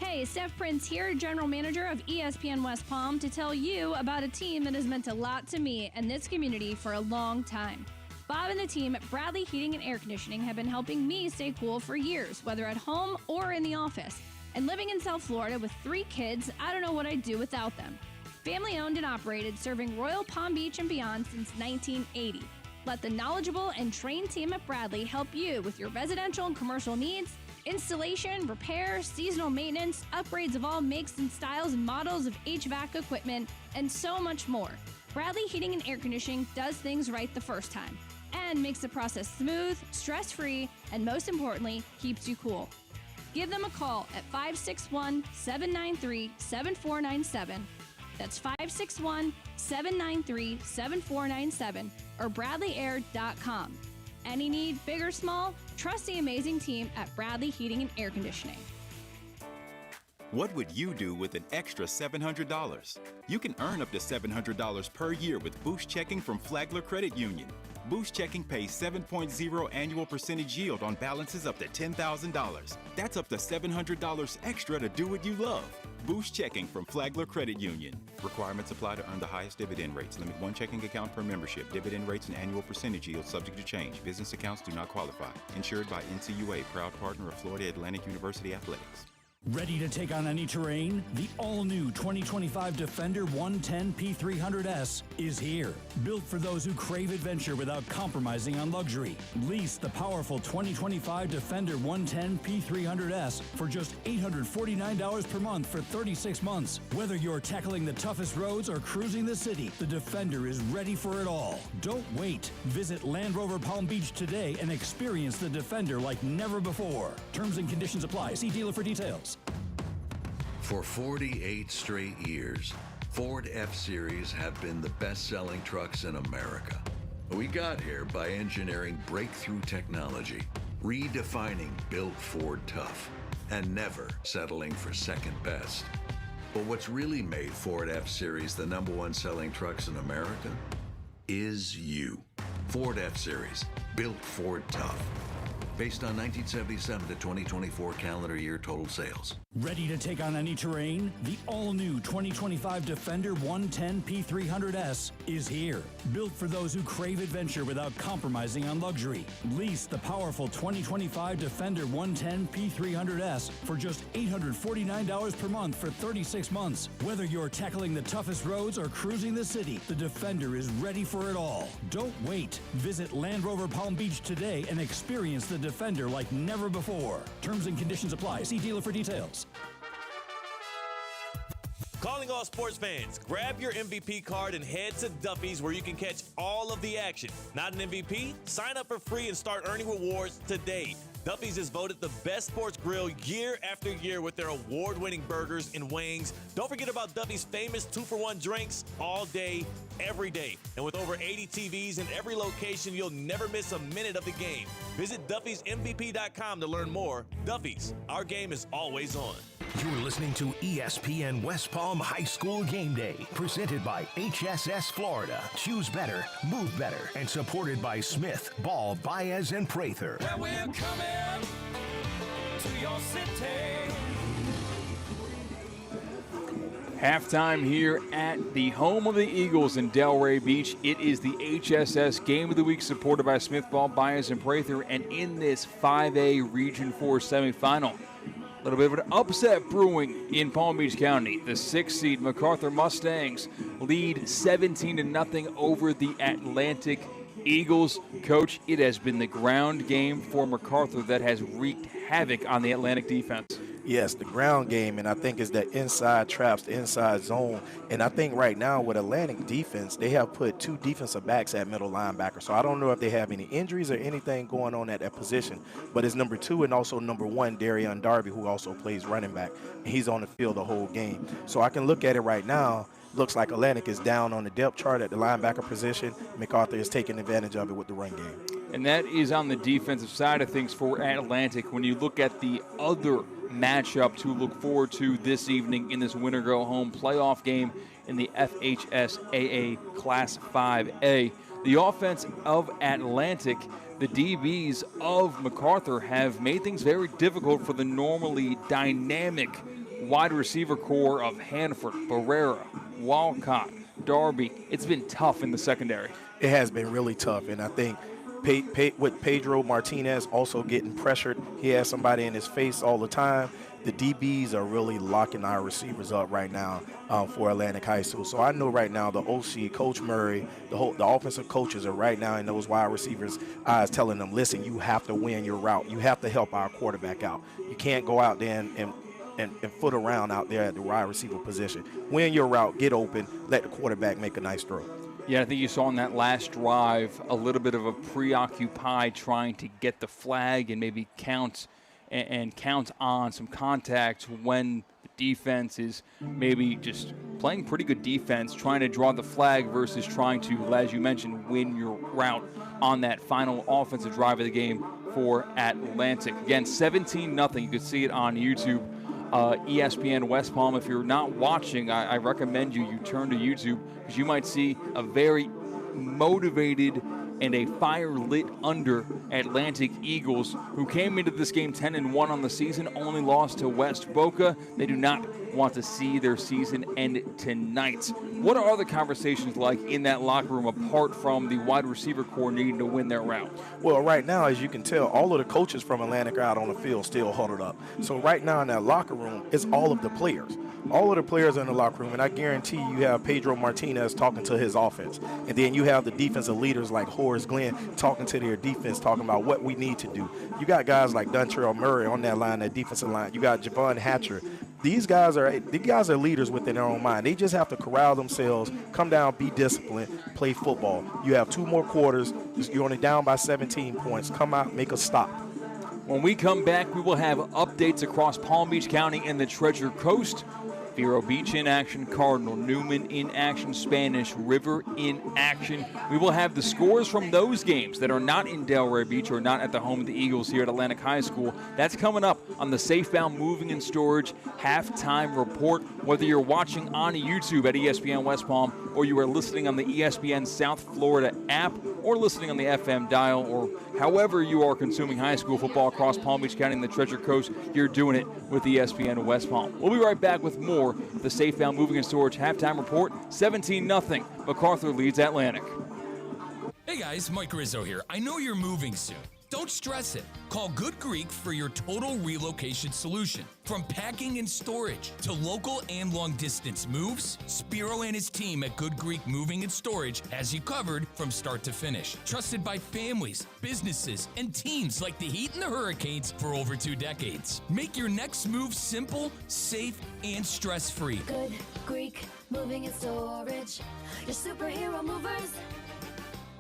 Hey, Steph Prince here, General Manager of ESPN West Palm, to tell you about a team that has meant a lot to me and this community for a long time. Bob and the team at Bradley Heating and Air Conditioning have been helping me stay cool for years, whether at home or in the office. And living in South Florida with 3 kids, I don't know what I'd do without them. Family owned and operated, serving Royal Palm Beach and beyond since 1980. Let the knowledgeable and trained team at Bradley help you with your residential and commercial needs, installation, repair, seasonal maintenance, upgrades of all makes and styles and models of HVAC equipment, and so much more. Bradley Heating and Air Conditioning does things right the first time and makes the process smooth, stress-free, and most importantly, keeps you cool. Give them a call at 561-793-7497. That's 561-793-7497 or BradleyAir.com. Any need, big or small, trust the amazing team at Bradley Heating and Air Conditioning. What would you do with an extra $700? You can earn up to $700 per year with Boost Checking from Flagler Credit Union. Boost Checking pays 7.0 annual percentage yield on balances up to $10,000. That's up to $700 extra to do what you love. Boost Checking from Flagler Credit Union. Requirements apply to earn the highest dividend rates. Limit 1 checking account per membership. Dividend rates and annual percentage yield subject to change. Business accounts do not qualify. Insured by NCUA, proud partner of Florida Atlantic University Athletics. Ready to take on any terrain? The all-new 2025 Defender 110 P300S is here. Built for those who crave adventure without compromising on luxury. Lease the powerful 2025 Defender 110 P300S for just $849 per month for 36 months. Whether you're tackling the toughest roads or cruising the city, the Defender is ready for it all. Don't wait. Visit Land Rover Palm Beach today and experience the Defender like never before. Terms and conditions apply. See dealer for details. For 48 straight years, Ford F-Series have been the best-selling trucks in America. We got here by engineering breakthrough technology, redefining built Ford tough, and never settling for second best. But what's really made Ford F-Series the #1 selling trucks in America is you. Ford F-Series, built Ford tough. Based on 1977 to 2024 calendar year total sales. Ready to take on any terrain? The all-new 2025 Defender 110 P300S is here. Built for those who crave adventure without compromising on luxury. Lease the powerful 2025 Defender 110 P300S for just $849 per month for 36 months. Whether you're tackling the toughest roads or cruising the city, the Defender is ready for it all. Don't wait. Visit Land Rover Palm Beach today and experience the Defender like never before. Terms and conditions apply. See dealer for details. Calling all sports fans, grab your MVP card and head to Duffy's where you can catch all of the action. Not an MVP? Sign up for free and start earning rewards today. Duffy's is voted the best sports grill year after year with their award-winning burgers and wings. Don't forget about Duffy's famous 2-for-1 drinks all day, every day. And with over 80 TVs in every location, you'll never miss a minute of the game. Visit Duffy'sMVP.com to learn more. Duffy's, our game is always on. You're listening to ESPN West Palm High School Game Day, presented by HSS Florida. Choose better, move better, and supported by Smith, Ball, Baez, and Prather. Well, we're coming to your city. Halftime here at the home of the Eagles in Delray Beach. It is the HSS Game of the Week, supported by Smith, Ball, Baez, and Prather. And in this 5A Region 4 semifinal, a little bit of an upset brewing in Palm Beach County. The 6th seed MacArthur Mustangs lead 17-0 over the Atlantic Eagles. Coach, it has been the ground game for MacArthur that has wreaked havoc on the Atlantic defense. Yes, the ground game, and I think it's the inside traps, the inside zone. And I think right now with Atlantic defense, they have put 2 defensive backs at middle linebacker. So I don't know if they have any injuries or anything going on at that position. But it's number 2 and also number 1, Darian Darby, who also plays running back. He's on the field the whole game. So I can look at it right now. Looks like Atlantic is down on the depth chart at the linebacker position. MacArthur is taking advantage of it with the run game. And that is on the defensive side of things for Atlantic. When you look at the other matchup to look forward to this evening in this winner go home playoff game in the FHSAA Class 5A, the offense of Atlantic, the DBs of MacArthur have made things very difficult for the normally dynamic wide receiver core of Hanford, Barrera, Walcott, Darby. It's been tough in the secondary. It has been really tough, and I think with Pedro Martinez also getting pressured, he has somebody in his face all the time. The DBs are really locking our receivers up right now for Atlantic High School. So I know right now the OC, Coach Murray, the offensive coaches are right now in those wide receivers' eyes telling them, listen, you have to win your route. You have to help our quarterback out. You can't go out there and foot around out there at the wide receiver position. Win your route, get open, let the quarterback make a nice throw. Yeah, I think you saw in that last drive a little bit of a preoccupied trying to get the flag and maybe count on some contact when the defense is maybe just playing pretty good defense, trying to draw the flag versus trying to, as you mentioned, win your route on that final offensive drive of the game for Atlantic. Again, 17-0. You can see it on YouTube. ESPN West Palm. If you're not watching, I recommend you turn to YouTube because you might see a very motivated and a fire lit under Atlantic Eagles, who came into this game 10-1 on the season, only lost to West Boca. They do not want to see their season end tonight. What are the conversations like in that locker room apart from the wide receiver core needing to win their route? Well, right now, as you can tell, all of the coaches from Atlantic are out on the field still huddled up. So right now in that locker room, it's all of the players. All of the players are in the locker room, and I guarantee you have Pedro Martinez talking to his offense. And then you have the defensive leaders like Horace Glenn talking to their defense, talking about what we need to do. You got guys like Dontrell Murray on that line, that defensive line. You got Javon Hatcher. These guys are leaders within their own mind. They just have to corral themselves, come down, be disciplined, play football. You have 2 more quarters. You're only down by 17 points. Come out, make a stop. When we come back, we will have updates across Palm Beach County and the Treasure Coast. Vero Beach in action, Cardinal Newman in action, Spanish River in action. We will have the scores from those games that are not in Delray Beach or not at the home of the Eagles here at Atlantic High School. That's coming up on the Safebound Moving and Storage halftime report. Whether you're watching on YouTube at ESPN West Palm or you are listening on the ESPN South Florida app or listening on the FM dial or however you are consuming high school football across Palm Beach County and the Treasure Coast, you're doing it with ESPN West Palm. We'll be right back with more of the Safebound Moving and Storage halftime report. 17-0. MacArthur leads Atlantic. Hey guys, Mike Rizzo here. I know you're moving soon. Don't stress it. Call Good Greek for your total relocation solution. From packing and storage to local and long-distance moves, Spiro and his team at Good Greek Moving and Storage has you covered from start to finish. Trusted by families, businesses, and teams like the Heat and the Hurricanes for over 2 decades. Make your next move simple, safe, and stress-free. Good Greek Moving and Storage. Your superhero movers.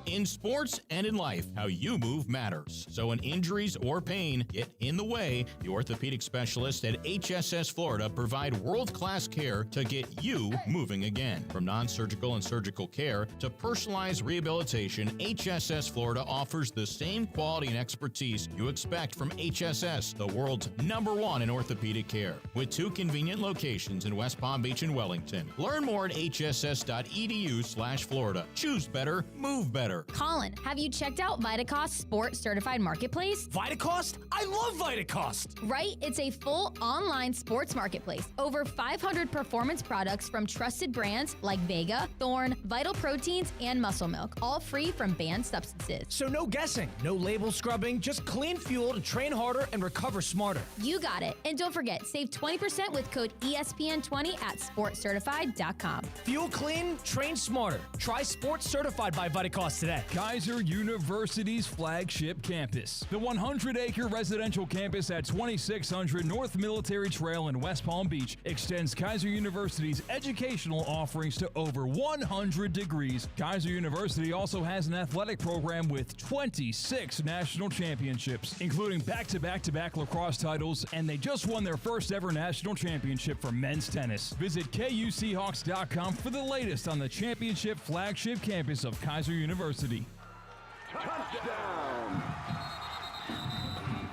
In sports and in life, how you move matters. So when injuries or pain get in the way, the orthopedic specialists at HSS Florida provide world-class care to get you moving again. From non-surgical and surgical care to personalized rehabilitation, HSS Florida offers the same quality and expertise you expect from HSS, the world's #1 in orthopedic care. With 2 convenient locations in West Palm Beach and Wellington. Learn more at hss.edu/Florida. Choose better, move better. Colin, have you checked out Vitacost Sport Certified Marketplace? Vitacost? I love Vitacost! Right? It's a full online sports marketplace. Over 500 performance products from trusted brands like Vega, Thorne, Vital Proteins, and Muscle Milk, all free from banned substances. So no guessing, no label scrubbing, just clean fuel to train harder and recover smarter. You got it. And don't forget, save 20% with code ESPN20 at sportcertified.com. Fuel clean, train smarter. Try Sports Certified by Vitacost today. Kaiser University's flagship campus. The 100-acre residential campus at 2600 North Military Trail in West Palm Beach extends Kaiser University's educational offerings to over 100 degrees. Kaiser University also has an athletic program with 26 national championships, including back-to-back-to-back lacrosse titles, and they just won their first ever national championship for men's tennis. Visit KUSeahawks.com for the latest on the championship flagship campus of Kaiser University. Touchdown!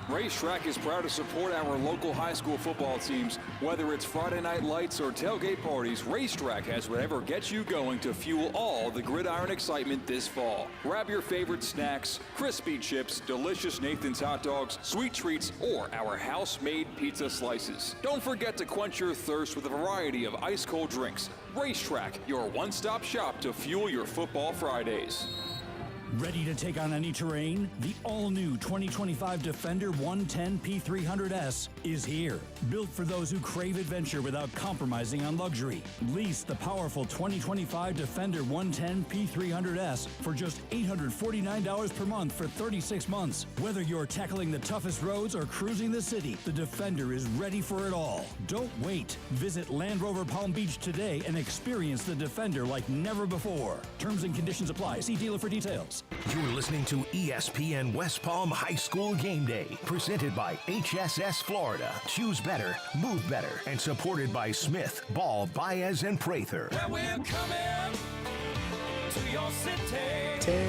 Racetrack is proud to support our local high school football teams. Whether it's Friday night lights or tailgate parties, Racetrack has whatever gets you going to fuel all the gridiron excitement this fall. Grab your favorite snacks, crispy chips, delicious Nathan's hot dogs, sweet treats, or our house-made pizza slices. Don't forget to quench your thirst with a variety of ice-cold drinks. Racetrack, your one-stop shop to fuel your football Fridays. Ready to take on any terrain? The all-new 2025 Defender 110 P300S is here. Built for those who crave adventure without compromising on luxury. Lease the powerful 2025 Defender 110 P300S for just $849 per month for 36 months. Whether you're tackling the toughest roads or cruising the city, the Defender is ready for it all. Don't wait. Visit Land Rover Palm Beach today and experience the Defender like never before. Terms and conditions apply. See dealer for details. You're listening to ESPN West Palm High School Game Day, presented by HSS Florida. Choose better, move better, and supported by Smith, Ball, Baez, and Prather. Where we're coming to your city.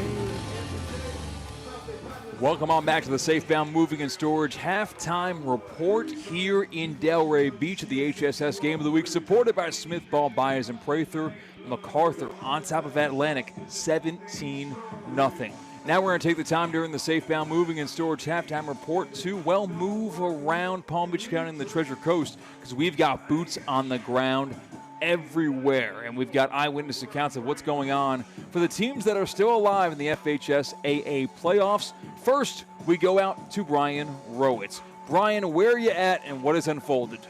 Welcome on back to the Safebound Moving and Storage halftime report here in Delray Beach at the HSS Game of the Week, supported by Smith, Ball, Baez, and Prather. MacArthur on top of Atlantic, 17-0. Now we're going to take the time during the Safebound Moving and Storage halftime report to, well, move around Palm Beach County and the Treasure Coast, because we've got boots on the ground everywhere, and we've got eyewitness accounts of what's going on for the teams that are still alive in the FHSAA playoffs. First, we go out to Brian Rowitz. Brian, where are you at and what has unfolded?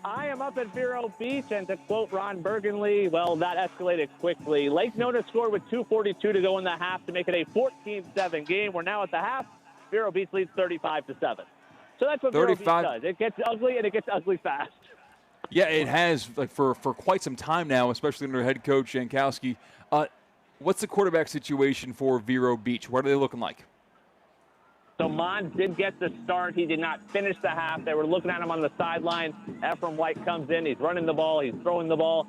I am up at Vero Beach, and to quote Ron Burgundy, well, that escalated quickly. Lake Nona scored with 2:42 to go in the half to make it a 14-7 game. We're now at the half. Vero Beach leads 35-7. So that's what Vero Beach does. It gets ugly, and it gets ugly fast. Yeah, it has, like, for quite some time now, especially under head coach Jankowski. What's the quarterback situation for Vero Beach? What are they looking like? So Mons did get the start. He did not finish the half. They were looking at him on the sideline. Ephraim White comes in. He's running the ball. He's throwing the ball.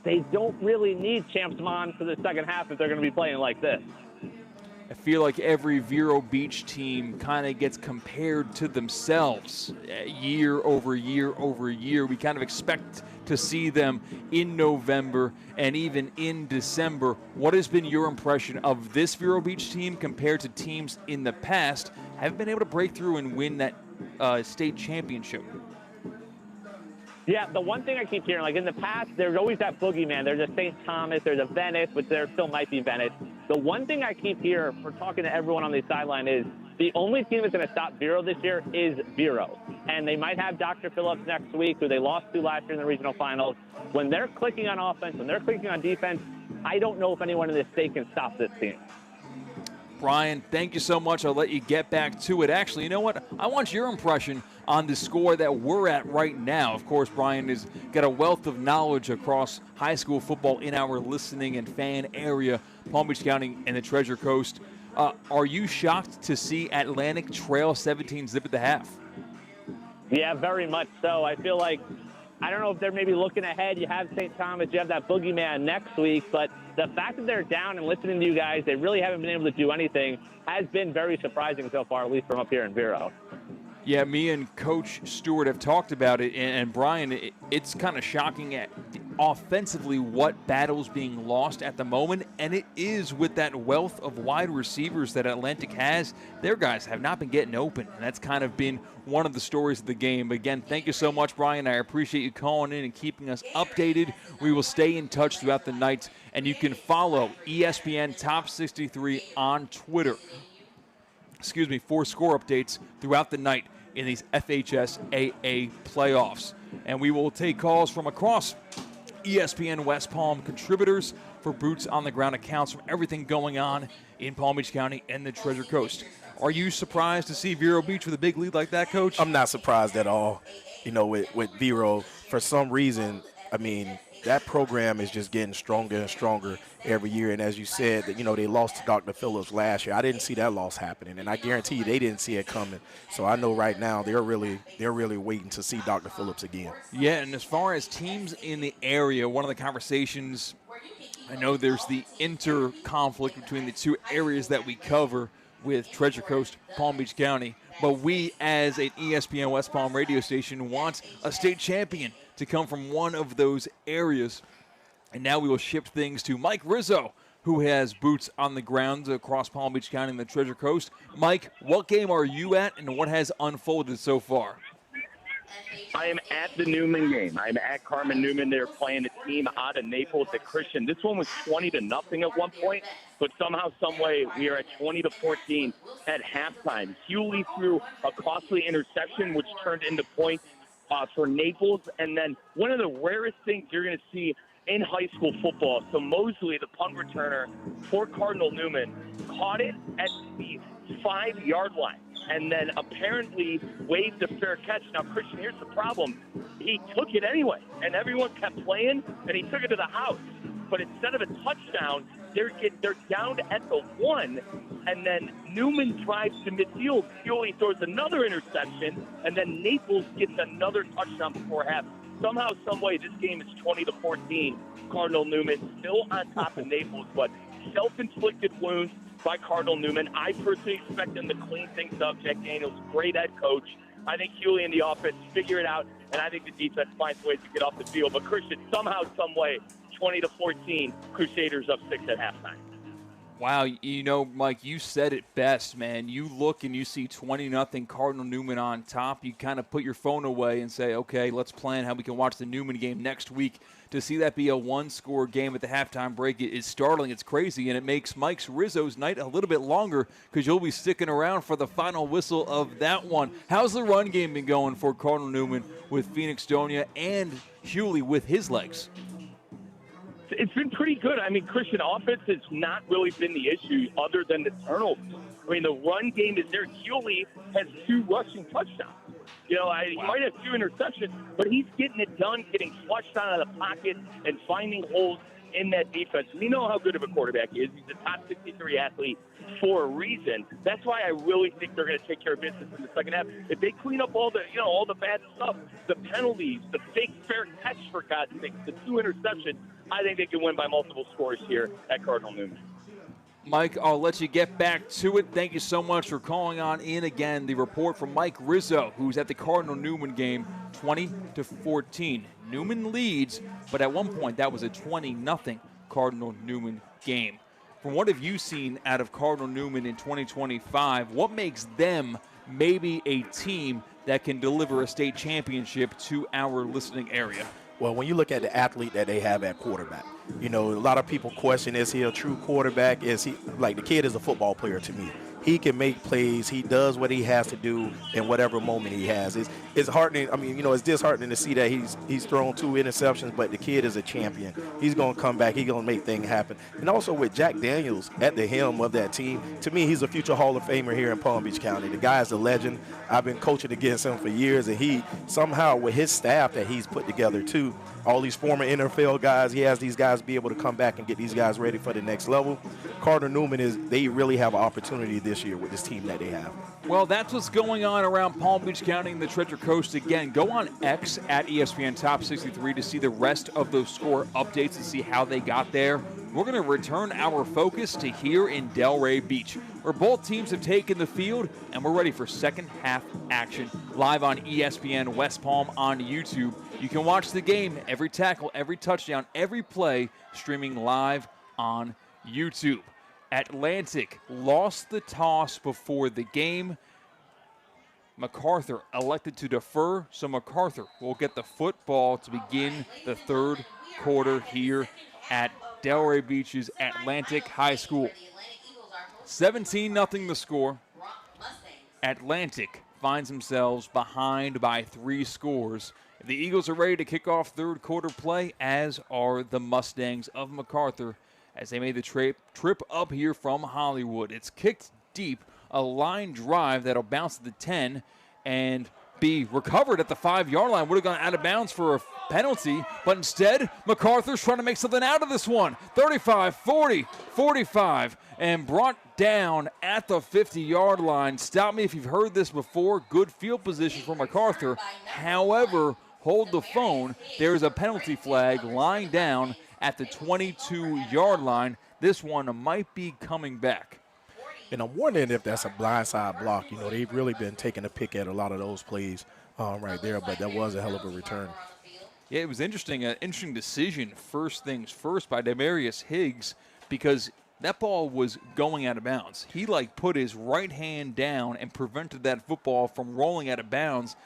They don't really need Champs Mons for the second half if they're going to be playing like this. I feel like every Vero Beach team kind of gets compared to themselves year over year over year. We kind of expect to see them in November and even in December. What has been your impression of this Vero Beach team compared to teams in the past have been able to break through and win that state championship? Yeah, the one thing I keep hearing, like in the past, there's always that boogeyman. There's a St. Thomas, there's a Venice, which there still might be Venice. The one thing I keep hearing for talking to everyone on the sideline is the only team that's going to stop Vero this year is Vero. And they might have Dr. Phillips next week, who they lost to last year in the regional finals. When they're clicking on offense, when they're clicking on defense, I don't know if anyone in this state can stop this team. Brian, thank you so much. I'll let you get back to it. Actually, you know what? I want your impression on the score that we're at right now. Of course, Brian has got a wealth of knowledge across high school football in our listening and fan area, Palm Beach County and the Treasure Coast. Are you shocked to see Atlantic trail 17-0 at the half? Yeah, very much so. I feel like, I don't know if they're maybe looking ahead. You have St. Thomas, you have that boogeyman next week, but the fact that they're down and listening to you guys, they really haven't been able to do anything, has been very surprising so far, at least from up here in Vero. Yeah, me and Coach Stewart have talked about it, and Brian, it's kind of shocking at offensively what battle's being lost at the moment, and it is with that wealth of wide receivers that Atlantic has. Their guys have not been getting open, and that's kind of been one of the stories of the game. Again, thank you so much, Brian. I appreciate you calling in and keeping us updated. We will stay in touch throughout the night, and you can follow ESPN Top 63 on Twitter. For score updates throughout the night in these FHSAA playoffs. And we will take calls from across ESPN West Palm contributors for Boots on the Ground accounts from everything going on in Palm Beach County and the Treasure Coast. Are you surprised to see Vero Beach with a big lead like that, Coach? I'm not surprised at all. You know, with Vero, for some reason, I mean, that program is just getting stronger and stronger every year. And as you said, that, you know, they lost to Dr. Phillips last year. I didn't see that loss happening, and I guarantee you they didn't see it coming. So I know right now they're really waiting to see Dr. Phillips again. Yeah, and as far as teams in the area, one of the conversations, I know there's the inter-conflict between the two areas that we cover with Treasure Coast, Palm Beach County. But we, as an ESPN West Palm radio station, want a state champion to come from one of those areas. And now we will shift things to Mike Rizzo, who has boots on the ground across Palm Beach County and the Treasure Coast. Mike, what game are you at, and what has unfolded so far? I am at the Newman game. I'm at Carmen Newman. They're playing a team out of Naples at Christian. This one was 20-0 at one point, but somehow, some way, we are at 20-14 at halftime. Hewley threw a costly interception, which turned into points for Naples. And then one of the rarest things you're going to see in high school football, so Mosley, the punt returner for Cardinal Newman, caught it at the 5-yard line and then apparently waved a fair catch. Now, Christian, here's the problem. He took it anyway, and everyone kept playing, and he took it to the house. But instead of a touchdown, they're down at the 1, and then Newman drives to midfield. Hewley throws another interception, and then Naples gets another touchdown before half. Somehow, some way, this game is 20-14. Cardinal Newman still on top of Naples, but self-inflicted wounds by Cardinal Newman. I personally expect them to clean things up. Jack Daniels, great head coach. I think Hewley and the offense figure it out, and I think the defense finds ways to get off the field. But Christian, somehow, some way, 20-14, Crusaders up 6 at halftime. Wow, you know, Mike, you said it best, man. You look and you see 20-0 Cardinal Newman on top. You kind of put your phone away and say, okay, let's plan how we can watch the Newman game next week. To see that be a one-score game at the halftime break is startling. It's crazy, and it makes Mike Rizzo's night a little bit longer because you'll be sticking around for the final whistle of that one. How's the run game been going for Cardinal Newman with Phoenix Donia and Hewley with his legs? It's been pretty good. I mean, Christian, offense has not really been the issue other than the turnovers. I mean, the run game is there. Hewley has 2 rushing touchdowns. You know, he might have 2 interceptions, but he's getting it done, getting flushed out of the pocket and finding holes in that defense. We know how good of a quarterback he is. He's a top 63 athlete for a reason. That's why I really think they're going to take care of business in the second half. If they clean up all the bad stuff, the penalties, the fake fair catch, for God's sake, the 2 interceptions, I think they can win by multiple scores here at Cardinal Newman. Mike, I'll let you get back to it. Thank you so much for calling on in again. The report from Mike Rizzo, who's at the Cardinal Newman game, 20-14. Newman leads, but at one point that was a 20-0 Cardinal Newman game. From what have you seen out of Cardinal Newman in 2025, what makes them maybe a team that can deliver a state championship to our listening area? Well, when you look at the athlete that they have at quarterback, you know, a lot of people question, is he a true quarterback? Is he, like, the kid is a football player to me. He can make plays. He does what he has to do in whatever moment he has. It's heartening. I mean, you know, it's disheartening to see that he's thrown 2 interceptions, but the kid is a champion. He's going to come back. He's going to make things happen. And also with Jack Daniels at the helm of that team, to me, he's a future Hall of Famer here in Palm Beach County. The guy is a legend. I've been coaching against him for years, and he somehow, with his staff that he's put together too, all these former NFL guys, he has these guys be able to come back and get these guys ready for the next level. Cardinal Newman they really have an opportunity this year with this team that they have. Well, that's what's going on around Palm Beach County and the Treasure Coast. Again, go on X at ESPN Top 63 to see the rest of those score updates and see how they got there. We're going to return our focus to here in Delray Beach, where both teams have taken the field, and we're ready for second half action. Live on ESPN West Palm on YouTube. You can watch the game, every tackle, every touchdown, every play, streaming live on YouTube. Atlantic lost the toss before the game. MacArthur elected to defer, so MacArthur will get the football to begin the third quarter here at Delray Beach's Atlantic High School. 17-0 the score. Atlantic finds themselves behind by 3 scores. The Eagles are ready to kick off third quarter play, as are the Mustangs of MacArthur. as they made the trip up here from Hollywood. It's kicked deep, a line drive that'll bounce to the 10 and be recovered at the 5-yard line. Would have gone out of bounds for a penalty, but instead, MacArthur's trying to make something out of this one. 35, 40, 45, and brought down at the 50-yard line. Stop me if you've heard this before. Good field position for MacArthur. However, hold the phone. There's a penalty flag lying down at the 22-yard line. This one might be coming back. And I'm wondering if that's a blindside block. You know, they've really been taking a pick at a lot of those plays right there, but that was a hell of a return. Yeah, it was interesting. An interesting decision, first things first, by Demarius Higgs, because that ball was going out of bounds. He, put his right hand down and prevented that football from rolling out of bounds,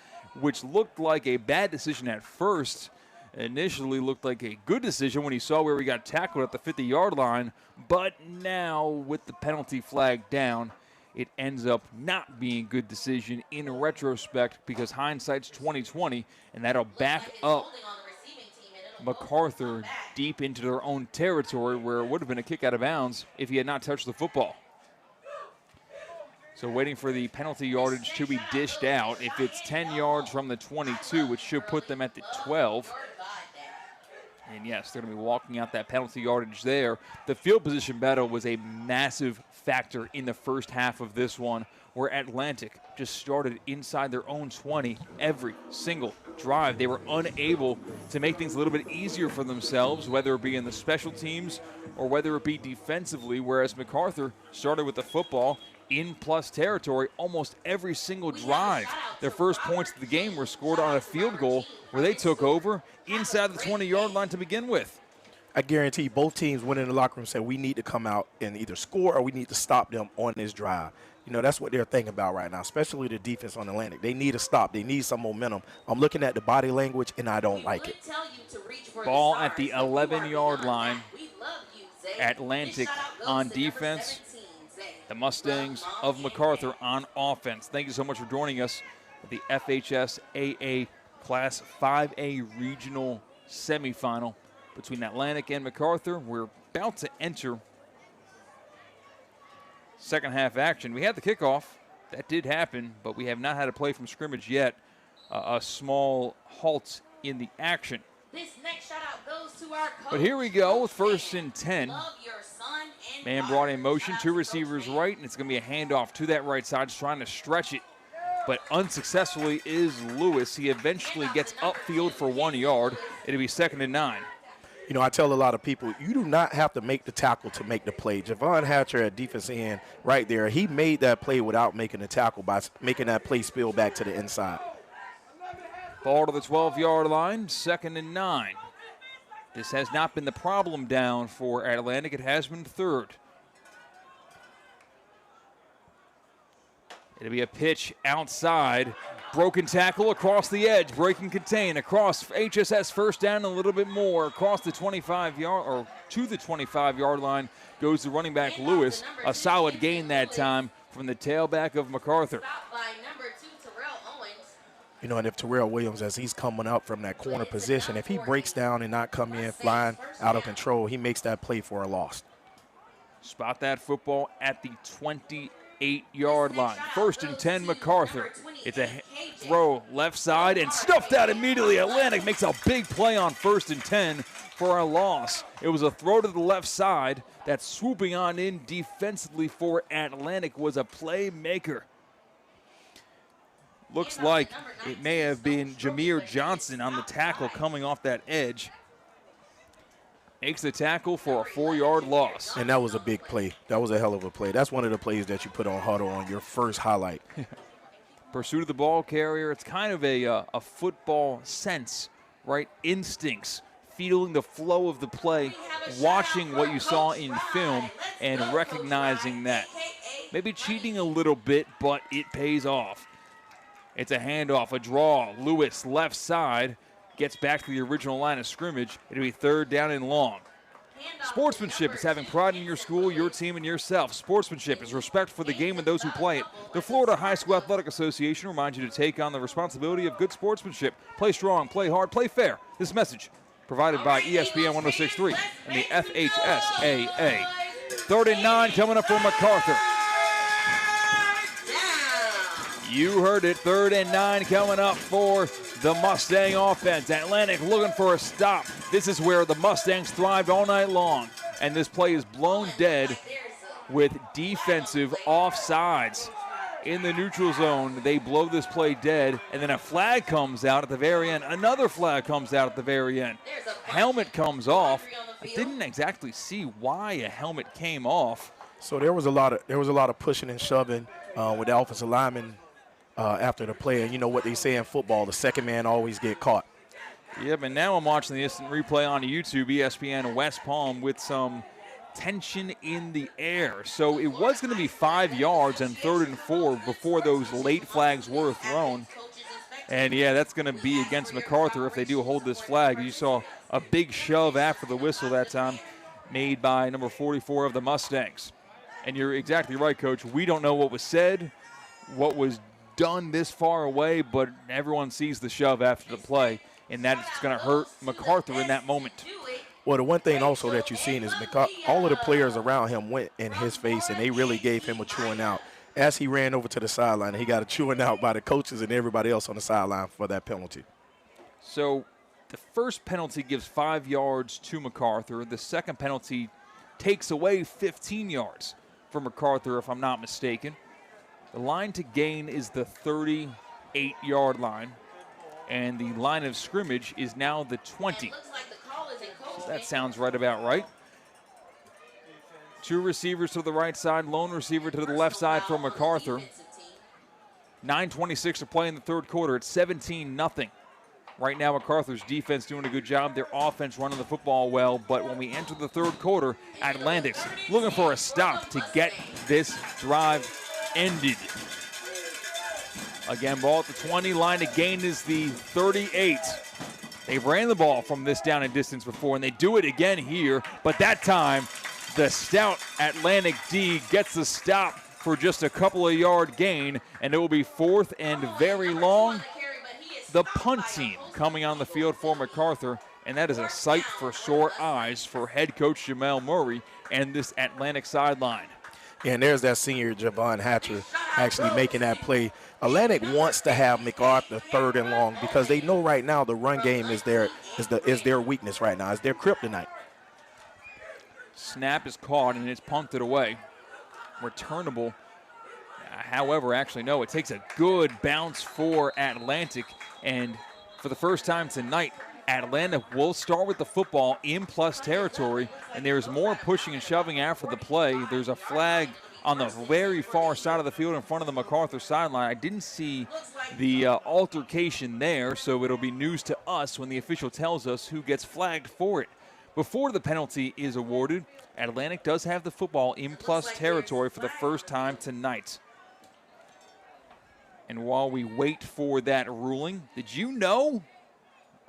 which looked like a bad decision at first. Initially looked like a good decision when he saw where we got tackled at the 50-yard line, but now with the penalty flag down, it ends up not being a good decision in retrospect because hindsight's 20/20, and that'll back up MacArthur deep into their own territory where it would have been a kick out of bounds if he had not touched the football. So waiting for the penalty yardage to be dished out. If it's 10 yards from the 22, it should put them at the 12. And yes, they're going to be walking out that penalty yardage there. The field position battle was a massive factor in the first half of this one, where Atlantic just started inside their own 20 every single drive. They were unable to make things a little bit easier for themselves, whether it be in the special teams or whether it be defensively, whereas MacArthur started with the football in plus territory almost every single drive. Their first points of the game were scored on a field goal where they took over inside the 20-yard line to begin with. I guarantee both teams went in the locker room and said, we need to come out and either score or we need to stop them on this drive. You know, that's what they're thinking about right now, especially the defense on Atlantic. They need a stop. They need some momentum. I'm looking at the body language, and I don't like it. Ball at the 11-yard line. Atlantic on defense. The Mustangs of MacArthur on offense. Thank you so much for joining us at the FHS AA Class 5A Regional Semifinal between Atlantic and MacArthur. We're about to enter second half action. We had the kickoff. That did happen, but we have not had a play from scrimmage yet. A small halt in the action. This next shout out goes to our coach. But here we go with 1st and 10. Man brought in motion, 2 receivers right, and it's going to be a handoff to that right side, just trying to stretch it. But unsuccessfully is Lewis. He eventually gets upfield for 1 yard. It'll be 2nd and 9. You know, I tell a lot of people, you do not have to make the tackle to make the play. Javon Hatcher at defense end right there, he made that play without making the tackle by making that play spill back to the inside. Ball to the 12-yard line, 2nd and 9. This has not been the problem down for Atlantic. It has been 3rd. It'll be a pitch outside. Broken tackle across the edge. Break and contain across HSS, first down, a little bit more. Across the 25-yard or to the 25-yard line goes the running back Lewis. A solid gain that time from the tailback of MacArthur. You know, and if Terrell Williams, as he's coming up from that corner position, if he breaks down and not come in flying out of control, he makes that play for a loss. Spot that football at the 28-yard line. 1st and 10, MacArthur. It's a throw left side and stuffed out immediately. Atlantic makes a big play on 1st and 10 for a loss. It was a throw to the left side that swooping on in defensively for Atlantic was a playmaker. Looks like it may have been Jameer Johnson on the tackle coming off that edge. Makes the tackle for a 4-yard loss. And that was a big play. That was a hell of a play. That's one of the plays that you put on huddle on your first highlight. Pursuit of the ball carrier. It's kind of a football sense, right? Instincts, feeling the flow of the play, watching what you saw in film and recognizing that. Maybe cheating a little bit, but it pays off. It's a handoff, a draw. Lewis, left side, gets back to the original line of scrimmage. It'll be 3rd down and long. Sportsmanship is having pride in your school, your team, and yourself. Sportsmanship is respect for the game and those who play it. The Florida High School Athletic Association reminds you to take on the responsibility of good sportsmanship. Play strong, play hard, play fair. This message provided by ESPN 106.3 and the FHSAA. 3rd and 9 coming up for MacArthur. You heard it, 3rd and 9 coming up for the Mustang offense. Atlantic looking for a stop. This is where the Mustangs thrived all night long. And this play is blown dead with defensive offsides. In the neutral zone, they blow this play dead, and then a flag comes out at the very end. Another flag comes out at the very end. Helmet comes off. I didn't exactly see why a helmet came off. So there was a lot of pushing and shoving with the offensive lineman after the play. And you know what they say in football, the second man always get caught. Yeah, but now I'm watching the instant replay on YouTube, ESPN West Palm, with some tension in the air. So it was going to be 5 yards and 3rd and 4 before those late flags were thrown. And yeah, that's going to be against MacArthur if they do hold this flag. You saw a big shove after the whistle that time made by number 44 of the Mustangs. And you're exactly right, Coach. We don't know what was said, what was done this far away, but everyone sees the shove after the play, and that's going to hurt MacArthur in that moment. Well, the one thing also that you've seen is all of the players around him went in his face, and they really gave him a chewing out. As he ran over to the sideline, he got a chewing out by the coaches and everybody else on the sideline for that penalty. So the first penalty gives 5 yards to MacArthur. The second penalty takes away 15 yards from MacArthur, if I'm not mistaken. The line to gain is the 38-yard line, and the line of scrimmage is now the 20. So that sounds right about right. 2 receivers to the right side, lone receiver to the left side for MacArthur. 9:26 to play in the 3rd quarter. It's 17-0. Right now, MacArthur's defense doing a good job. Their offense running the football well. But when we enter the 3rd quarter, Atlantic's looking for a stop to get this drive ended. Again, ball at the 20. Line to gain is the 38. They ran the ball from this down and distance before, and they do it again here. But that time, the stout Atlantic D gets the stop for just a couple of yard gain, and it will be 4th and very long. The punt team coming on the field for MacArthur, and that is a sight for sore eyes for head coach Jamel Murray and this Atlantic sideline. And there's that senior Javon Hatcher actually making that play. Atlantic wants to have MacArthur 3rd and long because they know right now the run game is their weakness right now. It's their kryptonite. Snap is caught and it's punted away. Returnable. However, actually, no, it takes a good bounce for Atlantic. And for the first time tonight, Atlanta will start with the football in plus territory, and there's more pushing and shoving after the play. There's a flag on the very far side of the field in front of the MacArthur sideline. I didn't see the altercation there, so it'll be news to us when the official tells us who gets flagged for it. Before the penalty is awarded, Atlantic does have the football in plus territory for the first time tonight. And while we wait for that ruling, did you know?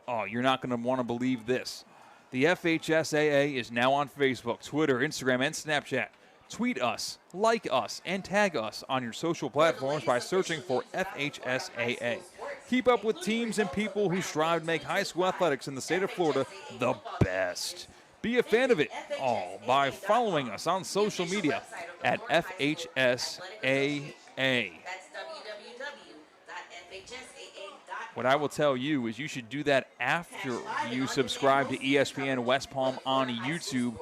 Oh, you're not going to want to believe this. The FHSAA is now on Facebook, Twitter, Instagram, and Snapchat. Tweet us, like us, and tag us on your social platforms by searching for FHSAA. Keep up with teams and people who strive to make high school athletics in the state of Florida the best. Be a fan of it all by following us on social media at FHSAA. What I will tell you is you should do that after you subscribe to ESPN West Palm on YouTube.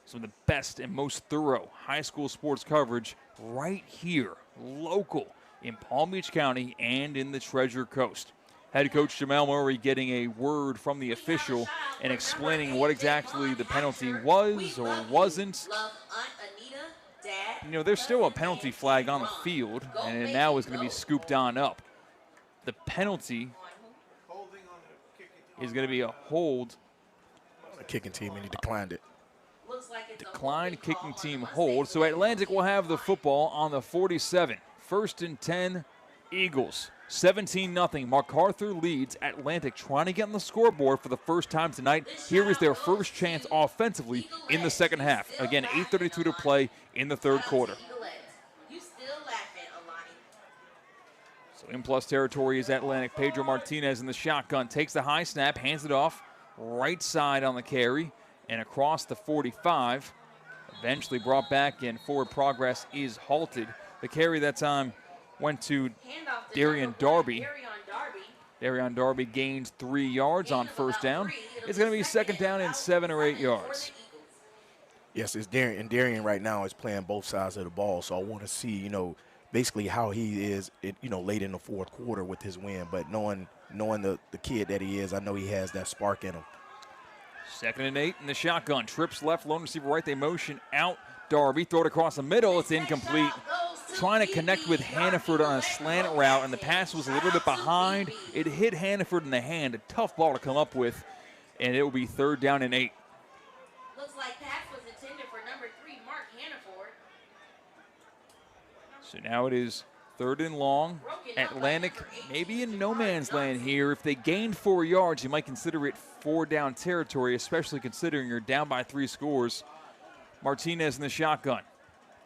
Some of the best and most thorough high school sports coverage right here, local, in Palm Beach County and in the Treasure Coast. Head coach Jamel Murray getting a word from the official and explaining what exactly the penalty was or wasn't. You know, there's still a penalty flag on the field, and it now is going to be scooped on up. The penalty is going to be a hold. The kicking team, and he declined it. Declined kicking team hold. So Atlantic will have the football on the 47. 1st and 10, Eagles. 17-0. MacArthur leads Atlantic, trying to get on the scoreboard for the first time tonight. Here is their first chance offensively in the second half. Again, 8:32 to play in the 3rd quarter. So in plus territory is Atlantic. Pedro Martinez in the shotgun. Takes the high snap, hands it off right side on the carry and across the 45. Eventually brought back, and forward progress is halted. The carry that time went to Darian Darby. Darian Darby gains 3 yards on first down. It's going to be second down and 7 or 8 yards. Yes, it's Darian, and Darian right now is playing both sides of the ball, so I want to see, basically how he is, late in the fourth quarter with his win. But knowing the kid that he is, I know he has that spark in him. 2nd and 8 in the shotgun. Trips left, lone receiver right. They motion out Darby. Throw it across the middle. It's incomplete. Trying to connect with Hannaford on a slant route, and the pass was a little bit behind. It hit Hannaford in the hand. A tough ball to come up with, and it will be 3rd down and 8. Looks like pass was intended for number 3, Mark Hannaford. So now it is 3rd and long. Atlantic maybe in no man's land here. If they gained 4 yards, you might consider it 4-down territory, especially considering you're down by 3 scores. Martinez in the shotgun.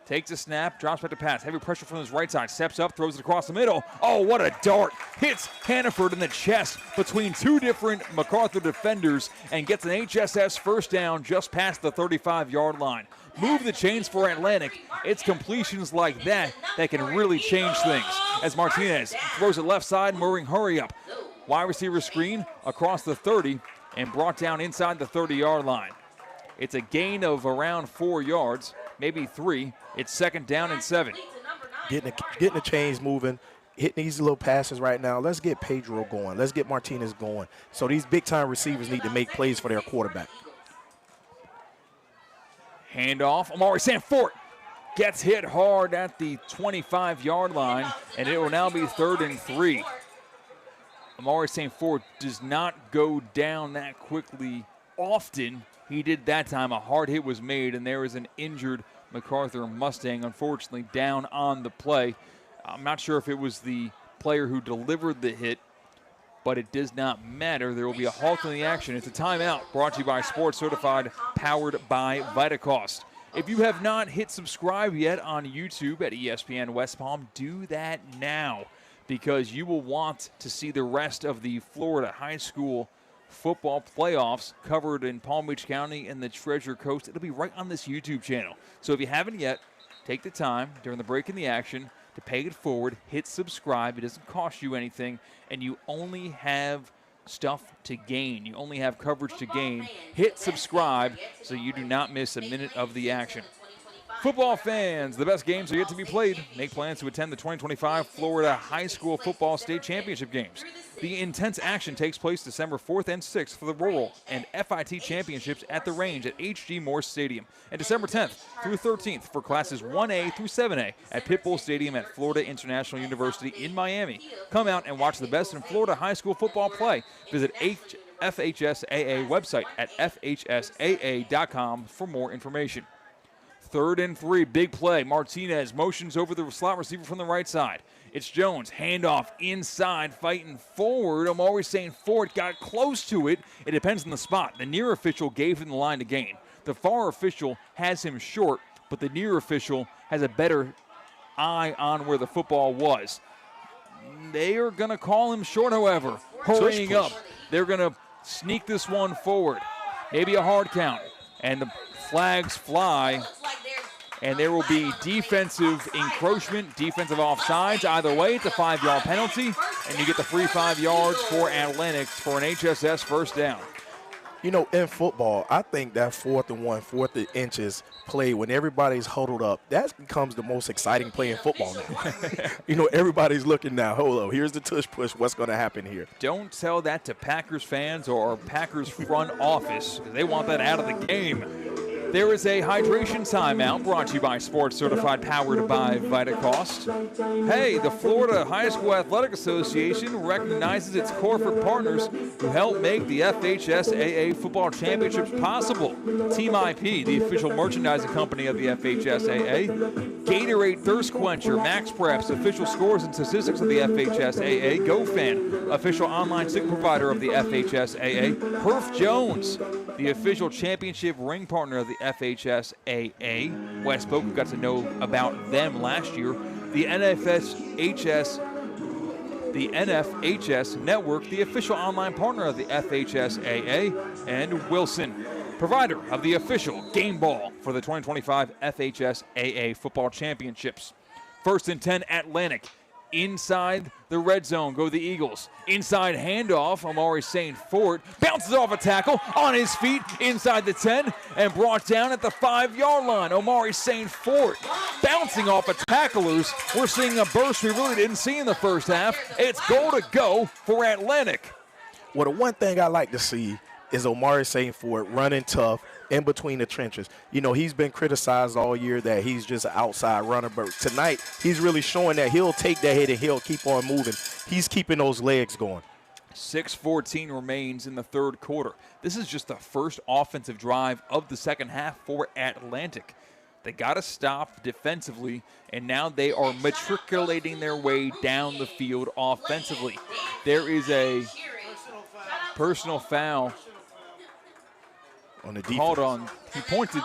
Takes a snap, drops back to pass. Heavy pressure from his right side. Steps up, throws it across the middle. Oh, what a dart. Hits Hannaford in the chest between 2 different MacArthur defenders and gets an HSS first down just past the 35-yard line. Move the chains for Atlantic. It's completions like that that can really change things. As Martinez throws it left side, Mooring hurry up. Wide receiver screen across the 30 and brought down inside the 30-yard line. It's a gain of around 4 yards, maybe 3. It's 2nd down and 7. Getting the chains moving, hitting these little passes right now. Let's get Pedro going. Let's get Martinez going. So these big-time receivers need to make plays for their quarterback. Handoff. Amari Sanford gets hit hard at the 25-yard line, and it will now be 3rd and 3. Amari Sanford does not go down that quickly often. He did that time. A hard hit was made, and there is an injured McArthur Mustang, unfortunately, down on the play. I'm not sure if it was the player who delivered the hit, but it does not matter. There will be a halt in the action. It's a timeout brought to you by Sports Certified, powered by Vitacost. If you have not hit subscribe yet on YouTube at ESPN West Palm, do that now, because you will want to see the rest of the Florida high school football playoffs covered in Palm Beach County and the Treasure Coast. It'll be right on this YouTube channel. So if you haven't yet, take the time during the break in the action to pay it forward, hit subscribe. It doesn't cost you anything, and you only have stuff to gain. You only have coverage to gain. Hit subscribe so you do not miss a minute of the action. Football fans, the best games are yet to be played. Make plans to attend the 2025 Florida High School Football State Championship Games. The intense action takes place December 4th and 6th for the Rural and FIT Championships at the Range at H.G. Morse Stadium, and December 10th through 13th for classes 1A through 7A at Pitbull Stadium at Florida International University in Miami. Come out and watch the best in Florida high school football play. Visit FHSAA website at FHSAA.com for more information. 3rd and 3, big play. Martinez motions over the slot receiver from the right side. It's Jones, handoff inside, fighting forward. I'm always saying Ford got close to it. It depends on the spot. The near official gave him the line to gain. The far official has him short, but the near official has a better eye on where the football was. They are going to call him short, however. Hurrying up. They're going to sneak this one forward. Maybe a hard count. And the flags fly, and there will be defensive encroachment, defensive offsides. Either way, it's a 5-yard penalty, and you get the free 5 yards for Atlantic for an HSS first down. In football, I think that 4th and 1, 4th and inches play when everybody's huddled up, that becomes the most exciting play in football now. Everybody's looking now. Hold up, here's the tush push. What's going to happen here? Don't tell that to Packers fans or Packers front office, because they want that out of the game. There is a hydration timeout brought to you by Sports Certified, powered by Vitacost. Hey, the Florida High School Athletic Association recognizes its corporate partners who help make the FHSAA football championships possible. Team IP, the official merchandising company of the FHSAA. Gatorade Thirst Quencher, Max Preps, official scores and statistics of the FHSAA. GoFan, official online signal provider of the FHSAA. Herf Jones, the official championship ring partner of the FHSAA. Wes Boca got to know about them last year. The NFSHS the NFHS Network, the official online partner of the FHSAA, and Wilson, provider of the official game ball for the 2025 FHSAA Football Championships. 1st and 10, Atlantic. Inside the red zone go the Eagles. Inside handoff, Amari St. Fort bounces off a tackle on his feet inside the 10 and brought down at the 5-yard line. Omari St. Fort bouncing off of tacklers. We're seeing a burst we really didn't see in the first half. It's goal to go for Atlantic. Well, the one thing I like to see is Omari St. Fort running tough in between the trenches. You know, he's been criticized all year that he's just an outside runner, but tonight he's really showing that he'll take that hit and he'll keep on moving. He's keeping those legs going. 6:14 remains in the third quarter. This is just the first offensive drive of the second half for Atlantic. They got to stop defensively, and now they are matriculating their way down the field offensively. There is a personal foul on the defense. Called on. He pointed.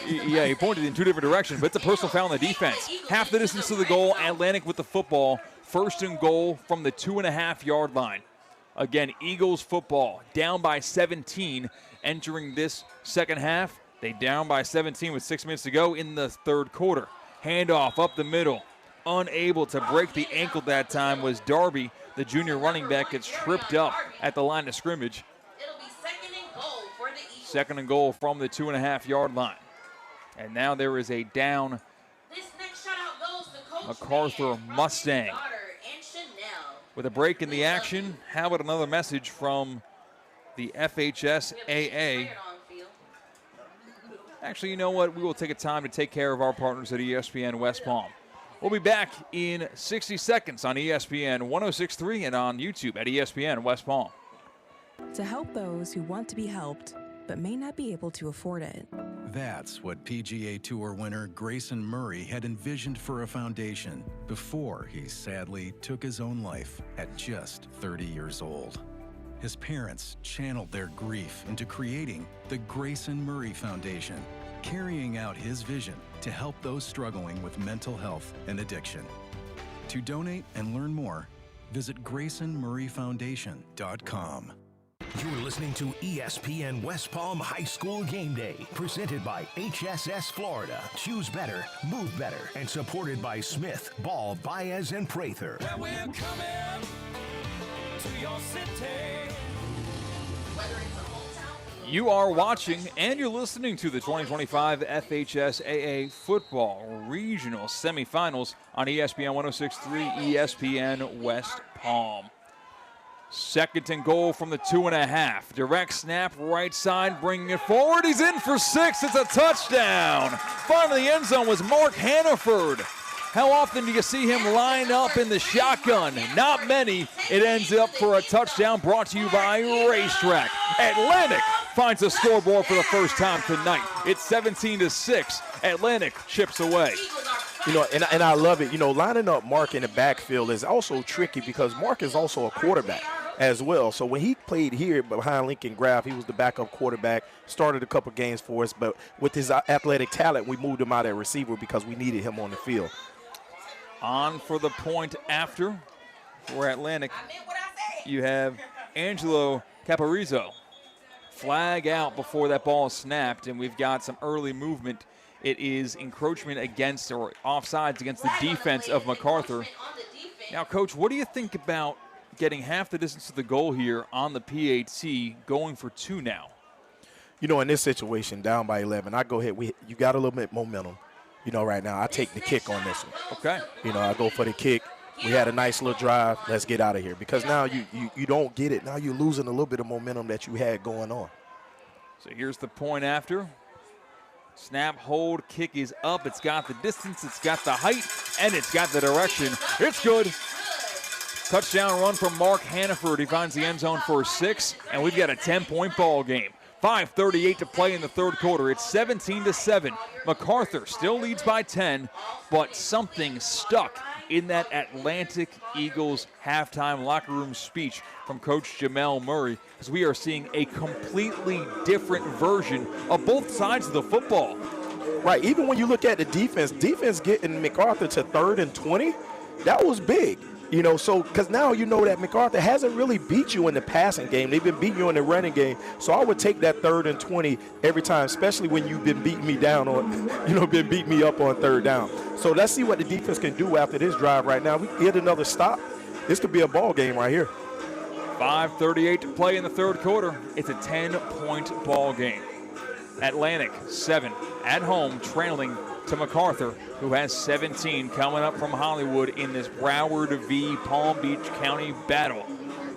Yeah, he pointed in two different directions, but it's a personal foul on the defense. Half the distance to the goal, Atlantic with the football. 1st and goal from the 2.5-yard line. Again, Eagles football down by 17 entering this second half. They down by 17 with 6 minutes to go in the third quarter. Handoff up the middle. Unable to break the ankle that time was Darby. The junior running back gets tripped up at the line of scrimmage. 2nd and goal from the 2.5-yard line. And now there is a down MacArthur Mustang. With a break in the action, how about another message from the FHSAA? Actually, you know what? We will take a time to take care of our partners at ESPN West Palm. We'll be back in 60 seconds on ESPN 106.3 and on YouTube at ESPN West Palm. To help those who want to be helped but may not be able to afford it. That's what PGA Tour winner Grayson Murray had envisioned for a foundation before he sadly took his own life at just 30 years old. His parents channeled their grief into creating the Grayson Murray Foundation, carrying out his vision to help those struggling with mental health and addiction. To donate and learn more, visit GraysonMurrayFoundation.com. You're listening to ESPN West Palm High School Game Day, presented by HSS Florida. Choose better, move better, and supported by Smith, Ball, Baez, and Prather. Well, we're coming to your city. You are watching and you're listening to the 2025 FHSAA Football Regional Semifinals on ESPN 106.3, ESPN West Palm. 2nd and goal from the 2.5. Direct snap right side, bringing it forward. He's in for 6. It's a touchdown. Finding the end zone was Mark Hannaford. How often do you see him line up in the shotgun? Not many. It ends up for a touchdown brought to you by Racetrack. Atlantic finds a scoreboard for the first time tonight. It's 17-6. Atlantic chips away. You know, and I love it. You know, lining up Mark in the backfield is also tricky because Mark is also a quarterback as well. So when he played here behind Lincoln Graff, he was the backup quarterback, started a couple games for us, but with his athletic talent, we moved him out at receiver because we needed him on the field. On for the point after for Atlantic. You have Angelo Caparizzo. Flag out before that ball is snapped, and we've got some early movement. It is encroachment against or offsides against the defense of MacArthur. Now, Coach, what do you think about getting half the distance to the goal here on the PAT, going for 2 now? You know, in this situation, down by 11, I go ahead. You got a little bit momentum. You know, right now, I take the kick on this one. Okay. You know, I go for the kick. We had a nice little drive. Let's get out of here. Because now you don't get it. Now you're losing a little bit of momentum that you had going on. So here's the point after. Snap, hold, kick is up. It's got the distance, it's got the height, and it's got the direction. It's good. Touchdown run from Mark Hannaford. He finds the end zone for 6, and we've got a 10-point ball game. 5:38 to play in the third quarter. It's 17-7. MacArthur still leads by 10, but something stuck in that Atlantic Eagles halftime locker room speech from Coach Jamel Murray, as we are seeing a completely different version of both sides of the football. Right, even when you look at the defense getting MacArthur to 3rd and 20, that was big. You know, so because now you know that MacArthur hasn't really beat you in the passing game. They've been beating you in the running game. So I would take that 3rd and 20 every time, especially when you've been beating me down on, been beating me up on 3rd down. So let's see what the defense can do after this drive right now. We get another stop. This could be a ball game right here. 5:38 to play in the 3rd quarter. It's a 10-point ball game. Atlantic 7 at home, trailing to MacArthur, who has 17 coming up from Hollywood in this Broward v. Palm Beach County battle.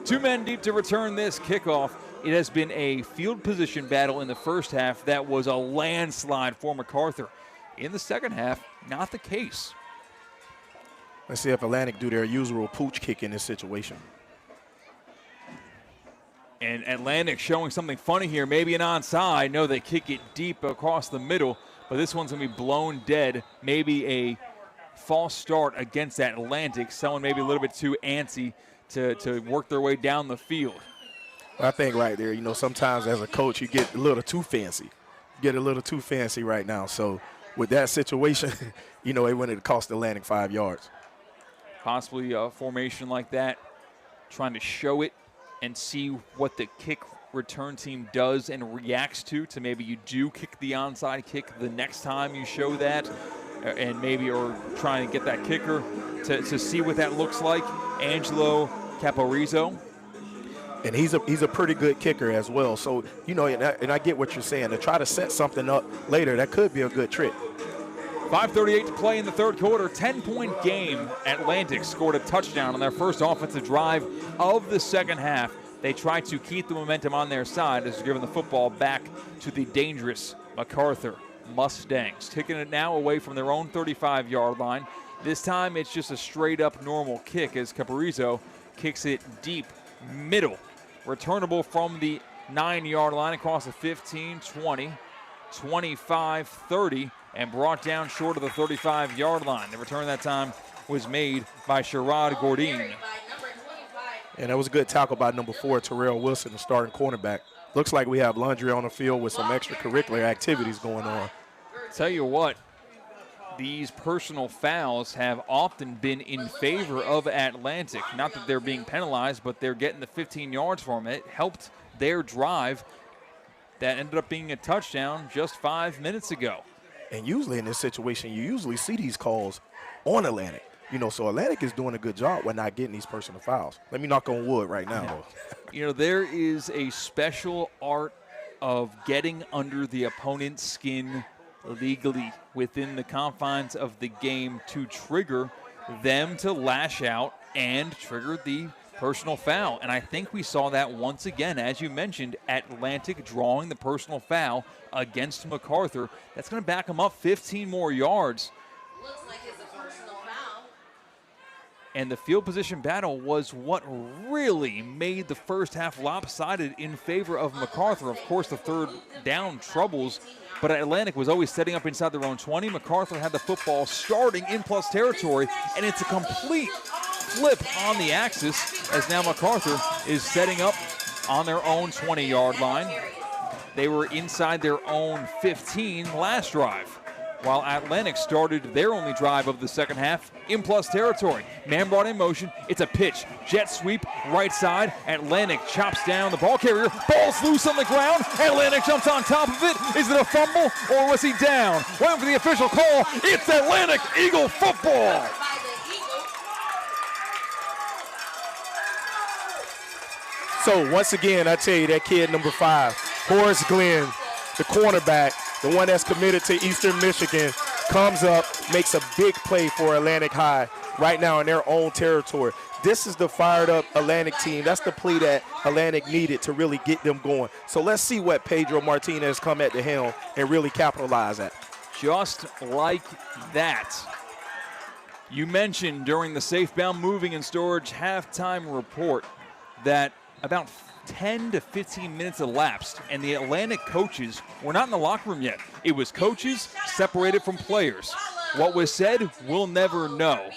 2 men deep to return this kickoff. It has been a field position battle in the first half that was a landslide for MacArthur. In the second half, not the case. Let's see if Atlantic do their usual pooch kick in this situation. And Atlantic showing something funny here, maybe an onside. No, they kick it deep across the middle, but this one's going to be blown dead. Maybe a false start against that Atlantic. Someone maybe a little bit too antsy to work their way down the field. I think right there, sometimes as a coach, you get a little too fancy. You get a little too fancy right now. So with that situation, it wouldn't have cost Atlantic 5 yards. Possibly a formation like that, trying to show it and see what the kick return team does and reacts to maybe you do kick the onside kick the next time you show that, and maybe or trying to get that kicker to see what that looks like. Angelo Caporizzo. And he's a pretty good kicker as well. So, and I get what you're saying. To try to set something up later, that could be a good trick. 5:38 to play in the 3rd quarter. 10-point game. Atlantic scored a touchdown on their first offensive drive of the second half. They tried to keep the momentum on their side as they're giving the football back to the dangerous MacArthur Mustangs. Taking it now away from their own 35-yard line. This time it's just a straight-up normal kick as Caporizzo kicks it deep middle. Returnable from the 9-yard line across the 15, 20, 25, 30, and brought down short of the 35-yard line. The return that time was made by Sherrod Gordine. And that was a good tackle by number 4, Terrell Wilson, the starting cornerback. Looks like we have laundry on the field with some extracurricular activities going on. Tell you what, these personal fouls have often been in favor of Atlantic. Not that they're being penalized, but they're getting the 15 yards from it. It helped their drive that ended up being a touchdown just 5 minutes ago. And usually in this situation, you usually see these calls on Atlantic. So Atlantic is doing a good job when not getting these personal fouls. Let me knock on wood right now. There is a special art of getting under the opponent's skin legally within the confines of the game to trigger them to lash out and trigger the personal foul. And I think we saw that once again, as you mentioned, Atlantic drawing the personal foul against MacArthur. That's going to back them up 15 more yards. Looks like it's a personal foul. And the field position battle was what really made the first half lopsided in favor of MacArthur. Of course, the 3rd down troubles, but Atlantic was always setting up inside their own 20. MacArthur had the football starting in plus territory, and it's a complete flip on the axis as now MacArthur is setting up on their own 20-yard line. They were inside their own 15 last drive, while Atlantic started their only drive of the second half in plus territory. Man brought in motion. It's a pitch. Jet sweep, right side. Atlantic chops down the ball carrier. Ball's loose on the ground. Atlantic jumps on top of it. Is it a fumble or was he down? Waiting for the official call. It's Atlantic Eagle football. So once again, I tell you, that kid number 5, Horace Glenn, the cornerback, the one that's committed to Eastern Michigan, comes up, makes a big play for Atlantic High right now in their own territory. This is the fired-up Atlantic team. That's the play that Atlantic needed to really get them going. So let's see what Pedro Martinez come at the helm and really capitalize at. Just like that. You mentioned during the Safebound Moving and Storage halftime report that about 10 to 15 minutes elapsed, and the Atlantic coaches were not in the locker room yet. It was coaches separated from players. What was said, we'll never know.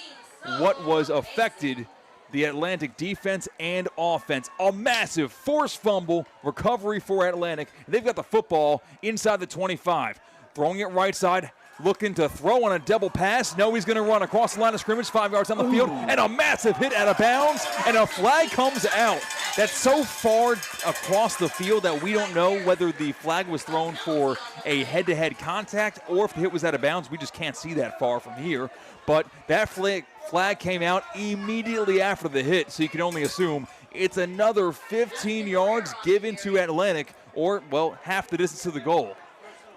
What was affected the Atlantic defense and offense. A massive forced fumble recovery for Atlantic. They've got the football inside the 25. Throwing it right side, looking to throw on a double pass. No, he's going to run across the line of scrimmage, 5 yards on the field, and a massive hit out of bounds, and a flag comes out. That's so far across the field that we don't know whether the flag was thrown for a head-to-head contact or if the hit was out of bounds. We just can't see that far from here. But that flag came out immediately after the hit, so you can only assume it's another 15 yards given to Atlantic, or, well, half the distance to the goal.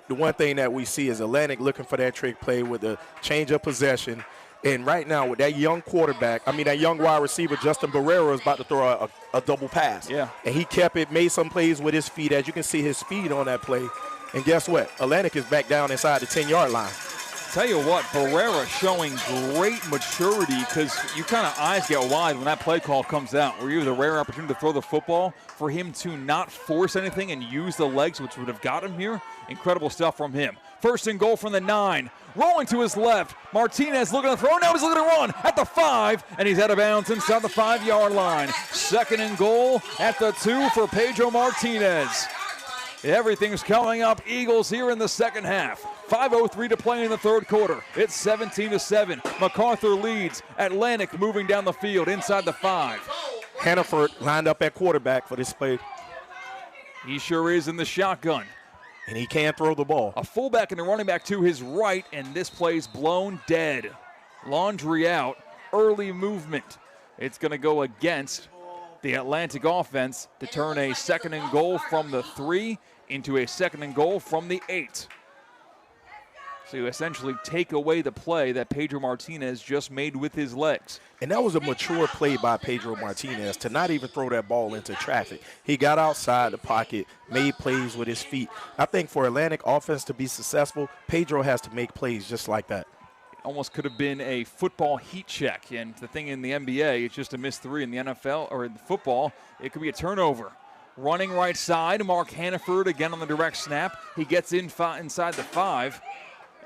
The one thing that we see is Atlantic looking for that trick play with the change of possession. And right now, with that young that young wide receiver, Justin Barrera, is about to throw a double pass. Yeah. And he kept it, made some plays with his feet. As you can see, his speed on that play. And guess what? Atlantic is back down inside the 10-yard line. Tell you what, Barrera showing great maturity, because you kind of eyes get wide when that play call comes out, where you have the rare opportunity to throw the football. For him to not force anything and use the legs, which would have got him here, incredible stuff from him. First and goal from the 9. Rolling to his left. Martinez looking to throw. Now he's looking to run at the 5, and he's out of bounds inside the 5-yard line. Second and goal at the 2 for Pedro Martinez. Everything's coming up Eagles here in the second half. 5:03 to play in the third quarter. It's 17-7. MacArthur leads. Atlantic moving down the field inside the 5. Hannaford lined up at quarterback for this play. He sure is in the shotgun. And he can throw the ball. A fullback and a running back to his right, and this play's blown dead. Laundry out, early movement. It's going to go against the Atlantic offense to turn a second and goal from the 3 into a second and goal from the 8. So you essentially take away the play that Pedro Martinez just made with his legs. And that was a mature play by Pedro Martinez to not even throw that ball into traffic. He got outside the pocket, made plays with his feet. I think for Atlantic offense to be successful, Pedro has to make plays just like that. It almost could have been a football heat check. And the thing in the NBA, it's just a missed 3. In the NFL or in football, it could be a turnover. Running right side, Mark Hannaford again on the direct snap. He gets inside the 5.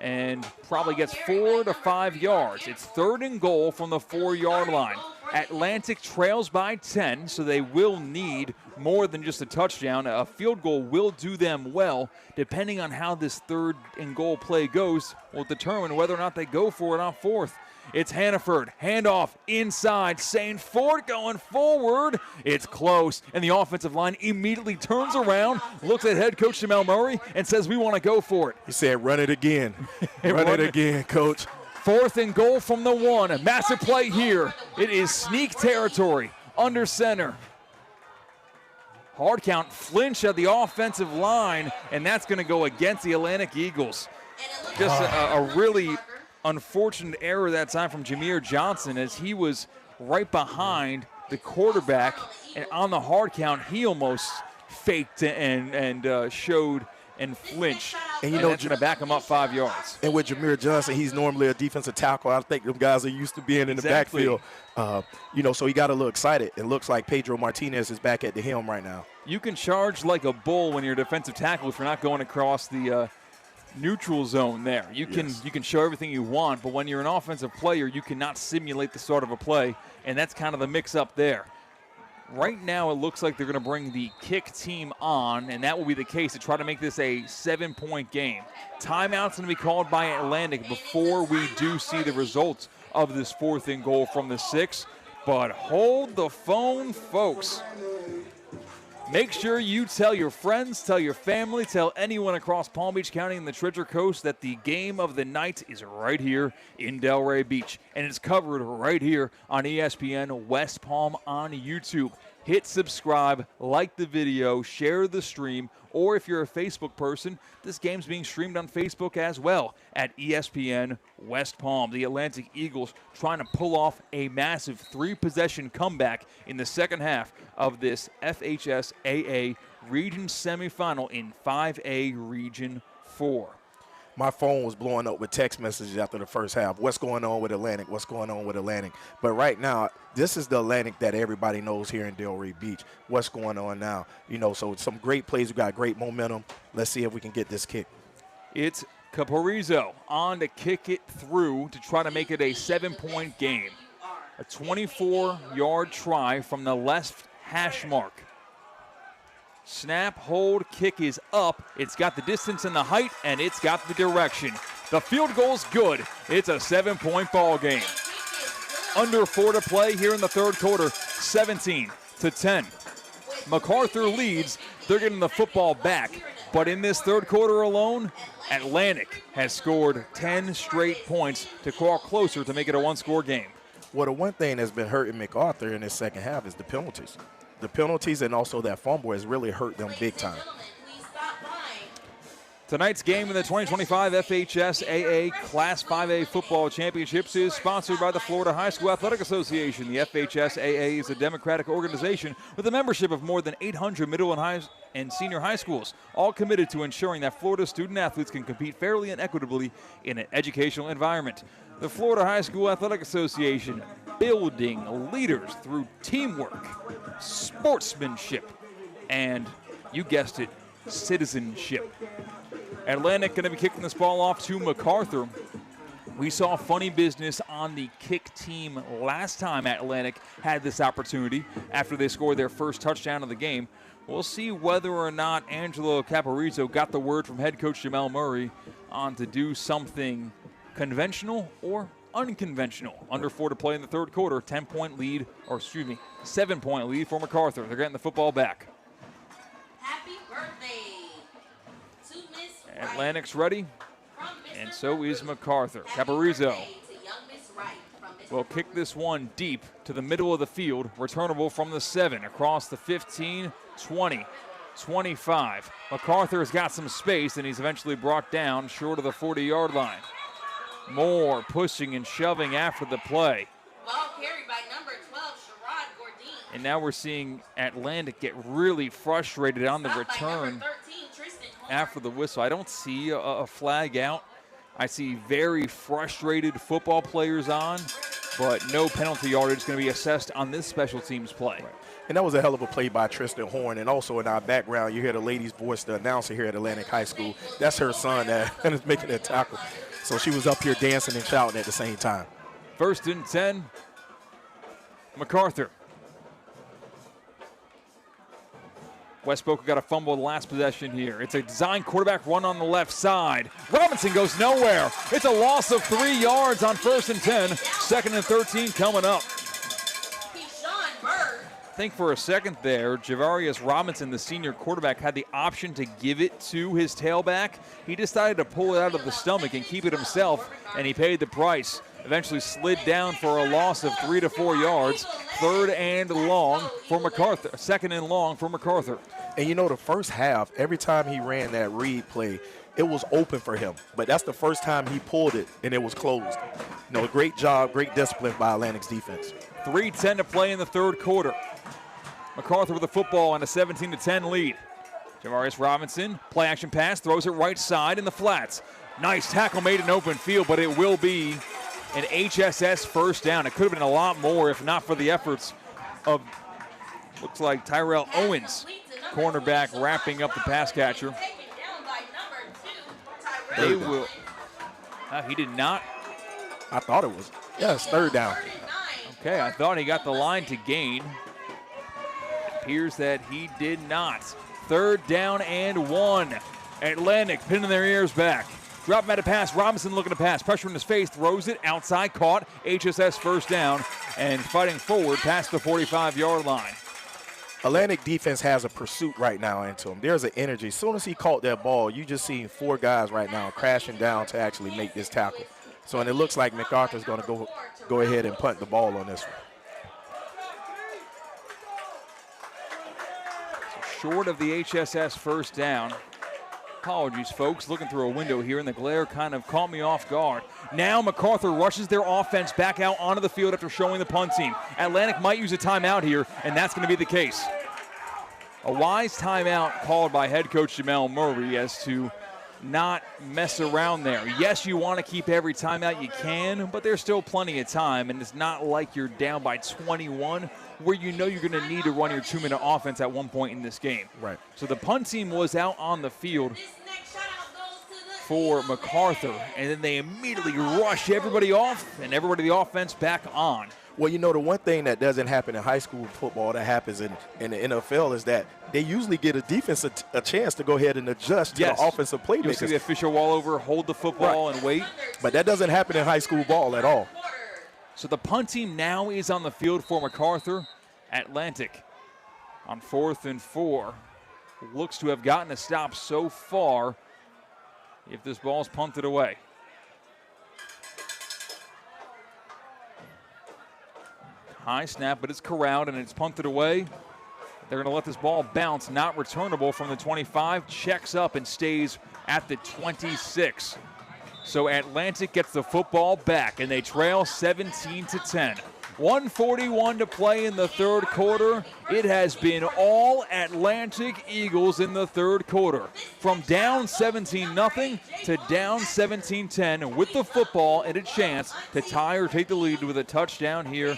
And probably gets 4 to 5 yards. It's third and goal from the 4-yard line. Atlantic trails by 10, so they will need more than just a touchdown. A field goal will do them well. Depending on how this third and goal play goes, will determine whether or not they go for it on 4th. It's Hannaford, handoff inside, St. Ford going forward. It's close, and the offensive line immediately turns around, looks at head coach Jamel Murray, and says, we want to go for it. He said, run it again. Run it again, coach. 4th and goal from the 1. A massive play here. It is sneak territory under center. Hard count, flinch at the offensive line, and that's going to go against the Atlantic Eagles. Just a really unfortunate error that time from Jameer Johnson, as he was right behind the quarterback, and on the hard count, he almost faked and showed and flinched. And that's going to back him up 5 yards. And with Jameer Johnson, he's normally a defensive tackle. I think them guys are used to being in the backfield. So he got a little excited. It looks like Pedro Martinez is back at the helm right now. You can charge like a bull when you're a defensive tackle if you're not going across the neutral zone there. You can show everything you want, but when you're an offensive player, you cannot simulate the start of a play, and that's kind of the mix-up there. Right now, it looks like they're going to bring the kick team on, and that will be the case to try to make this a 7-point game. Timeout's going to be called by Atlantic before we do see the results of this 4th and goal from the 6. But hold the phone, folks. Make sure you tell your friends, tell your family, tell anyone across Palm Beach County and the Treasure Coast that the game of the night is right here in Delray Beach. And it's covered right here on ESPN West Palm on YouTube. Hit subscribe, like the video, share the stream, or if you're a Facebook person, this game's being streamed on Facebook as well at ESPN West Palm. The Atlantic Eagles trying to pull off a massive 3-possession comeback in the second half of this FHSAA Region Semifinal in 5A Region 4. My phone was blowing up with text messages after the first half. What's going on with Atlantic? What's going on with Atlantic? But right now, this is the Atlantic that everybody knows here in Delray Beach. What's going on now? So some great plays. We got great momentum. Let's see if we can get this kick. It's Caporizo on to kick it through to try to make it a 7-point game. A 24-yard try from the left hash mark. Snap, hold, kick is up. It's got the distance and the height, and it's got the direction. The field goal's good. It's a 7-point ball game. Under 4 to play here in the third quarter, 17-10. MacArthur leads. They're getting the football back. But in this third quarter alone, Atlantic has scored 10 straight points to crawl closer to make it a one-score game. Well, the one thing that's been hurting MacArthur in this second half is the penalties. The penalties and also that fumble has really hurt them big time. Tonight's game in the 2025 FHSAA Class 5A Football Championships is sponsored by the Florida High School Athletic Association. The FHSAA is a democratic organization with a membership of more than 800 middle and senior high schools, all committed to ensuring that Florida student-athletes can compete fairly and equitably in an educational environment. The Florida High School Athletic Association, building leaders through teamwork, sportsmanship, and, you guessed it, citizenship. Atlantic going to be kicking this ball off to MacArthur. We saw funny business on the kick team last time Atlantic had this opportunity after they scored their first touchdown of the game. We'll see whether or not Angelo Caparizzo got the word from head coach Jamel Murray on to do something conventional or unconventional. Under 4 to play in the third quarter, 7-point lead for MacArthur. They're getting the football back. Happy birthday to Miss Atlantic's ready, and so is MacArthur. Caparizzo will kick this one deep to the middle of the field, returnable from the 7, across the 15, 20, 25. MacArthur has got some space, and he's eventually brought down short of the 40-yard line. More pushing and shoving after the play. Ball carried by number 12, Sherrod Gordine. And now we're seeing Atlantic get really frustrated on the return after the whistle. I don't see a flag out. I see very frustrated football players on, but no penalty yardage going to be assessed on this special teams play. Right. And that was a hell of a play by Tristan Horn. And also in our background, you hear the lady's voice, the announcer here at Atlantic High School. That's her son that is making that tackle. So she was up here dancing and shouting at the same time. 1st and 10, MacArthur. West Boca got a fumble the last possession here. It's a design quarterback run on the left side. Robinson goes nowhere. It's a loss of 3 yards on 1st and 10. 2nd and 13 coming up. I think for a second there, Javarius Robinson, the senior quarterback, had the option to give it to his tailback. He decided to pull it out of the stomach and keep it himself, and he paid the price. Eventually slid down for a loss of 3 to 4 yards. 3rd and long for MacArthur. 2nd and long for MacArthur. And you know, the first half, every time he ran that read play, it was open for him. But that's the first time he pulled it and it was closed. You know, great job, great discipline by Atlantic's defense. 3:10 to play in the third quarter. MacArthur with the football and a 17-10 lead. Javarius Robinson, play action pass, throws it right side in the flats. Nice tackle made in open field, but it will be an HSS first down. It could have been a lot more if not for the efforts of, looks like Tyrell Owens, cornerback, wrapping up the pass catcher. They will. He did not. I thought it was. Yes, 3rd down. Okay, I thought he got the line to gain. It appears that he did not. 3rd down and 1. Atlantic pinning their ears back. Drop him at a pass. Robinson looking to pass. Pressure in his face. Throws it outside. Caught. HSS first down. And fighting forward past the 45-yard line. Atlantic defense has a pursuit right now into him. There's an energy. As soon as he caught that ball, you just seen 4 guys right now crashing down to actually make this tackle. So, and it looks like MacArthur's going to go ahead and punt the ball on this one. So short of the HSS first down. Apologies, folks. Looking through a window here, and the glare kind of caught me off guard. Now MacArthur rushes their offense back out onto the field after showing the punt team. Atlantic might use a timeout here, and that's going to be the case. A wise timeout called by head coach Jamel Murray as to not mess around there. Yes, you want to keep every timeout you can, but there's still plenty of time, and it's not like you're down by 21 where you know you're going to need to run your 2-minute offense at one point in this game. Right. So the punt team was out on the field for MacArthur, and then they immediately rush everybody off and everybody the offense back on. Well, the one thing that doesn't happen in high school football that happens in the NFL is that they usually get a defense a chance to go ahead and adjust to the offensive playmakers. You'll see the official wall over, hold the football, and wait. But that doesn't happen in high school ball at all. So the punt team now is on the field for MacArthur. Atlantic on 4th and 4. Looks to have gotten a stop so far if this ball's punted away. High snap, but it's corralled and it's punted away. They're going to let this ball bounce, not returnable from the 25. Checks up and stays at the 26. So Atlantic gets the football back, and they trail 17-10. 1:41 to play in the third quarter. It has been all Atlantic Eagles in the third quarter. From down 17-0 to down 17-10 with the football and a chance to tie or take the lead with a touchdown here.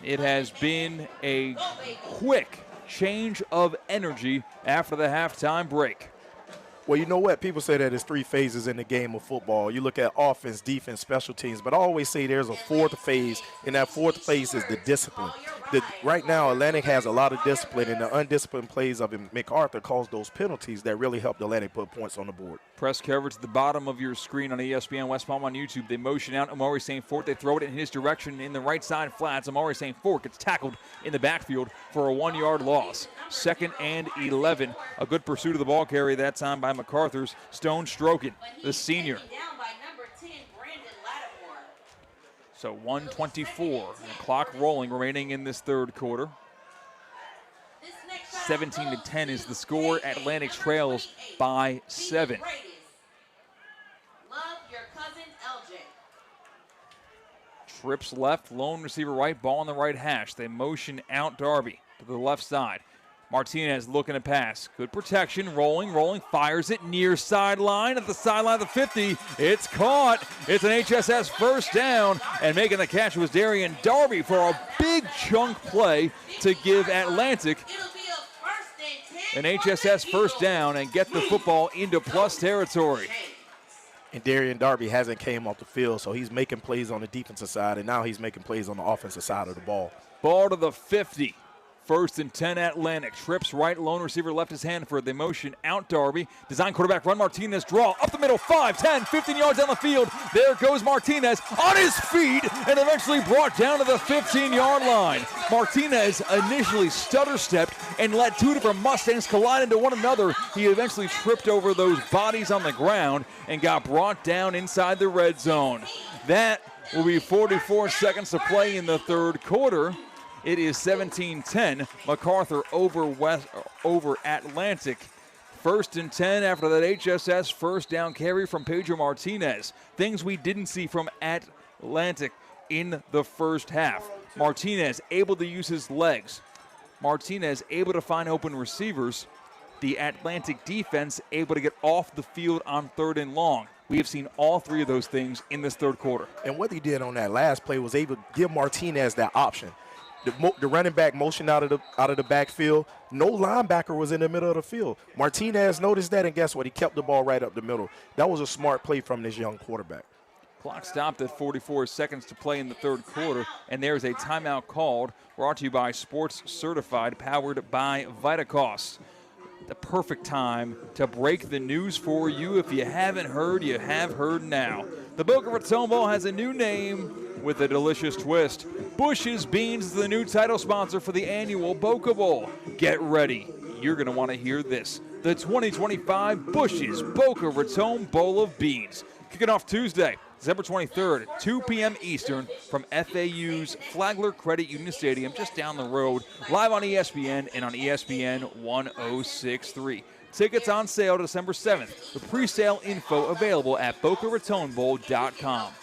It has been a quick change of energy after the halftime break. Well, you know what? People say that there's 3 phases in the game of football. You look at offense, defense, special teams, but I always say there's a 4th phase, and that 4th phase is the discipline. Right now, Atlantic has a lot of discipline, and the undisciplined plays of MacArthur caused those penalties that really helped Atlantic put points on the board. Press coverage at the bottom of your screen on ESPN West Palm on YouTube. They motion out Amari St. Fort. They throw it in his direction in the right side flats. Amari St. Fort gets tackled in the backfield for a 1-yard loss. 2nd and 11. A good pursuit of the ball carry that time by MacArthur's Stone Stroken, the senior. So 1:24, the clock rolling, remaining in this third quarter. 17-10 is the score. Atlantic trails by 7. Trips left, lone receiver right, ball on the right hash. They motion out Darby to the left side. Martinez looking to pass. Good protection, rolling, fires it near sideline at the sideline of the 50. It's caught. It's an HSS first down, and making the catch was Darian Darby for a big chunk play to give Atlantic an HSS first down and get the football into plus territory. And Darian Darby hasn't came off the field, so he's making plays on the defensive side, and now he's making plays on the offensive side of the ball. Ball to the 50. 1st and 10 Atlantic. Trips right, lone receiver left his hand for it. They motion out Darby. Design quarterback run. Martinez draw up the middle. 5, 10, 15 yards down the field. There goes Martinez on his feet and eventually brought down to the 15-yard line. Martinez initially stutter-stepped and let 2 different Mustangs collide into one another. He eventually tripped over those bodies on the ground and got brought down inside the red zone. That will be 44 seconds to play in the third quarter. It is 17-10. MacArthur over Atlantic. 1st and 10 after that HSS first down carry from Pedro Martinez. Things we didn't see from Atlantic in the first half. Martinez able to use his legs. Martinez able to find open receivers. The Atlantic defense able to get off the field on 3rd and long. We have seen all 3 of those things in this third quarter. And what he did on that last play was able to give Martinez that option. The running back motion out of the backfield. No linebacker was in the middle of the field. Martinez noticed that, and guess what? He kept the ball right up the middle. That was a smart play from this young quarterback. Clock stopped at 44 seconds to play in the third quarter, and there's a timeout called, brought to you by Sports Certified, powered by Vitacost. The perfect time to break the news for you. If you haven't heard, you have heard now. The Boca Raton Bowl has a new name with a delicious twist. Bush's Beans is the new title sponsor for the annual Boca Bowl. Get ready. You're going to want to hear this. The 2025 Bush's Boca Raton Bowl of Beans. Kicking off Tuesday, December 23rd, 2 p.m. Eastern from FAU's Flagler Credit Union Stadium, just down the road, live on ESPN and on ESPN 1063. Tickets on sale December 7th. The pre-sale info available at BocaRatonBowl.com.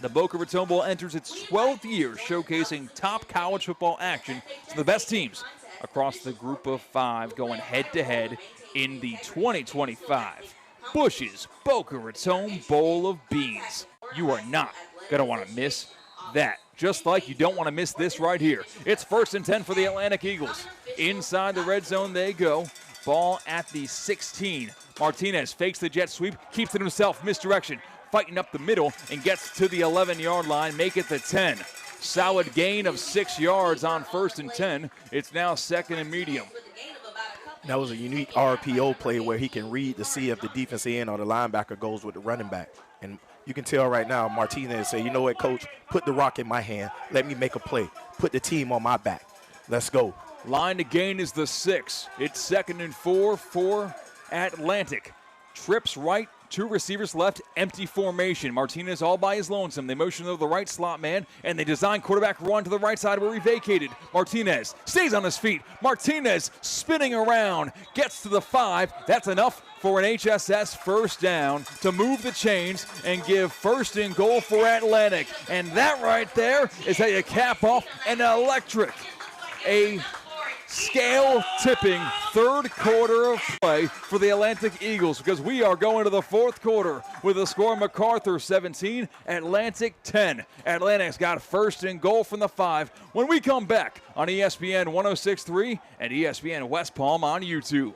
The Boca Raton Bowl enters its 12th year, showcasing top college football action to the best teams across the group of 5 going head-to-head in the 2025 Bush's Boca Raton Bowl of Beans. You are not going to want to miss that. Just like you don't want to miss this right here. It's 1st and 10 for the Atlantic Eagles. Inside the red zone they go. Ball at the 16. Martinez fakes the jet sweep, keeps it himself, misdirection. Fighting up the middle and gets to the 11-yard line, make it the 10. Solid gain of 6 yards on 1st and 10. It's now 2nd and medium. That was a unique RPO play where he can read to see if the defensive end or the linebacker goes with the running back. And you can tell right now Martinez say, you know what, coach, put the rock in my hand. Let me make a play. Put the team on my back. Let's go. Line to gain is the 6. It's 2nd and 4 for Atlantic. Trips right, 2 receivers left, empty formation. Martinez all by his lonesome. They motion to the right slot man, and they design quarterback run to the right side where he vacated. Martinez stays on his feet. Martinez spinning around, gets to the 5. That's enough for an HSS first down to move the chains and give 1st and goal for Atlantic. And that right there is how you cap off an electric, a scale-tipping 3rd quarter of play for the Atlantic Eagles, because we are going to the 4th quarter with a score MacArthur 17, Atlantic 10. Atlantic's got 1st and goal from the 5 when we come back on ESPN 106.3 and ESPN West Palm on YouTube.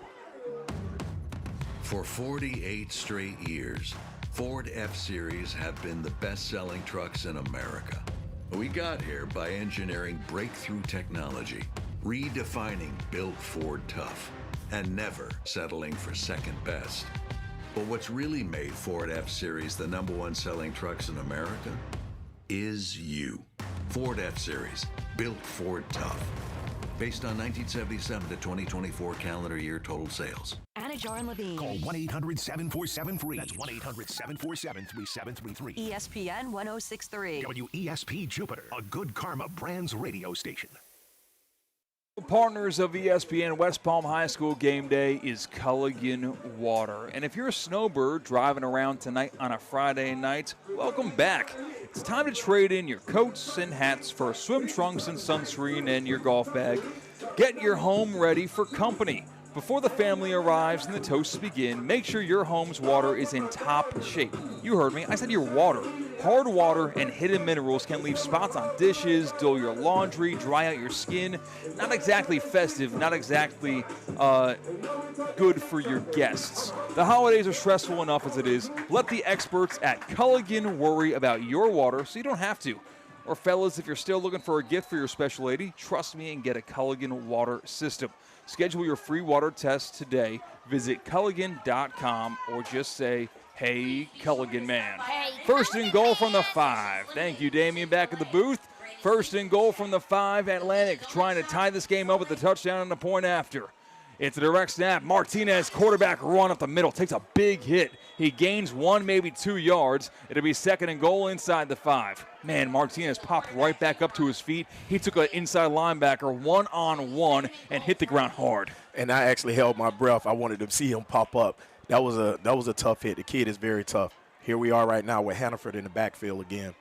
For 48 straight years, Ford F-Series have been the best-selling trucks in America. We got here by engineering breakthrough technology, redefining built Ford tough, and never settling for second best. But what's really made Ford F-Series the #1 selling trucks in America is you. Ford F-Series, built Ford tough. Based on 1977 to 2024 calendar year total sales. Anna Jar and Levine. Call 1-800-747-FREE. That's 1-800-747-3733. ESPN 106.3. WESP Jupiter, a Good Karma Brands radio station. Partners of ESPN West Palm High School Game Day is Culligan Water. And if you're a snowbird driving around tonight on a Friday night, welcome back. It's time to trade in your coats and hats for swim trunks and sunscreen and your golf bag. Get your home ready for company. Before the family arrives and the toasts begin, make sure your home's water is in top shape. You heard me, I said your water. Hard water and hidden minerals can leave spots on dishes, dull your laundry, dry out your skin. Not exactly festive, not exactly good for your guests. The holidays are stressful enough as it is. Let the experts at Culligan worry about your water so you don't have to. Or fellas, if you're still looking for a gift for your special lady, trust me and get a Culligan water system. Schedule your free water test today. Visit Culligan.com or just say, "Hey, Culligan man." Hey, 1st and goal from the 5. Thank you, Damien, back at the booth. 1st and goal from the 5. Atlantic trying to tie this game up with the touchdown and the point after. It's a direct snap. Martinez, quarterback run up the middle, takes a big hit. He gains 1, maybe 2 yards. It'll be 2nd and goal inside the 5. Man, Martinez popped right back up to his feet. He took an inside linebacker one-on-one and hit the ground hard. And I actually held my breath. I wanted to see him pop up. That was a tough hit. The kid is very tough. Here we are right now with Hannaford in the backfield again.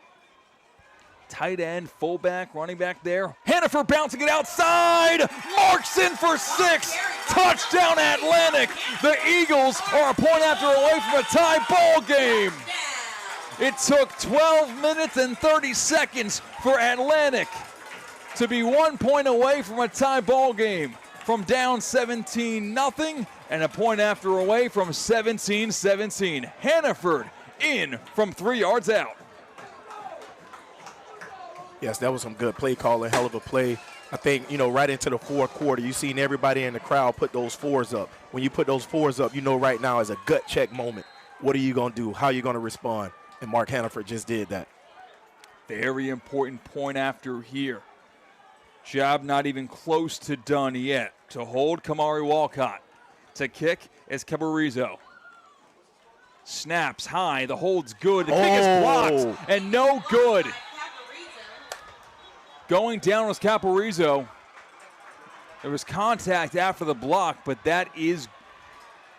Tight end, fullback, running back there. Hannaford bouncing it outside. Marks in for 6. Touchdown Atlantic. The Eagles are a point after away from a tie ball game. It took 12 minutes and 30 seconds for Atlantic to be 1 point away from a tie ball game. From down 17-0 and a point after away from 17-17. Hannaford in from 3 yards out. Yes, that was some good play calling, hell of a play. I think, right into the 4th quarter, you've seen everybody in the crowd put those 4s up. When you put those 4s up, right now is a gut check moment. What are you going to do? How are you going to respond? And Mark Hannaford just did that. Very important point after here. Job not even close to done yet. To hold, Kamari Walcott. To kick is Cabarizzo. Snaps high. The hold's good. The kick is blocked and no good. Going down was Caparizzo. There was contact after the block, but that is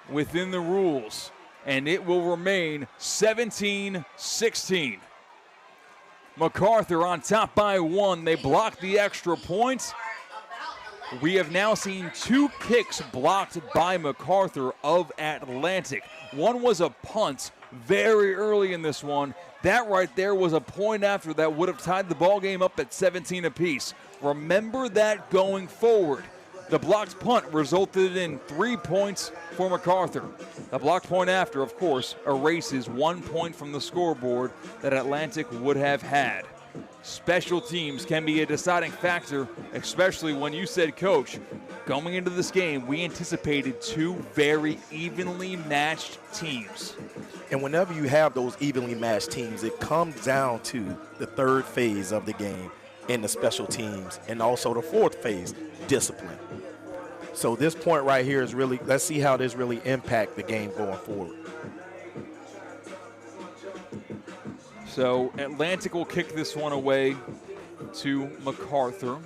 within the rules. And it will remain 17-16. MacArthur on top by 1. They blocked the extra point. We have now seen 2 kicks blocked by MacArthur of Atlantic. One was a punt very early in this one. That right there was a point after that would have tied the ball game up at 17 apiece. Remember that going forward. The blocked punt resulted in 3 points for MacArthur. The blocked point after, of course, erases 1 point from the scoreboard that Atlantic would have had. special teams can be a deciding factor, especially when you said, Coach, going into this game, we anticipated two very evenly matched teams. And whenever you have those evenly matched teams, it comes down to the third phase of the game in the special teams, and also the fourth phase, discipline. So this point right here is really, let's see how this really impact the game going forward. So Atlantic will kick this one away to MacArthur.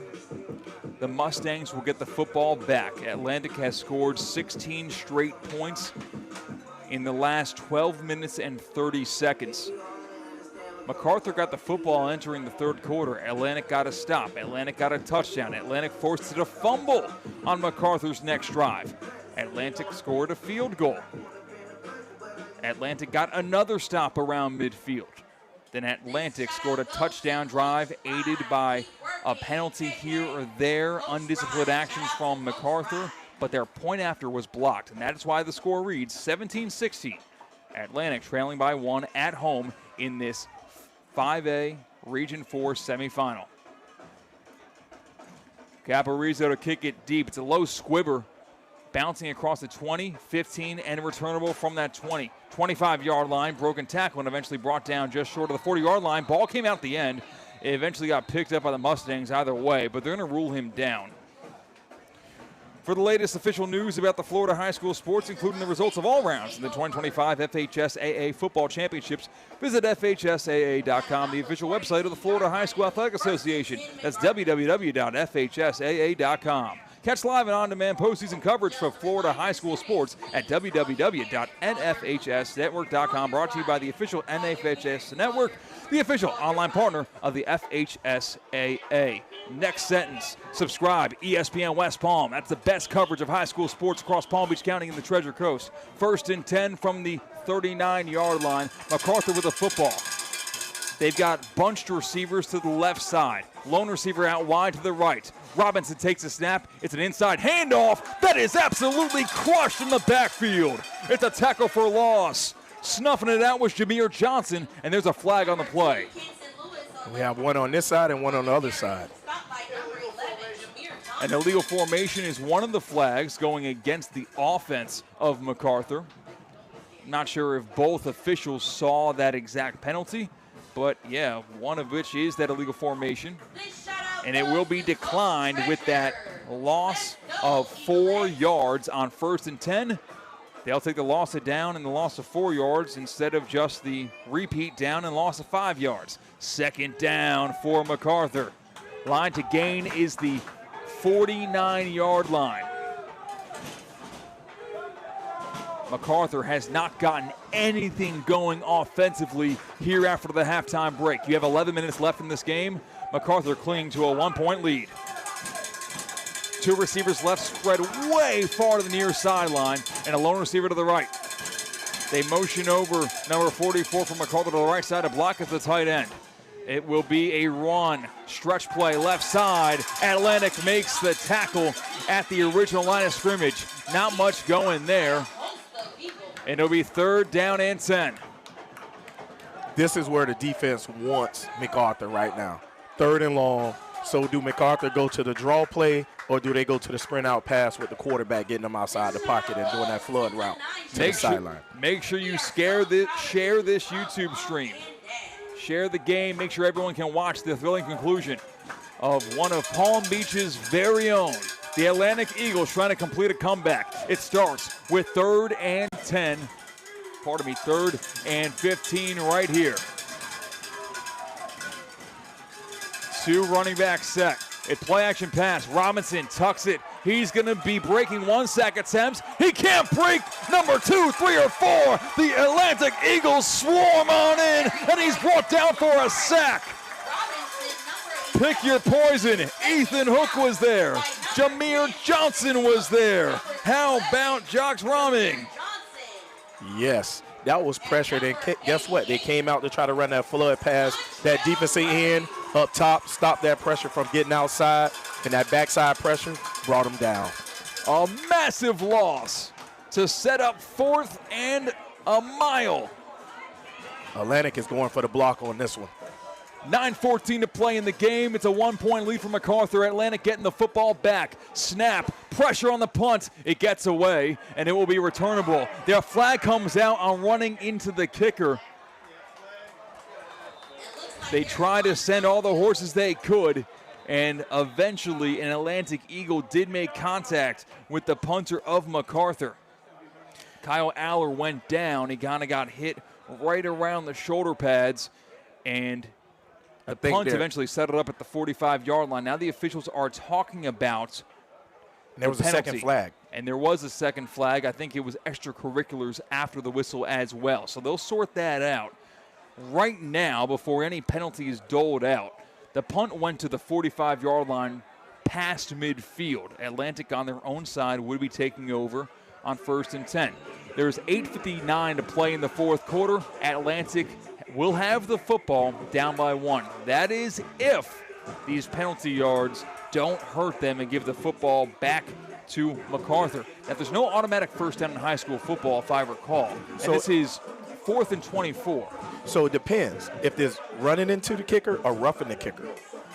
The Mustangs will get the football back. Atlantic has scored 16 straight points in the last 12 minutes and 30 seconds. MacArthur got the football entering the third quarter. Atlantic got a stop. Atlantic got a touchdown. Atlantic forced it a fumble on MacArthur's next drive. Atlantic scored a field goal. Atlantic got another stop around midfield. Then Atlantic scored a touchdown drive aided by a penalty here or there, undisciplined actions from MacArthur, but their point after was blocked, and that is why the score reads 17-16. Atlantic trailing by 1 at home in this 5A Region 4 semifinal. Caporizo to kick it deep. It's a low squibber, bouncing across the 20, 15, and returnable from that 20. 25-yard line, broken tackle, and eventually brought down just short of the 40-yard line. Ball came out at the end. It eventually got picked up by the Mustangs either way, but they're going to rule him down. For the latest official news about the Florida high school sports, including the results of all rounds in the 2025 FHSAA Football Championships, visit FHSAA.com, the official website of the Florida High School Athletic Association. That's www.fhsaa.com. Catch live and on-demand postseason coverage for Florida high school sports at www.nfhsnetwork.com. Brought to you by the official NFHS Network, the official online partner of the FHSAA. Next sentence, subscribe, ESPN West Palm. That's the best coverage of high school sports across Palm Beach County and the Treasure Coast. 1st and 10 from the 39-yard line. MacArthur with the football. They've got bunched receivers to the left side. Lone receiver out wide to the right. Robinson takes a snap. It's an inside handoff that is absolutely crushed in the backfield. It's a tackle for loss. Snuffing it out was Jameer Johnson, and there's a flag on the play. We have one on this side and one on the other side. An illegal formation is one of the flags going against the offense of MacArthur. Not sure if both officials saw that exact penalty, but yeah, one of which is that illegal formation. And it will be declined with that loss of 4 yards on 1st and 10. They'll take the loss of down and the loss of 4 yards instead of just the repeat down and loss of 5 yards. 2nd down for MacArthur. Line to gain is the 49-yard line. MacArthur has not gotten anything going offensively here after the halftime break. You have 11 minutes left in this game. MacArthur clinging to a 1-point lead. 2 receivers left spread way far to the near sideline and a lone receiver to the right. They motion over number 44 from MacArthur to the right side to block as the tight end. It will be a run, stretch play, left side. Atlantic makes the tackle at the original line of scrimmage. Not much going there. And it'll be 3rd down and 10. This is where the defense wants MacArthur right now. 3rd and long. So do MacArthur go to the draw play, or do they go to the sprint out pass with the quarterback getting them outside the pocket and doing that flood route to the sideline? Make sure you share this YouTube stream. Share the game. Make sure everyone can watch the thrilling conclusion of one of Palm Beach's very own, the Atlantic Eagles, trying to complete a comeback. It starts with 3rd and 10. 3rd and 15 right here. 2 running back set. A play action pass. Robinson tucks it. He's going to be breaking 1 sack attempts. He can't break number 2, 3, or 4. The Atlantic Eagles swarm on in, and he's brought down for a sack. Pick your poison. Ethan Hook was there. Jameer Johnson was there. How about Jocks Roming? Yes, that was pressured. And guess what? They came out to try to run that flood pass. That defensive end up top stopped that pressure from getting outside, and that backside pressure brought them down. A massive loss to set up 4th and a mile. Atlantic is going for the block on this one. 9:14 to play in the game. It's a 1-point lead for MacArthur. Atlantic getting the football back. Snap, pressure on the punt. It gets away, and it will be returnable. Their flag comes out on running into the kicker. They try to send all the horses they could, and eventually an Atlantic Eagle did make contact with the punter of MacArthur. Kyle Aller went down. He kind of got hit right around the shoulder pads, and the punt eventually set it up at the 45-yard line. Now the officials are talking about there was a second flag. And there was a second flag. I think it was extracurriculars after the whistle as well. So they'll sort that out. Right now, before any penalty is doled out, the punt went to the 45-yard line past midfield. Atlantic on their own side would be taking over on 1st and 10. There's 8:59 to play in the fourth quarter. Atlantic will have the football down by 1. That is if these penalty yards don't hurt them and give the football back to MacArthur. Now, there's no automatic first down in high school football, if I recall. So this is 4th and 24. So it depends if there's running into the kicker or roughing the kicker.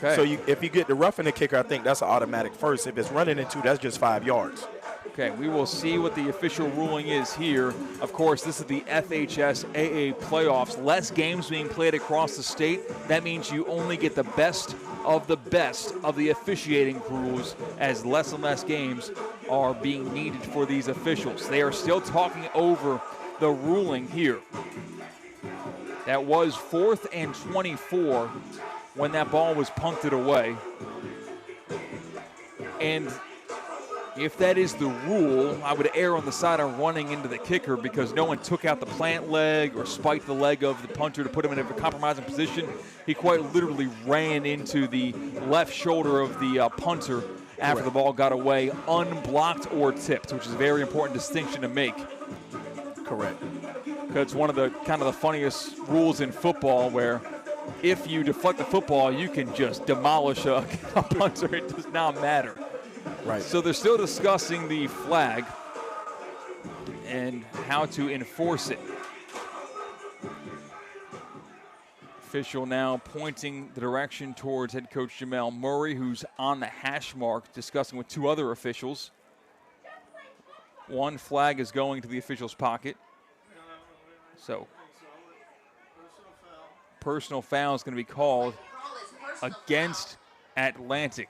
Okay. So if you get the roughing the kicker, I think that's an automatic first. If it's running into, that's just 5 yards. Okay, we will see what the official ruling is here. Of course, this is the FHS AA playoffs. Less games being played across the state. That means you only get the best of the officiating crews, as less and less games are being needed for these officials. They are still talking over the ruling here. That was 4th and 24 when that ball was punted away. And if that is the rule, I would err on the side of running into the kicker because no one took out the plant leg or spiked the leg of the punter to put him in a compromising position. He quite literally ran into the left shoulder of the punter after the ball got away, unblocked or tipped, which is a very important distinction to make. Correct. Because it's one of the kind of the funniest rules in football where if you deflect the football, you can just demolish a punter. It does not matter. Right. So they're still discussing the flag and how to enforce it. Official now pointing the direction towards head coach Jamel Murray, who's on the hash mark, discussing with 2 other officials. One flag is going to the official's pocket. So, personal foul is going to be called against Atlantic.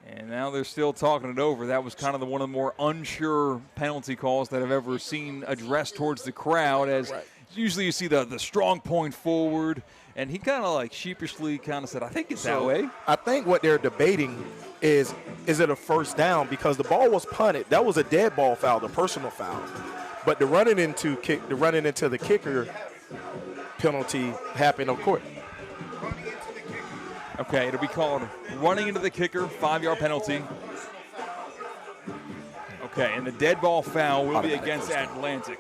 And now they're still talking it over. That was kind of one of the more unsure penalty calls that I've ever seen addressed towards the crowd, as usually you see the strong point forward, and he kind of like sheepishly kind of said, I think it's that way. I think what they're debating is it a first down? Because the ball was punted. That was a dead ball foul, the personal foul. But the running into the kicker penalty happened on court. Okay, it'll be called running into the kicker, 5-yard penalty. Okay, and the dead ball foul will be against Atlantic.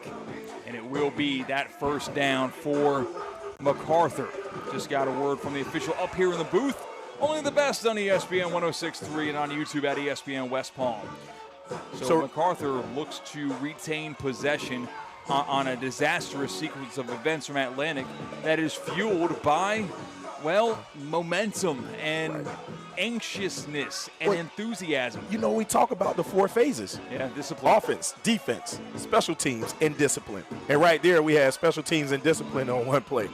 And it will be that first down for MacArthur. Just got a word from the official up here in the booth. Only the best on ESPN 106.3 and on YouTube at ESPN West Palm. So MacArthur looks to retain possession on a disastrous sequence of events from Atlantic that is fueled by, well, momentum and anxiousness and enthusiasm. You know, we talk about the 4 phases. Yeah, discipline. Offense, defense, special teams, and discipline. And right there, we had special teams and discipline on one play.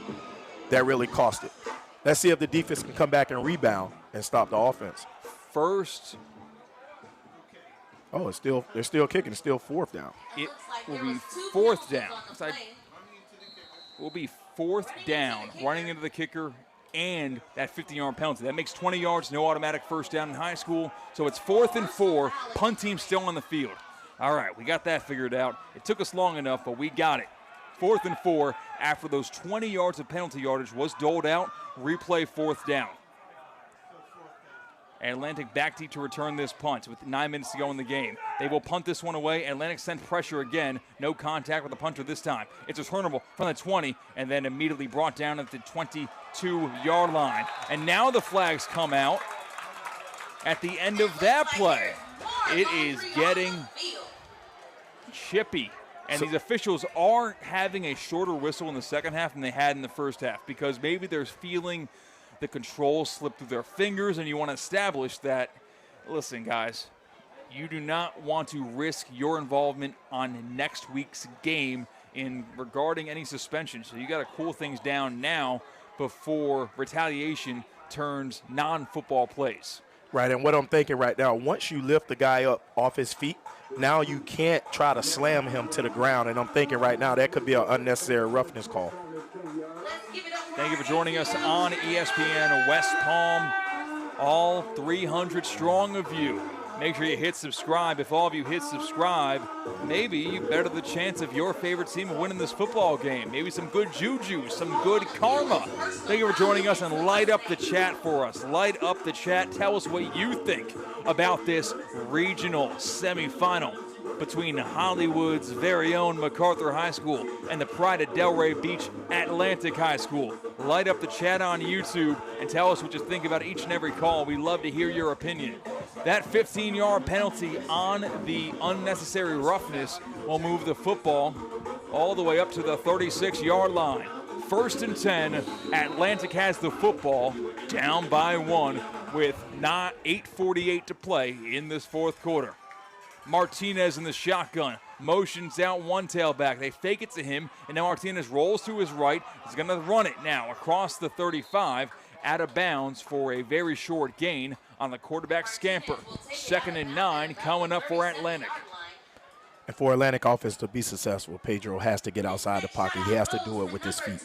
That really cost it. Let's see if the defense can come back and rebound and stop the offense. First. Oh, they're still kicking. It's still 4th down. It will be 4th down. Will be 4th down, running into the kicker and that 50-yard penalty. That makes 20 yards, no automatic first down in high school. So it's 4th and 4. Punt team still on the field. All right, we got that figured out. It took us long enough, but we got it. 4th and 4 after those 20 yards of penalty yardage was doled out. Replay 4th down. Atlantic back deep to return this punt with 9 minutes to go in the game. They will punt this one away. Atlantic sent pressure again. No contact with the punter this time. It's returnable from the 20 and then immediately brought down at the 22-yard line. And now the flags come out at the end of that play. It is getting chippy And these officials are having a shorter whistle in the second half than they had in the first half because maybe they're feeling the control slip through their fingers, and you want to establish that, listen, guys, you do not want to risk your involvement on next week's game in regarding any suspension. So you got to cool things down now before retaliation turns non-football plays. Right, and what I'm thinking right now, once you lift the guy up off his feet, now you can't try to slam him to the ground. And I'm thinking right now that could be an unnecessary roughness call. Thank you for joining us on ESPN West Palm. All 300 strong of you. Make sure you hit subscribe. If all of you hit subscribe, maybe you better the chance of your favorite team winning this football game. Maybe some good juju, some good karma. Thank you for joining us, and light up the chat for us. Light up the chat. Tell us what you think about this regional semifinal between Hollywood's very own MacArthur High School and the pride of Delray Beach Atlantic High School. Light up the chat on YouTube and tell us what you think about each and every call. We love to hear your opinion. That 15-yard penalty on the unnecessary roughness will move the football all the way up to the 36-yard line. 1st and 10, Atlantic has the football, down by 1 with 8:48 to play in this fourth quarter. Martinez in the shotgun, motions out one tailback. They fake it to him, and now Martinez rolls to his right. He's going to run it now across the 35, out of bounds for a very short gain on the quarterback scamper. 2nd and 9 coming up for Atlantic. And for Atlantic offense to be successful, Pedro has to get outside the pocket. He has to do it with his feet.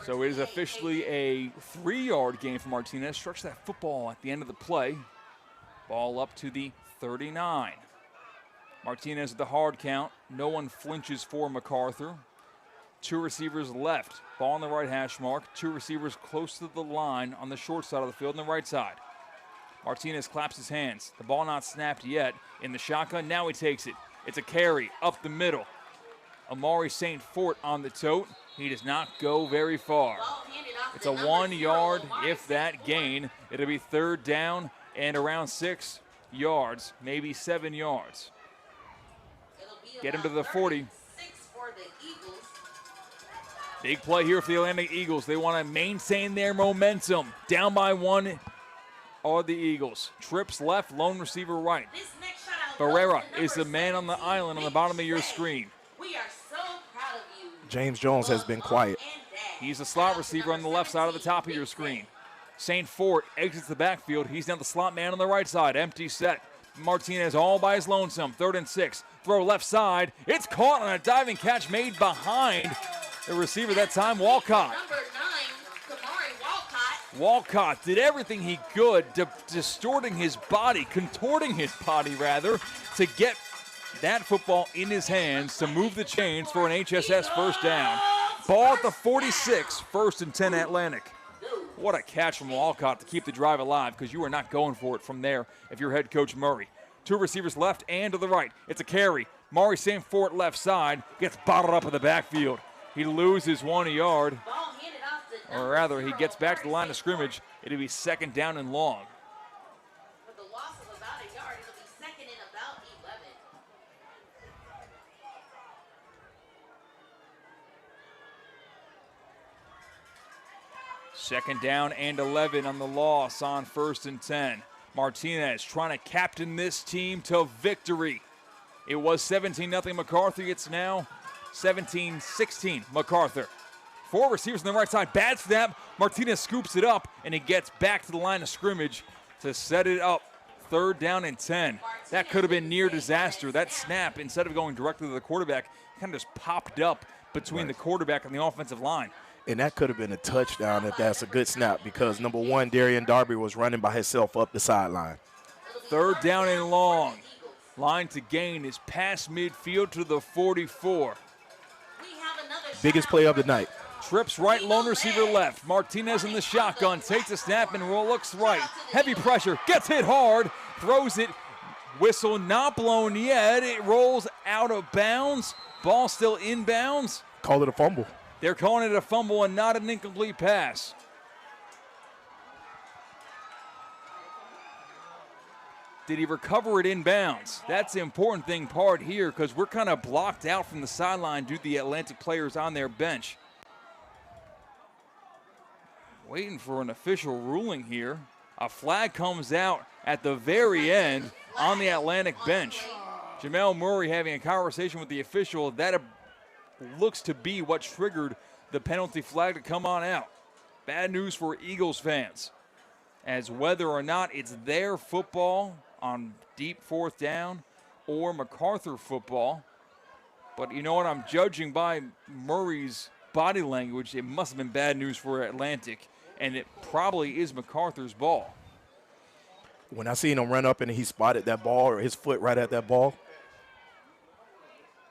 So it is officially a 3-yard gain for Martinez. Stretch that football at the end of the play. Ball up to the 39. Martinez at the hard count. No one flinches for MacArthur. 2 receivers left. Ball on the right hash mark. 2 receivers close to the line on the short side of the field on the right side. Martinez claps his hands. The ball not snapped yet. In the shotgun, now he takes it. It's a carry up the middle. Amari St. Fort on the tote. He does not go very far. It's a 1-yard, if that, gain. It'll be 3rd down and around 6 yards, maybe 7 yards. Get him to the 40. Big play here for the Atlantic Eagles. They want to maintain their momentum. Down by 1 are the Eagles. Trips left, lone receiver right. Barrera is the man on the island on the bottom of your screen. James Jones has been quiet. He's a slot receiver on the left side of the top of your screen. St. Fort exits the backfield. He's now the slot man on the right side. Empty set. Martinez all by his lonesome. 3rd and 6. Throw left side. It's caught on a diving catch made behind the receiver that time, Walcott. Walcott did everything he could, distorting his body, contorting his body rather, to get that football in his hands to move the chains for an HSS 1st down. Ball at the 46, 1st and 10 Atlantic. What a catch from Walcott to keep the drive alive, because you are not going for it from there if you're head coach Murray. 2 receivers left and to the right. It's a carry. Maury St. Fort left side gets bottled up in the backfield. He loses 1 yard, or rather he gets back to the line of scrimmage. It'll be 2nd down and long. Second down and 11 on the loss on 1st and 10. Martinez trying to captain this team to victory. It was 17-0 MacArthur. It's now 17-16 MacArthur. 4 receivers on the right side. Bad snap. Martinez scoops it up, and he gets back to the line of scrimmage to set it up. 3rd down and 10. That could have been near disaster. That snap, instead of going directly to the quarterback, kind of just popped up between the quarterback and the offensive line. And that could have been a touchdown if that's a good snap, because number 1, Darian Darby was running by himself up the sideline. 3rd down and long. Line to gain is past midfield to the 44. Biggest play of the night. Trips right, lone receiver left. Martinez in the shotgun, takes a snap and looks right. Heavy pressure, gets hit hard, throws it. Whistle not blown yet. It rolls out of bounds. Ball still inbounds. Call it a fumble. They're calling it a fumble and not an incomplete pass. Did he recover it inbounds? That's the important thing part here because we're kind of blocked out from the sideline due to the Atlantic players on their bench. Waiting for an official ruling here. A flag comes out at the very end on the Atlantic bench. Jamel Murray having a conversation with the official. That looks to be what triggered the penalty flag to come on out. Bad news for Eagles fans, as whether or not it's their football on deep fourth down or MacArthur football. But you know what? I'm judging by Murray's body language. It must have been bad news for Atlantic, and it probably is MacArthur's ball. When I seen him run up and he spotted that ball or his foot right at that ball.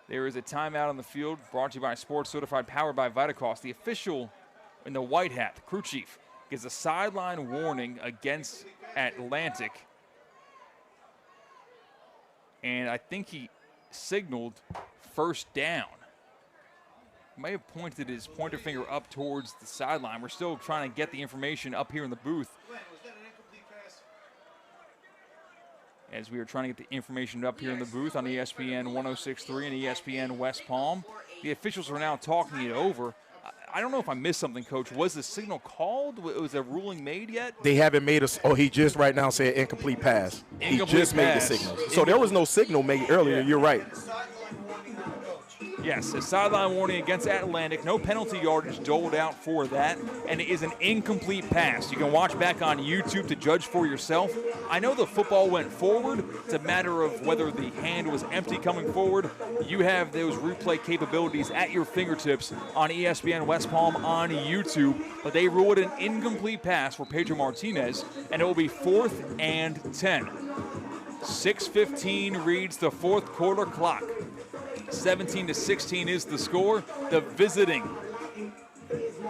There is a timeout on the field brought to you by Sports Certified, powered by Vitacost. The official in the white hat, the crew chief, gives a sideline warning against Atlantic. And I think he signaled first down. He may have pointed his pointer finger up towards the sideline. We're still trying to get the information up here in the booth. As we are trying to get the information up here in the booth on ESPN 106.3 and ESPN West Palm. The officials are now talking it over. I don't know if I missed something, Coach. Was the signal called? Was a ruling made yet? They haven't made us. Oh, he just right now said incomplete pass. Incomplete he just pass. Made the signal. So there was no signal made earlier. Yeah. You're right. Yes, a sideline warning against Atlantic. No penalty yardage doled out for that, and it is an incomplete pass. You can watch back on YouTube to judge for yourself. I know the football went forward. It's a matter of whether the hand was empty coming forward. You have those replay capabilities at your fingertips on ESPN West Palm on YouTube, but they ruled an incomplete pass for Pedro Martinez, and it will be 4th and 10. 6:15 reads the fourth quarter clock. 17-16 is the score. The visiting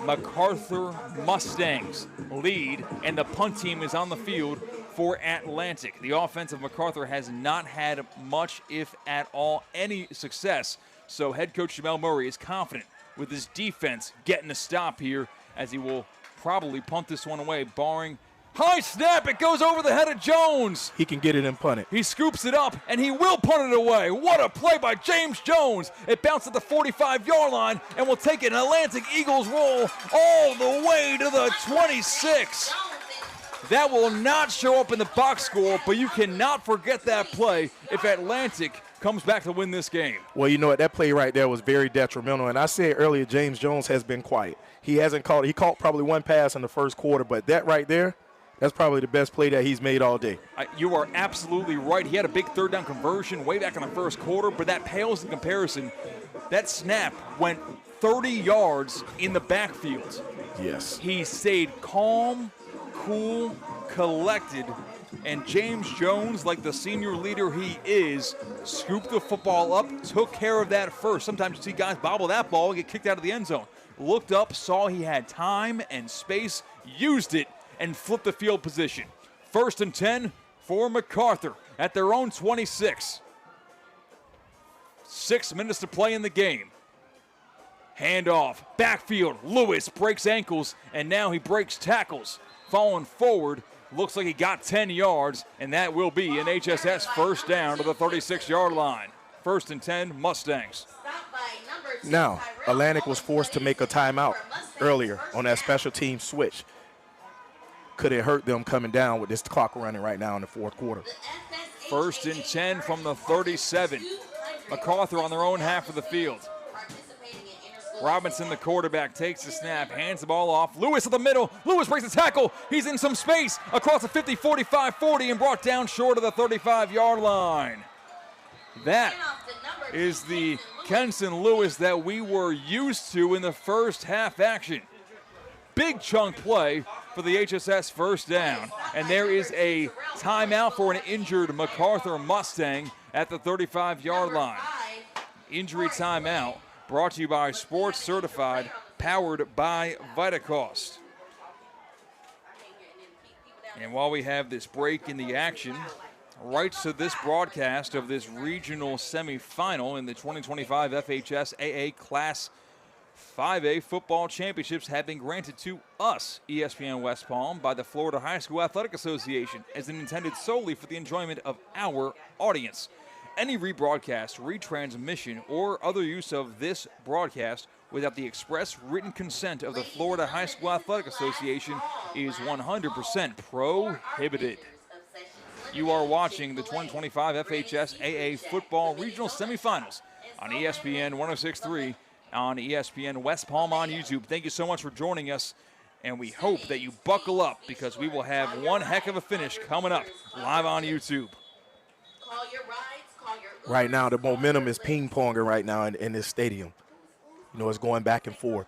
MacArthur Mustangs lead, and the punt team is on the field for Atlantic. The offense of MacArthur has not had much, if at all, any success. So head coach Jamel Murray is confident with his defense getting a stop here, as he will probably punt this one away, barring high snap. It goes over the head of Jones. He can get it and punt it. He scoops it up, and he will punt it away. What a play by James Jones. It bounced at the 45-yard line, and will take an Atlantic Eagles roll all the way to the 26. That will not show up in the box score, but you cannot forget that play if Atlantic comes back to win this game. Well, you know what? That play right there was very detrimental. And I said earlier, James Jones has been quiet. He hasn't caught. He caught probably one pass in the first quarter, but that right there, that's probably the best play that he's made all day. You are absolutely right. He had a big third down conversion way back in the first quarter, but that pales in comparison. That snap went 30 yards in the backfield. Yes. He stayed calm, cool, collected, and James Jones, like the senior leader he is, scooped the football up, took care of that first. Sometimes you see guys bobble that ball and get kicked out of the end zone. Looked up, saw he had time and space, used it, and flip the field position. 1st and 10 for MacArthur at their own 26. 6 minutes to play in the game. Handoff, backfield, Lewis breaks ankles, and now he breaks tackles. Falling forward, looks like he got 10 yards, and that will be an HSS first down to the 36-yard line. 1st and 10, Mustangs. Now, Atlantic was forced to make a timeout earlier on that special team switch. Could it hurt them coming down with this clock running right now in the fourth quarter? 1st and 10 from the 37. MacArthur on their own half of the field. Robinson, the quarterback, takes the snap, hands the ball off. Lewis in the middle. Lewis breaks the tackle. He's in some space across the 50, 45, 40, and brought down short of the 35-yard line. That is the Kenson Lewis that we were used to in the first half action. Big chunk play for the HSS first down. And there is a timeout for an injured MacArthur Mustang at the 35-yard line. Injury timeout brought to you by Sports Certified, powered by Vitacost. And while we have this break in the action, rights to this broadcast of this regional semifinal in the 2025 FHS AA Class 5A football championships have been granted to us, ESPN West Palm, by the Florida High School Athletic Association as intended solely for the enjoyment of our audience. Any rebroadcast, retransmission, or other use of this broadcast without the express written consent of the Florida High School Athletic Association is 100% prohibited. You are watching the 2025 FHS AA Football Regional Semifinals on ESPN 106.3 on ESPN West Palm on YouTube. Thank you so much for joining us, and we hope that you buckle up because we will have one heck of a finish coming up live on YouTube. Right now, the momentum is ping-ponging right now in this stadium. You know, it's going back and forth.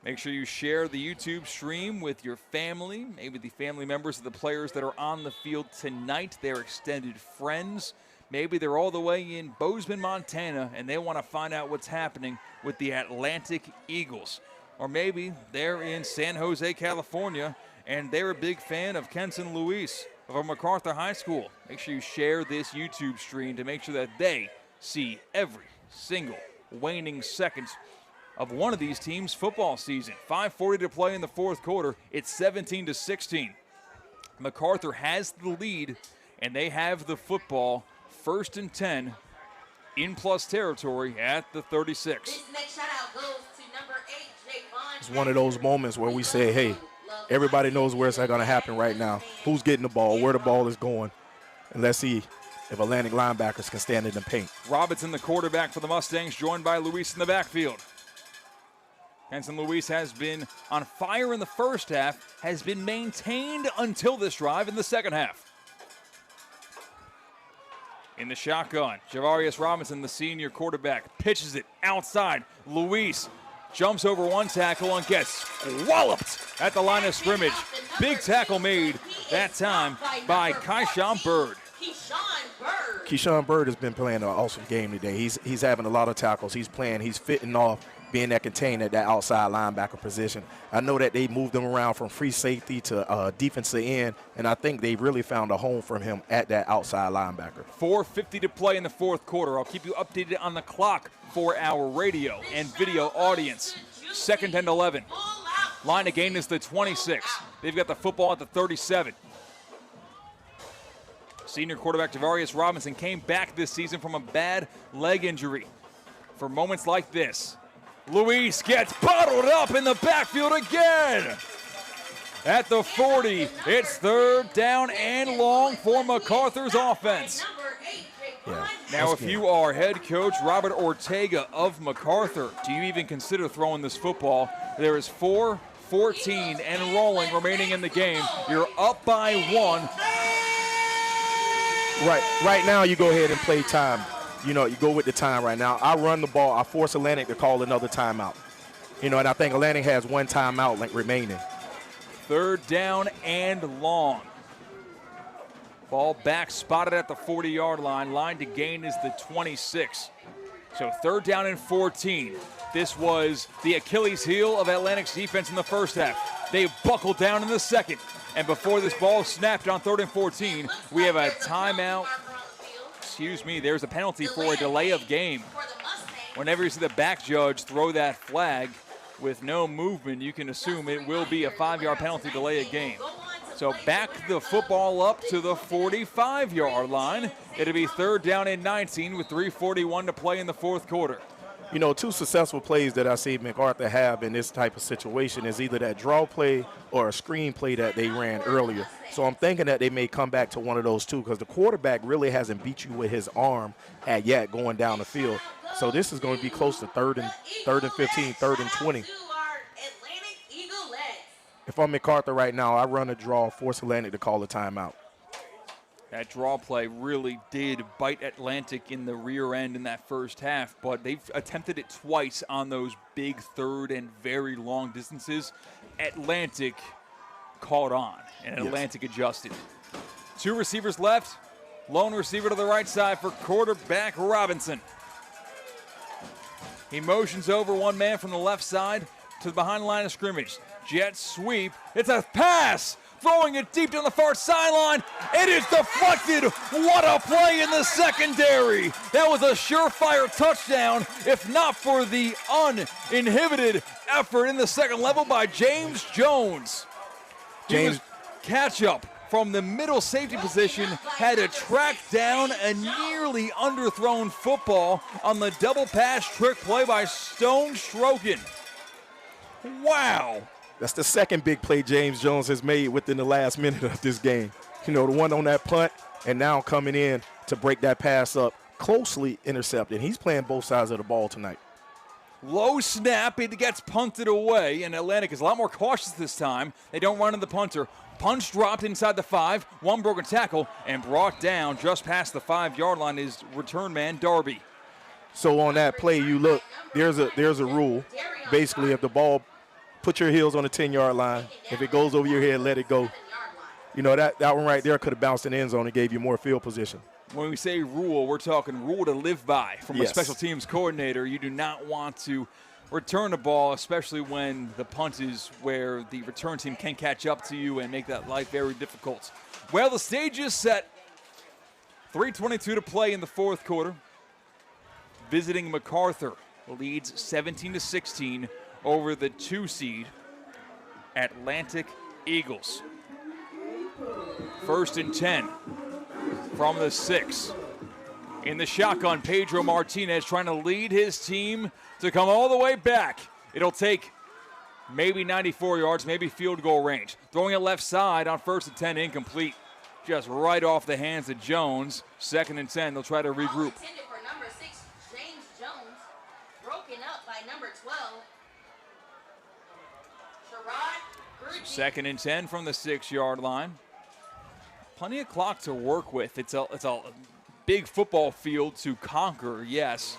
Make sure you share the YouTube stream with your family, maybe the family members of the players that are on the field tonight, their extended friends. Maybe they're all the way in Bozeman, Montana, and they want to find out what's happening with the Atlantic Eagles. Or maybe they're in San Jose, California, and they're a big fan of Kenton Luis of MacArthur High School. Make sure you share this YouTube stream to make sure that they see every single waning second of one of these teams' football season. 5:40 to play in the fourth quarter. It's 17-16. MacArthur has the lead, and they have the football. 1st and 10 in plus territory at the 36. It's one of those moments where we say, hey, everybody knows where it's going to happen right now. Who's getting the ball, where the ball is going, and let's see if Atlantic linebackers can stand in the paint. Robinson, the quarterback for the Mustangs, joined by Luis in the backfield. Henson Luis has been on fire in the first half, has been maintained until this drive in the second half. In the shotgun, Javarius Robinson, the senior quarterback, pitches it outside. Luis jumps over one tackle and gets walloped at the line of scrimmage. Big tackle made that time by Keyshawn Bird. Keyshawn Bird has been playing an awesome game today. He's having a lot of tackles. He's playing. He's fitting off, being that contained at that outside linebacker position. I know that they moved him around from free safety to defensive end, and I think they really found a home for him at that outside linebacker. 4:50 to play in the fourth quarter. I'll keep you updated on the clock for our radio and video audience. 2nd and 11. Line of gain is the 26. They've got the football at the 37. Senior quarterback Javarius Robinson came back this season from a bad leg injury. For moments like this, Luis gets bottled up in the backfield again. At the 40, it's 3rd down and long for MacArthur's offense. Yeah, now, if you are head coach Robert Ortega of MacArthur, do you even consider throwing this football? There is 4:14 and rolling remaining in the game. You're up by 1. Right now, you go ahead and play time. You know, you go with the time right now. I run the ball. I force Atlantic to call another timeout. You know, and I think Atlantic has one timeout remaining. 3rd down and long. Ball back, spotted at the 40-yard line. Line to gain is the 26. So 3rd down and 14. This was the Achilles heel of Atlantic's defense in the first half. They buckled down in the second. And before this ball snapped on 3rd and 14, we have a timeout. There's a penalty for a delay of game. Whenever you see the back judge throw that flag with no movement, you can assume it will be a 5-yard penalty delay of game. So back the football up to the 45-yard line. It'll be 3rd down and 19 with 3:41 to play in the fourth quarter. You know, 2 successful plays that I see MacArthur have in this type of situation is either that draw play or a screen play that they ran earlier. So I'm thinking that they may come back to one of those two because the quarterback really hasn't beat you with his arm yet going down the field. So this is going to be close to 3rd and 15, 3rd and 20. If I'm MacArthur right now, I run a draw, force Atlantic to call a timeout. That draw play really did bite Atlantic in the rear end in that first half, but they've attempted it twice on those big 3rd and very long distances. Atlantic caught on, and Atlantic adjusted. 2 receivers left. Lone receiver to the right side for quarterback Robinson. He motions over one man from the left side to the behind line of scrimmage. Jet sweep. It's a pass throwing it deep down the far sideline. It is deflected. What a play in the secondary. That was a surefire touchdown, if not for the uninhibited effort in the second level by James Jones. James catch up from the middle safety position, had to track down a nearly underthrown football on the double pass trick play by Stone Stroken. Wow. That's the second big play James Jones has made within the last minute of this game. You know, the one on that punt, and now coming in to break that pass up, closely intercepted. He's playing both sides of the ball tonight. Low snap, it gets punted away, and Atlantic is a lot more cautious this time. They don't run to the punter. Punch dropped inside the 5, one broken tackle, and brought down just past the 5-yard line is return man Darby. So on that play, you look, there's a rule. Basically, if the ball, put your heels on the 10-yard line. If it goes over your head, let it go. You know, that one right there could have bounced in the end zone and gave you more field position. When we say rule, we're talking rule to live by from Yes. a special teams coordinator. You do not want to return the ball, especially when the punt is where the return team can catch up to you and make that life very difficult. Well, the stage is set. 3:22 to play in the fourth quarter. Visiting MacArthur leads 17-16 over the 2 seed Atlantic Eagles. 1st and 10 from the 6. In the shotgun, Pedro Martinez trying to lead his team to come all the way back. It'll take maybe 94 yards, maybe field goal range. Throwing it left side on 1st and 10, incomplete. Just right off the hands of Jones. 2nd and 10, they'll try to regroup. Intended for number 6, James Jones, broken up by number 12, Sherrod Gurgey. 2nd and 10 from the 6-yard line. Plenty of clock to work with. It's a big football field to conquer, yes.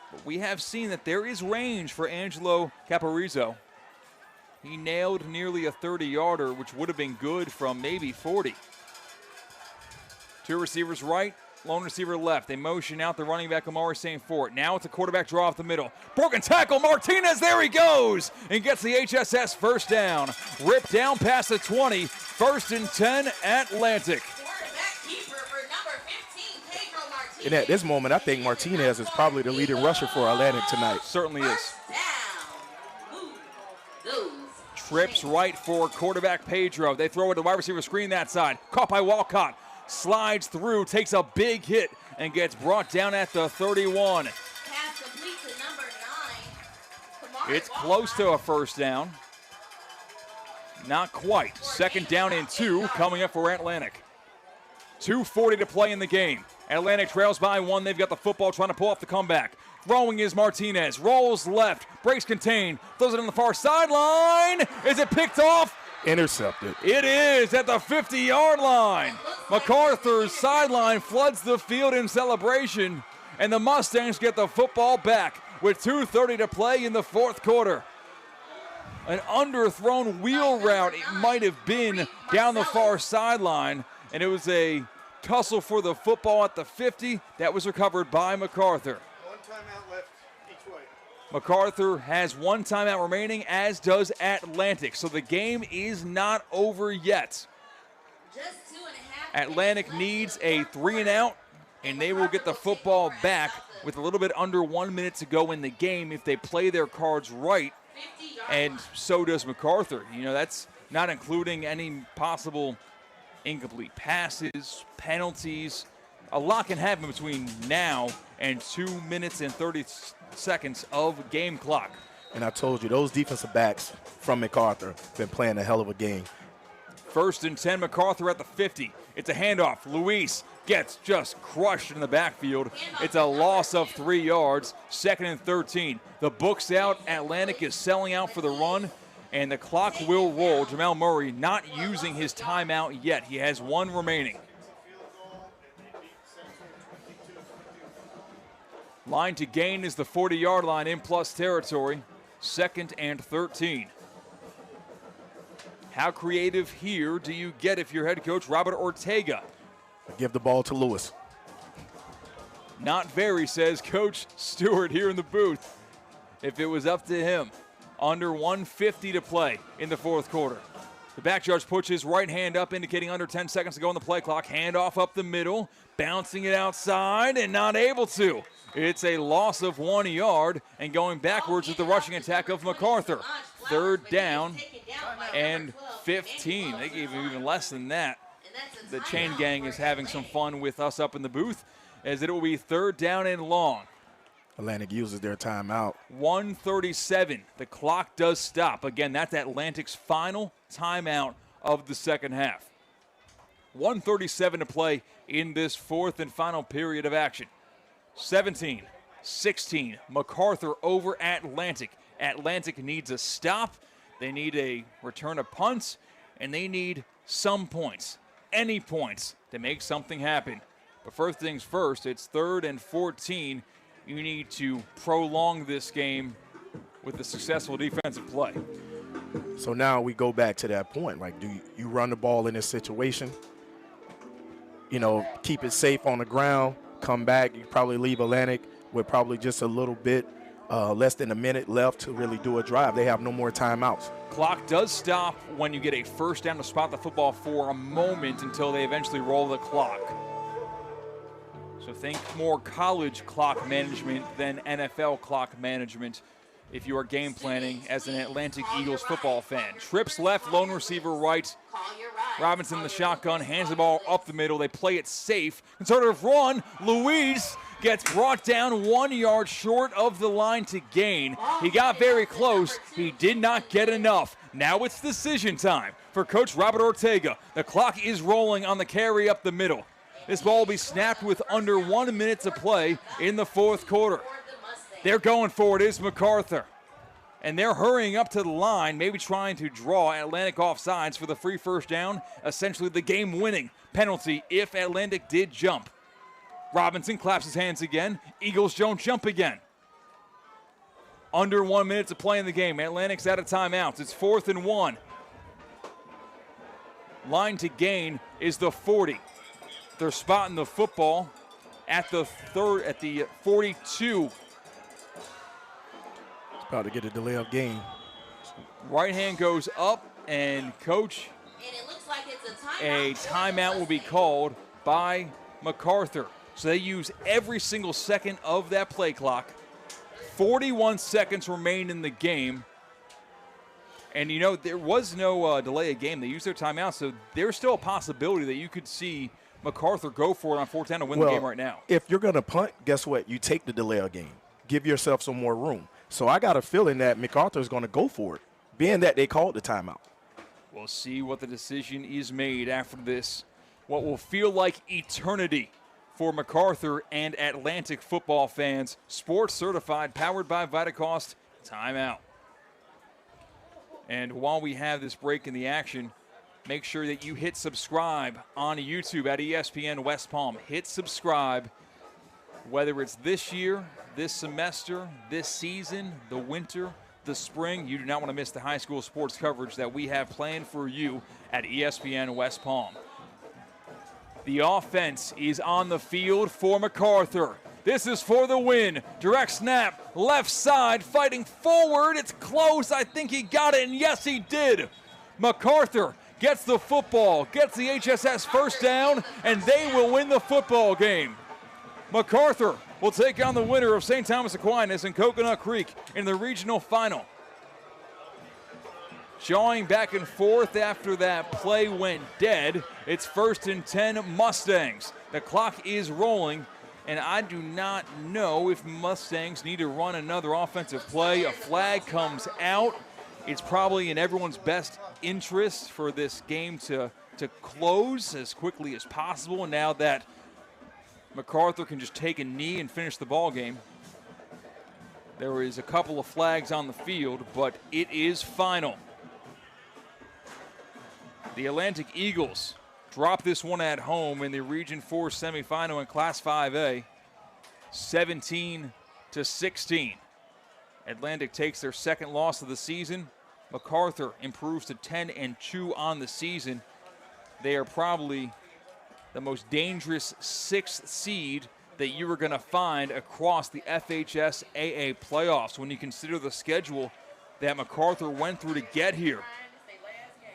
But we have seen that there is range for Angelo Caparizzo. He nailed nearly a 30-yarder, which would have been good from maybe 40. 2 receivers right, lone receiver left. They motion out the running back, Amari St. Fort. Now it's a quarterback draw off the middle. Broken tackle, Martinez, there he goes! And gets the HSS first down. Ripped down past the 20, 1st and 10, Atlantic. And at this moment, I think Martinez is probably the leading rusher for Atlantic tonight. Certainly is. Trips right for quarterback Pedro. They throw it to wide receiver screen that side. Caught by Walcott. Slides through, takes a big hit, and gets brought down at the 31. Pass complete to number 9. It's close to a first down. Not quite. 2nd down and 2 coming up for Atlantic. 2:40 to play in the game. Atlantic trails by 1. They've got the football trying to pull off the comeback. Throwing is Martinez. Rolls left. Breaks contained. Throws it on the far sideline. Is it picked off? Intercepted. It is at the 50-yard line. MacArthur's sideline floods the field in celebration, and the Mustangs get the football back with 2:30 to play in the fourth quarter. An underthrown wheel route, it might have been down the far sideline, and it was a tussle for the football at the 50. That was recovered by MacArthur. One timeout left each way. MacArthur has 1 timeout remaining, as does Atlantic. So the game is not over yet. Atlantic needs a 3-and-out, and they will get the football back with a little bit under 1 minute to go in the game if they play their cards right, and so does MacArthur. You know, that's not including any possible incomplete passes, penalties. A lot can happen between now and 2 minutes and 30 seconds of game clock. And I told you, those defensive backs from MacArthur have been playing a hell of a game. 1st and 10, MacArthur at the 50. It's a handoff. Luis gets just crushed in the backfield. It's a loss of 3 yards. 2nd and 13. The book's out. Atlantic is selling out for the run, and the clock will roll. Jamel Murray not using his timeout yet. He has 1 remaining. Line to gain is the 40-yard line in plus territory. 2nd and 13. How creative here do you get if you're head coach Robert Ortega? Give the ball to Lewis. Not very, says Coach Stewart here in the booth. If it was up to him, under 150 to play in the fourth quarter. The back judge puts his right hand up, indicating under 10 seconds to go on the play clock. Handoff up the middle, bouncing it outside and not able to. It's a loss of 1 yard and going backwards with the rushing attack of MacArthur. 3rd down and 15. They gave him even less than that. The chain gang is having some fun with us up in the booth, as it will be 3rd down and long. Atlantic uses their timeout. 1:37. The clock does stop. Again, that's Atlantic's final timeout of the second half. 1:37 to play in this 4th and final period of action. 17-16. MacArthur over Atlantic. Atlantic needs a stop. They need a return of punts, and they need some points, any points, to make something happen. But first things first, it's 3rd and 14. You need to prolong this game with a successful defensive play. So now we go back to that point. Like, do you run the ball in this situation? You know, keep it safe on the ground, come back. You probably leave Atlantic with probably just a little bit less than a minute left to really do a drive. They have no more timeouts. Clock does stop when you get a first down to spot the football for a moment until they eventually roll the clock. So think more college clock management than NFL clock management if you are game planning as an Atlantic Eagles football fan. Trips left, lone receiver right. Robinson in the shotgun, hands the ball up the middle. They play it safe. Conservative run. Luis gets brought down 1 yard short of the line to gain. He got very close. He did not get enough. Now it's decision time for Coach Robert Ortega. The clock is rolling on the carry up the middle. This ball will be snapped with under 1 minute to play in the 4th quarter. They're going for it is MacArthur. And they're hurrying up to the line, maybe trying to draw Atlantic offsides for the free first down, essentially the game-winning penalty if Atlantic did jump. Robinson claps his hands again. Eagles don't jump again. Under 1 minute to play in the game. Atlantic's out of timeouts. It's 4th and 1. Line to gain is the 40. They're spotting the football at the 42. It's about to get a delay of game. Right hand goes up, and coach, a timeout will be called by MacArthur. So they use every single second of that play clock. 41 seconds remain in the game. And, you know, there was no delay of game. They used their timeout, so there's still a possibility that you could see MacArthur go for it on 4th down to win the game right now. If you're going to punt, guess what? You take the delay of game. Give yourself some more room. So I got a feeling that MacArthur is going to go for it, being that they called the timeout. We'll see what the decision is made after this. What will feel like eternity for MacArthur and Atlantic football fans. Sports certified, powered by Vitacost. Timeout. And while we have this break in the action, make sure that you hit subscribe on YouTube at ESPN West Palm. Hit subscribe, whether it's this year, this semester, this season, the winter, the spring. You do not want to miss the high school sports coverage that we have planned for you at ESPN West Palm. The offense is on the field for MacArthur. This is for the win. Direct snap, left side, fighting forward. It's close. I think he got it, and yes, he did. MacArthur gets the football, gets the HSS first down, and they will win the football game. MacArthur will take on the winner of St. Thomas Aquinas and Coconut Creek in the regional final. Jawing back and forth after that play went dead. It's 1st and 10 Mustangs. The clock is rolling, and I do not know if Mustangs need to run another offensive play. A flag comes out. It's probably in everyone's best interest for this game to close as quickly as possible. Now that MacArthur can just take a knee and finish the ball game. There is a couple of flags on the field, but it is final. The Atlantic Eagles drop this one at home in the Region 4 semifinal in Class 5A, 17-16. Atlantic takes their second loss of the season. MacArthur improves to 10-2 on the season. They are probably the most dangerous 6th seed that you are going to find across the FHS AA playoffs when you consider the schedule that MacArthur went through to get here.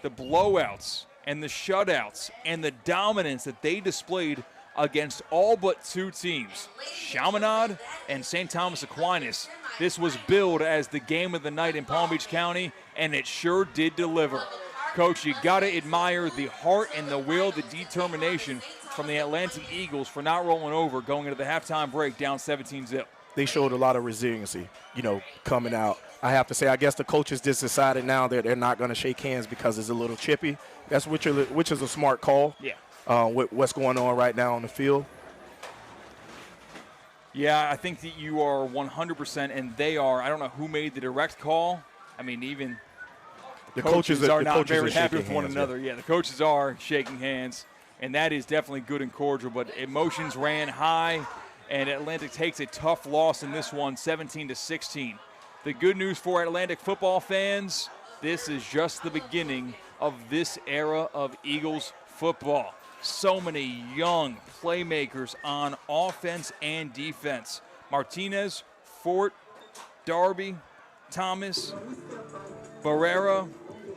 the blowouts and the shutouts and the dominance that they displayed against all but two teams, Chaminade and St. Thomas Aquinas. This was billed as the game of the night in Palm Beach County, and it sure did deliver. Coach, you got to admire the heart and the will, the determination from the Atlantic Eagles for not rolling over going into the halftime break down 17-0. They showed a lot of resiliency, coming out. I have to say, I guess the coaches just decided now that they're not going to shake hands because it's a little chippy. That's which is a smart call. Yeah. With what's going on right now on the field. Yeah, I think that you are 100%, and they are. I don't know who made the direct call. I mean, even the coaches are not very happy with one another. Yeah, the coaches are shaking hands, and that is definitely good and cordial. But emotions ran high, and Atlantic takes a tough loss in this one, 17-16. The good news for Atlantic football fans, this is just the beginning of this era of Eagles football. So many young playmakers on offense and defense. Martinez, Fort, Darby, Thomas, Barrera,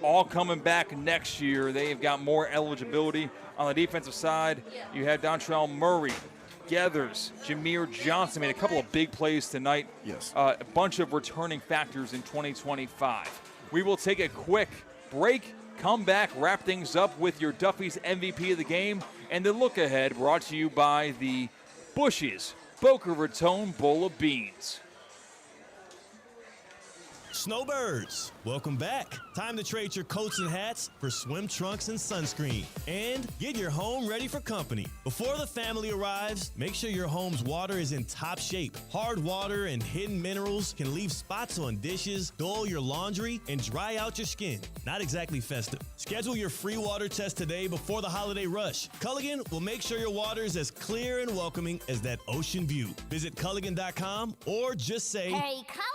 all coming back next year. They've got more eligibility. On the defensive side, you had Dontrell Murray, Geathers, Jameer Johnson made a couple of big plays tonight. Yes. A bunch of returning factors in 2025. We will take a quick break, come back, wrap things up with your Duffy's MVP of the game, and the look ahead brought to you by the Bush's Boca Raton Bowl of Beans. Snowbirds, welcome back. Time to trade your coats and hats for swim trunks and sunscreen. And get your home ready for company. Before the family arrives, make sure your home's water is in top shape. Hard water and hidden minerals can leave spots on dishes, dull your laundry, and dry out your skin. Not exactly festive. Schedule your free water test today before the holiday rush. Culligan will make sure your water is as clear and welcoming as that ocean view. Visit Culligan.com or just say, Hey, Culligan!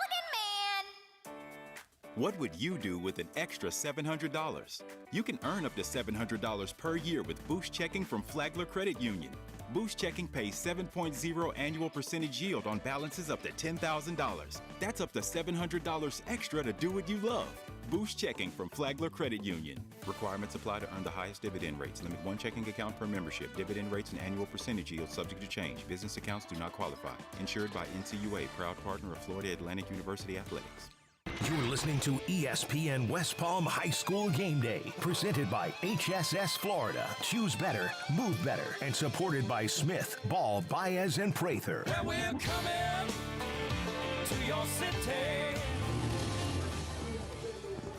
What would you do with an extra $700? You can earn up to $700 per year with Boost Checking from Flagler Credit Union. Boost Checking pays 7.0 annual percentage yield on balances up to $10,000. That's up to $700 extra to do what you love. Boost Checking from Flagler Credit Union. Requirements apply to earn the highest dividend rates. Limit one checking account per membership. Dividend rates and annual percentage yield subject to change. Business accounts do not qualify. Insured by NCUA, proud partner of Florida Atlantic University Athletics. You're listening to ESPN West Palm High School Game Day, presented by HSS Florida. Choose better, move better, and supported by Smith, Ball, Baez, and Prather. Well, we're coming to your city.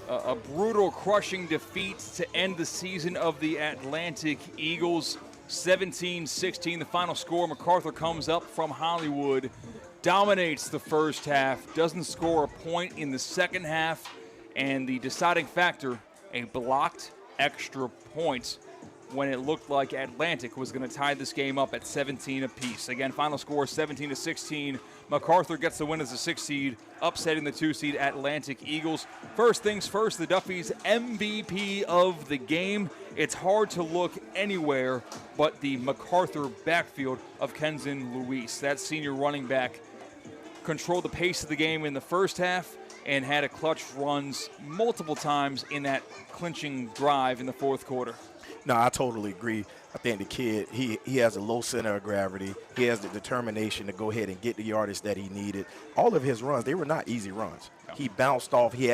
A brutal, crushing defeat to end the season of the Atlantic Eagles. 17-16, the final score. MacArthur comes up from Hollywood, dominates the first half, doesn't score a point in the second half, and the deciding factor, a blocked extra point when it looked like Atlantic was going to tie this game up at 17 apiece. Again, final score 17-16. MacArthur gets the win as a 6 seed, upsetting the 2 seed Atlantic Eagles. First things first, the Duffy's MVP of the game. It's hard to look anywhere but the MacArthur backfield of Kenzen Luis. That senior running back controlled the pace of the game in the first half and had a clutch runs multiple times in that clinching drive in the fourth quarter. No, I totally agree. I think the kid, he has a low center of gravity. He has the determination to go ahead and get the yardage that he needed. All of his runs, they were not easy runs. No. He bounced off. He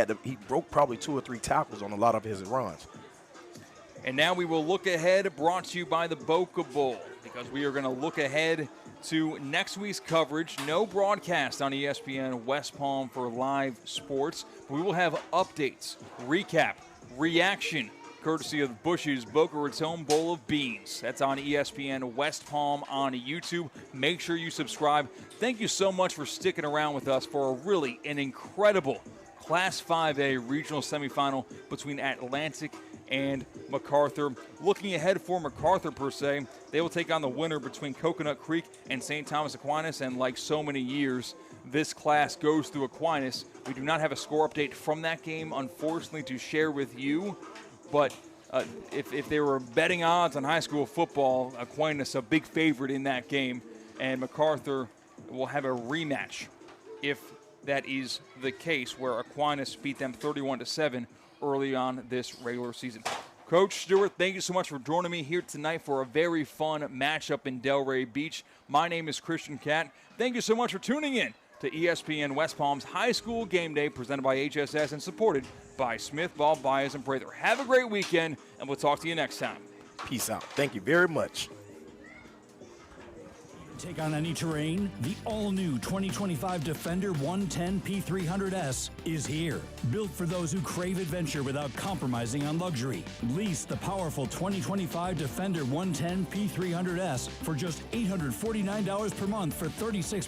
broke probably 2 or 3 tackles on a lot of his runs. And now we will look ahead, brought to you by the Boca Bowl, because we are going to look ahead to next week's coverage. No broadcast on ESPN West Palm for live sports. But we will have updates, recap, reaction, courtesy of Bush's Boca Raton Bowl of Beans. That's on ESPN West Palm on YouTube. Make sure you subscribe. Thank you so much for sticking around with us for an incredible Class 5A regional semifinal between Atlantic and MacArthur. Looking ahead for MacArthur per se, they will take on the winner between Coconut Creek and St. Thomas Aquinas, and like so many years, this class goes through Aquinas. We do not have a score update from that game, unfortunately, to share with you, but if there were betting odds on high school football, Aquinas a big favorite in that game, and MacArthur will have a rematch if that is the case, where Aquinas beat them 31-7 early on this regular season. Coach Stewart, thank you so much for joining me here tonight for a very fun matchup in Delray Beach. My name is Christian Catt. Thank you so much for tuning in to ESPN West Palm's High School Game Day, presented by HSS and supported by Smith, Ball, Baez, and Prather. Have a great weekend, and we'll talk to you next time. Peace out. Thank you very much. Take on any terrain? The all-new 2025 Defender 110 P300S is here. Built for those who crave adventure without compromising on luxury. Lease the powerful 2025 Defender 110 P300S for just $849 per month for 36